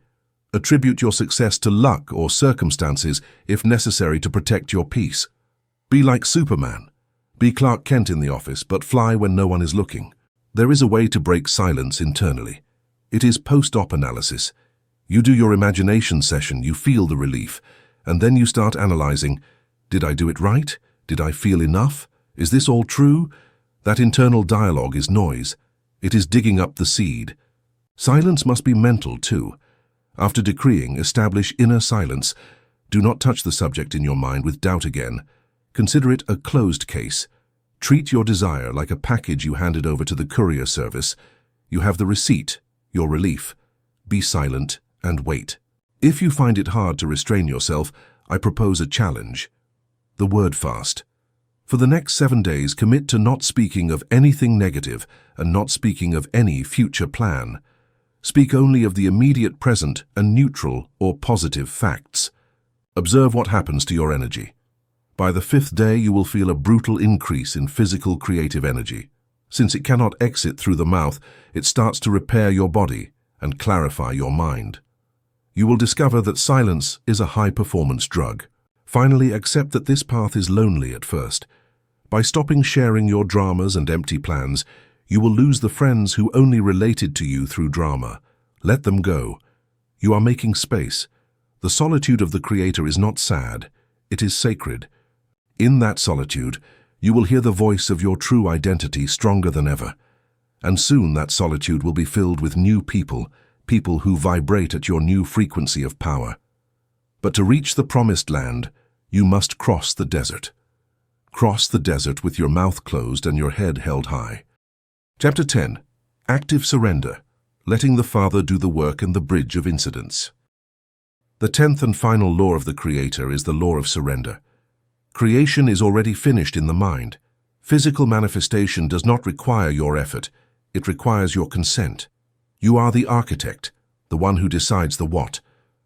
Attribute your success to luck or circumstances if necessary to protect your peace. Be like Superman. Be Clark Kent in the office, but fly when no one is looking. There is a way to break silence internally. It is post-op analysis. You do your imagination session, you feel the relief, and then you start analyzing, did I do it right? Did I feel enough? Is this all true? That internal dialogue is noise. It is digging up the seed. Silence must be mental too. After decreeing, establish inner silence. Do not touch the subject in your mind with doubt again. Consider it a closed case. Treat your desire like a package you handed over to the courier service. You have the receipt, your relief. Be silent and wait. If you find it hard to restrain yourself, I propose a challenge. The word fast. For the next 7 days, commit to not speaking of anything negative and not speaking of any future plan. Speak only of the immediate present and neutral or positive facts. Observe what happens to your energy. By the 5th day, you will feel a brutal increase in physical creative energy. Since it cannot exit through the mouth, it starts to repair your body and clarify your mind. You will discover that silence is a high-performance drug. Finally, accept that this path is lonely at first. By stopping sharing your dramas and empty plans, you will lose the friends who only related to you through drama. Let them go. You are making space. The solitude of the Creator is not sad. It is sacred. In that solitude, you will hear the voice of your true identity stronger than ever. And soon that solitude will be filled with new people, people who vibrate at your new frequency of power. But to reach the promised land, you must cross the desert. Cross the desert with your mouth closed and your head held high. Chapter 10. Active Surrender. Letting the Father do the work and the bridge of incidents. The 10th and final law of the Creator is the law of surrender. Creation is already finished in the mind. Physical manifestation does not require your effort. It requires your consent. You are the architect, the one who decides the what.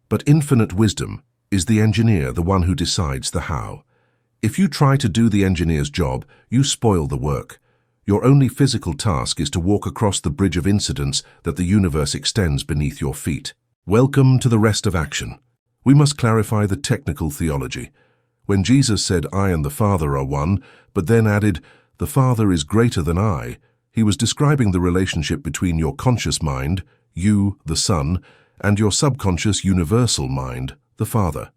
But infinite wisdom is the engineer, the one who decides the how. If you try to do the engineer's job, you spoil the work. Your only physical task is to walk across the bridge of incidents that the universe extends beneath your feet. Welcome to the rest of action. We must clarify the technical theology. When Jesus said, "I and the Father are one," but then added, "The Father is greater than I," he was describing the relationship between your conscious mind, you, the Son, and your subconscious universal mind, the Father.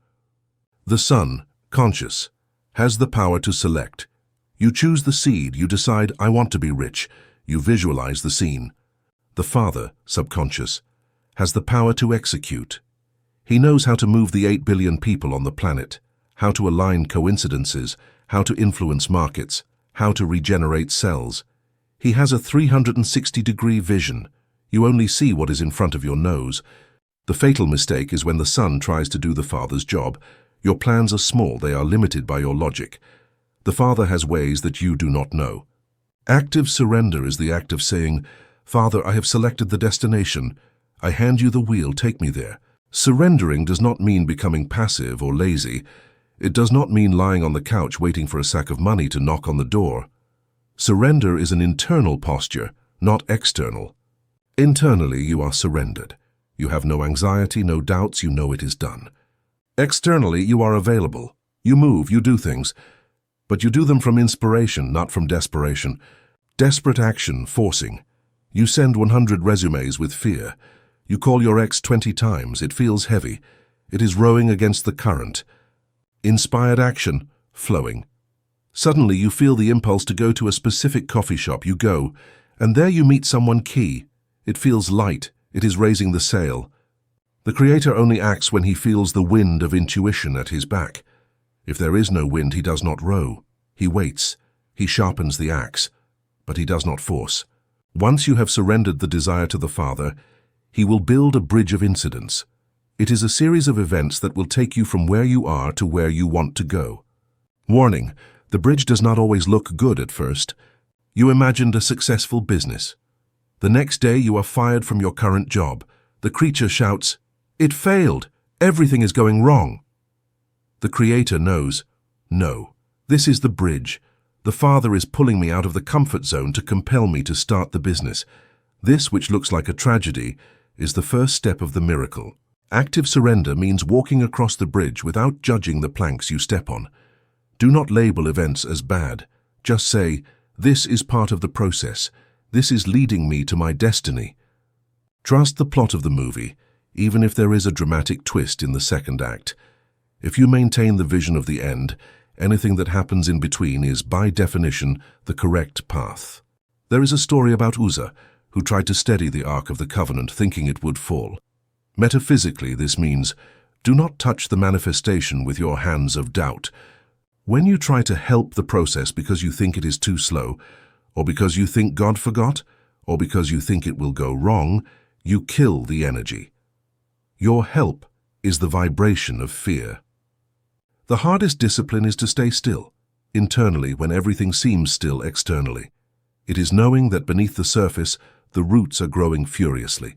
The Son, conscious, has the power to select. You choose the seed, you decide, "I want to be rich." You visualize the scene. The Father, subconscious, has the power to execute. He knows how to move the 8 billion people on the planet, how to align coincidences, how to influence markets, how to regenerate cells. He has a 360-degree vision. You only see what is in front of your nose. The fatal mistake is when the son tries to do the father's job. Your plans are small, they are limited by your logic. The father has ways that you do not know. Active surrender is the act of saying, "Father, I have selected the destination. I hand you the wheel, take me there." Surrendering does not mean becoming passive or lazy. It does not mean lying on the couch waiting for a sack of money to knock on the door. Surrender is an internal posture, not external. Internally, you are surrendered. You have no anxiety, no doubts, you know it is done. Externally, you are available. You move, you do things. But you do them from inspiration, not from desperation. Desperate action, forcing. You send 100 resumes with fear. You call your ex 20 times. It feels heavy. It is rowing against the current. Inspired action, flowing. Suddenly you feel the impulse to go to a specific coffee shop. You go, and there you meet someone key. It feels light. It is raising the sail. The creator only acts when he feels the wind of intuition at his back. If there is no wind, he does not row. He waits. He sharpens the axe. But he does not force. Once you have surrendered the desire to the Father, he will build a bridge of incidents. It is a series of events that will take you from where you are to where you want to go. Warning, the bridge does not always look good at first. You imagined a successful business. The next day you are fired from your current job. The creature shouts, "It failed! Everything is going wrong!" The Creator knows, no, this is the bridge. The Father is pulling me out of the comfort zone to compel me to start the business. This, which looks like a tragedy, is the first step of the miracle. Active surrender means walking across the bridge without judging the planks you step on. Do not label events as bad. Just say, "This is part of the process. This is leading me to my destiny." Trust the plot of the movie, even if there is a dramatic twist in the second act. If you maintain the vision of the end, anything that happens in between is, by definition, the correct path. There is a story about Uzzah, who tried to steady the Ark of the Covenant thinking it would fall. Metaphysically, this means, do not touch the manifestation with your hands of doubt. When you try to help the process because you think it is too slow, or because you think God forgot, or because you think it will go wrong, you kill the energy. Your help is the vibration of fear. The hardest discipline is to stay still, internally when everything seems still externally. It is knowing that beneath the surface, the roots are growing furiously.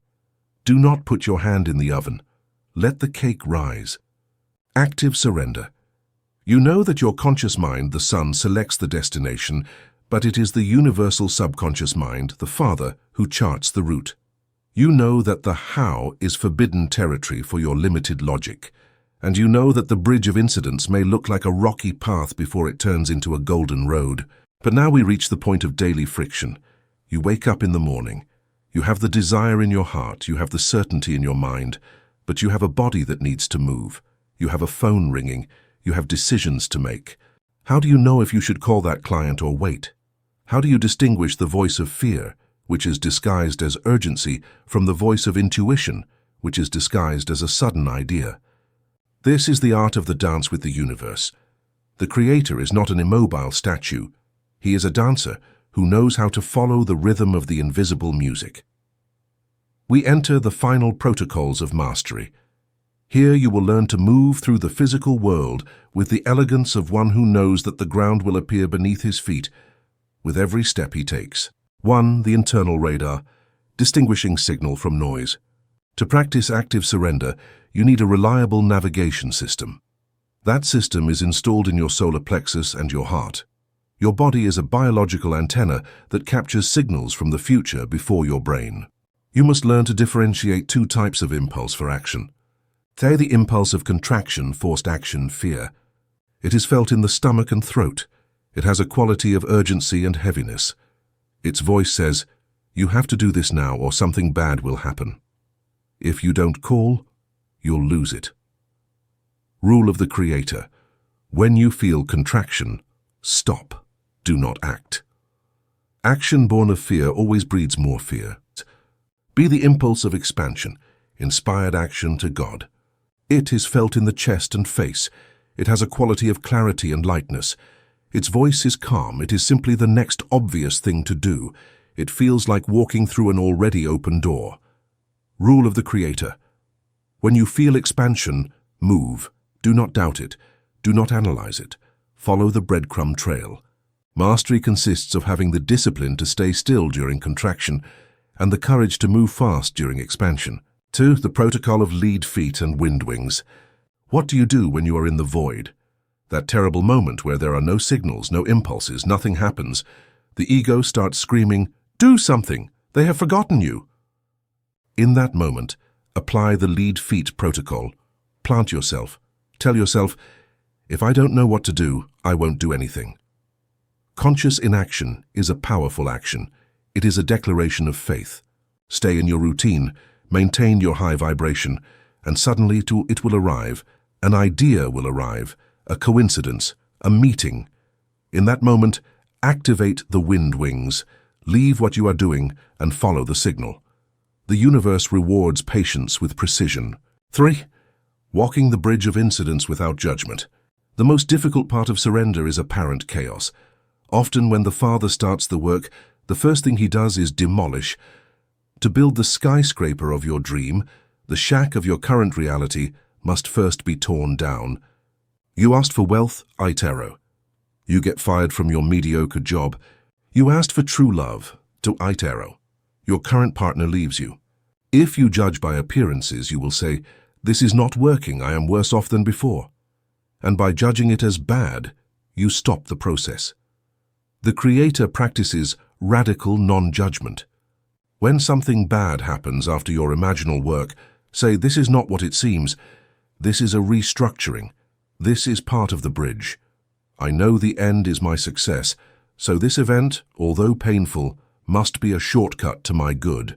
Do not put your hand in the oven. Let the cake rise. Active surrender. You know that your conscious mind, the Son, selects the destination, but it is the universal subconscious mind, the Father, who charts the route. You know that the how is forbidden territory for your limited logic, and you know that the bridge of incidents may look like a rocky path before it turns into a golden road. But now we reach the point of daily friction. You wake up in the morning. You have the desire in your heart, you have the certainty in your mind, but you have a body that needs to move. You have a phone ringing. You have decisions to make. How do you know if you should call that client or wait? How do you distinguish the voice of fear, which is disguised as urgency, from the voice of intuition, which is disguised as a sudden idea? This is the art of the dance with the universe. The Creator is not an immobile statue. He is a dancer who knows how to follow the rhythm of the invisible music. We enter the final protocols of mastery. Here you will learn to move through the physical world with the elegance of one who knows that the ground will appear beneath his feet with every step he takes. 1. The internal radar, distinguishing signal from noise. To practice active surrender, you need a reliable navigation system. That system is installed in your solar plexus and your heart. Your body is a biological antenna that captures signals from the future before your brain. You must learn to differentiate two types of impulse for action. Say the impulse of contraction, forced action, fear. It is felt in the stomach and throat. It has a quality of urgency and heaviness. Its voice says, "You have to do this now or something bad will happen. If you don't call, you'll lose it." Rule of the Creator. When you feel contraction, stop. Do not act. Action born of fear always breeds more fear. Be the impulse of expansion, inspired action to God. It is felt in the chest and face. It has a quality of clarity and lightness. Its voice is calm. It is simply the next obvious thing to do. It feels like walking through an already open door. Rule of the Creator. When you feel expansion, move. Do not doubt it. Do not analyze it. Follow the breadcrumb trail. Mastery consists of having the discipline to stay still during contraction and the courage to move fast during expansion. 2. The protocol of lead feet and wind wings. What do you do when you are in the void? That terrible moment where there are no signals, no impulses, nothing happens. The ego starts screaming, "Do something! They have forgotten you!" In that moment, apply the lead feet protocol. Plant yourself. Tell yourself, if I don't know what to do, I won't do anything. Conscious inaction is a powerful action. It is a declaration of faith. Stay in your routine, maintain your high vibration, and suddenly it will arrive. An idea will arrive, a coincidence, a meeting. In that moment, activate the wind wings. Leave what you are doing and follow the signal. The universe rewards patience with precision. 3. Walking the bridge of incidents without judgment. The most difficult part of surrender is apparent chaos. Often when the Father starts the work, the first thing he does is demolish. To build the skyscraper of your dream, the shack of your current reality must first be torn down. You asked for wealth, Itero. You get fired from your mediocre job. You asked for true love, to Itero. Your current partner leaves you. If you judge by appearances, you will say, "This is not working, I am worse off than before." And by judging it as bad, you stop the process. The Creator practices radical non-judgment. When something bad happens after your imaginal work, say, "This is not what it seems. This is a restructuring. This is part of the bridge. I know the end is my success, so this event, although painful, must be a shortcut to my good."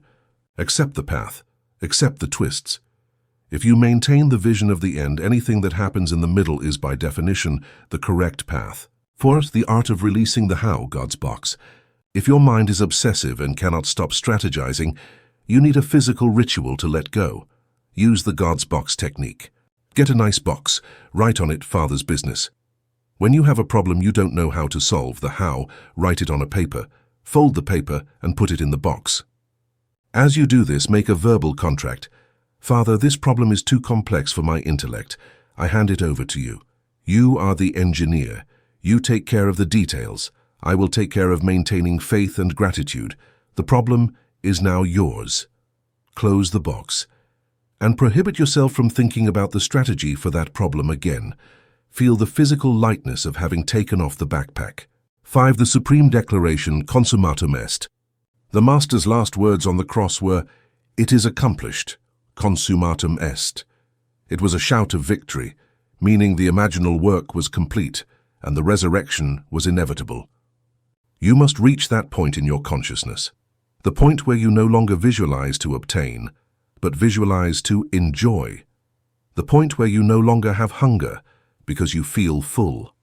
Accept the path. Accept the twists. If you maintain the vision of the end, anything that happens in the middle is by definition the correct path. 4. The art of releasing the how, God's box. If your mind is obsessive and cannot stop strategizing, you need a physical ritual to let go. Use the God's box technique. Get a nice box. Write on it Father's business. When you have a problem you don't know how to solve, the how, write it on a paper. Fold the paper and put it in the box. As you do this, make a verbal contract. "Father, this problem is too complex for my intellect. I hand it over to you. You are the engineer. You take care of the details. I will take care of maintaining faith and gratitude. The problem is now yours." Close the box. And prohibit yourself from thinking about the strategy for that problem again. Feel the physical lightness of having taken off the backpack. 5. The Supreme Declaration, Consummatum Est. The Master's last words on the cross were, "It is accomplished, consummatum est." It was a shout of victory, meaning the imaginal work was complete and the resurrection was inevitable. You must reach that point in your consciousness, the point where you no longer visualize to obtain, but visualize to enjoy, the point where you no longer have hunger because you feel full.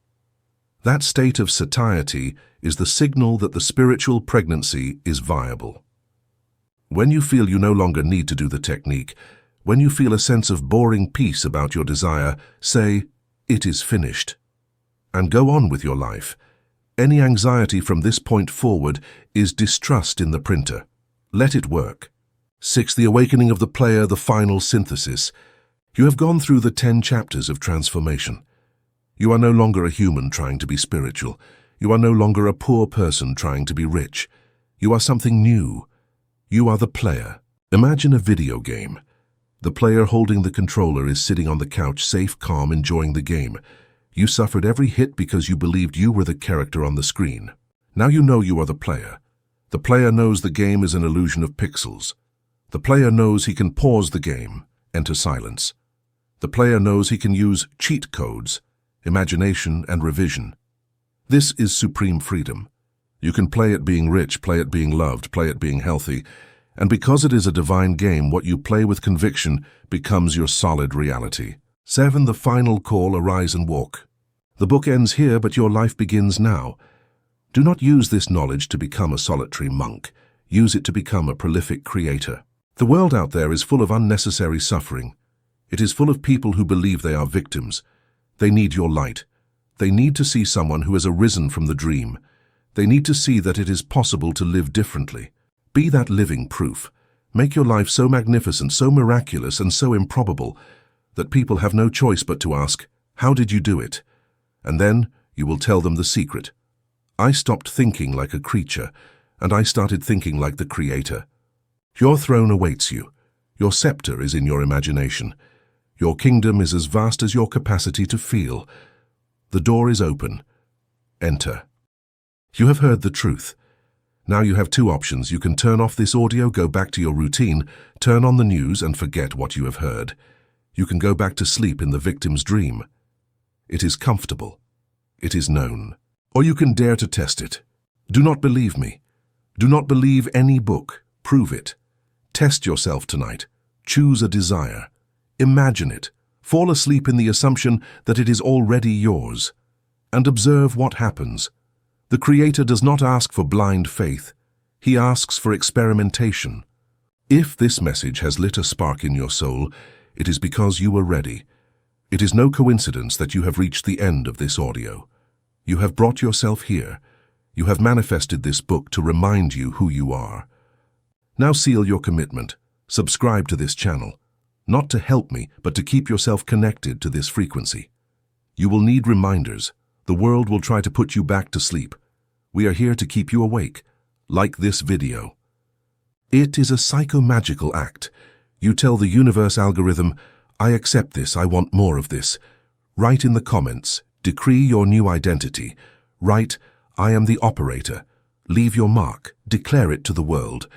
That state of satiety is the signal that the spiritual pregnancy is viable. When you feel you no longer need to do the technique, when you feel a sense of boring peace about your desire, say, "It is finished," and go on with your life. Any anxiety from this point forward is distrust in the printer. Let it work. 6. The awakening of the player, the final synthesis. You have gone through the 10 chapters of transformation. You are no longer a human trying to be spiritual. You are no longer a poor person trying to be rich. You are something new. You are the player. Imagine a video game. The player holding the controller is sitting on the couch, safe, calm, enjoying the game. You suffered every hit because you believed you were the character on the screen. Now you know you are the player. The player knows the game is an illusion of pixels. The player knows he can pause the game, enter silence. The player knows he can use cheat codes, imagination, and revision. This is supreme freedom. You can play it being rich, play it being loved, play it being healthy, and because it is a divine game, what you play with conviction becomes your solid reality. 7. The final call, arise and walk. The book ends here, but your life begins now. Do not use this knowledge to become a solitary monk. Use it to become a prolific creator. The world out there is full of unnecessary suffering. It is full of people who believe they are victims. They need your light. They need to see someone who has arisen from the dream. They need to see that it is possible to live differently. Be that living proof. Make your life so magnificent, so miraculous, and so improbable that people have no choice but to ask, "How did you do it?" And then you will tell them the secret. I stopped thinking like a creature, and I started thinking like the Creator. Your throne awaits you. Your scepter is in your imagination. Your kingdom is as vast as your capacity to feel. The door is open. Enter. You have heard the truth. Now you have two options. You can turn off this audio, go back to your routine, turn on the news and forget what you have heard. You can go back to sleep in the victim's dream. It is comfortable. It is known. Or you can dare to test it. Do not believe me. Do not believe any book. Prove it. Test yourself tonight. Choose a desire. Imagine it. Fall asleep in the assumption that it is already yours. And observe what happens. The Creator does not ask for blind faith. He asks for experimentation. If this message has lit a spark in your soul, it is because you were ready. It is no coincidence that you have reached the end of this audio. You have brought yourself here. You have manifested this book to remind you who you are. Now seal your commitment. Subscribe to this channel. Not to help me, but to keep yourself connected to this frequency. You will need reminders. The world will try to put you back to sleep. We are here to keep you awake, like this video. It is a psychomagical act. You tell the universe algorithm, "I accept this, I want more of this." Write in the comments, decree your new identity. Write, "I am the operator." Leave your mark, declare it to the world.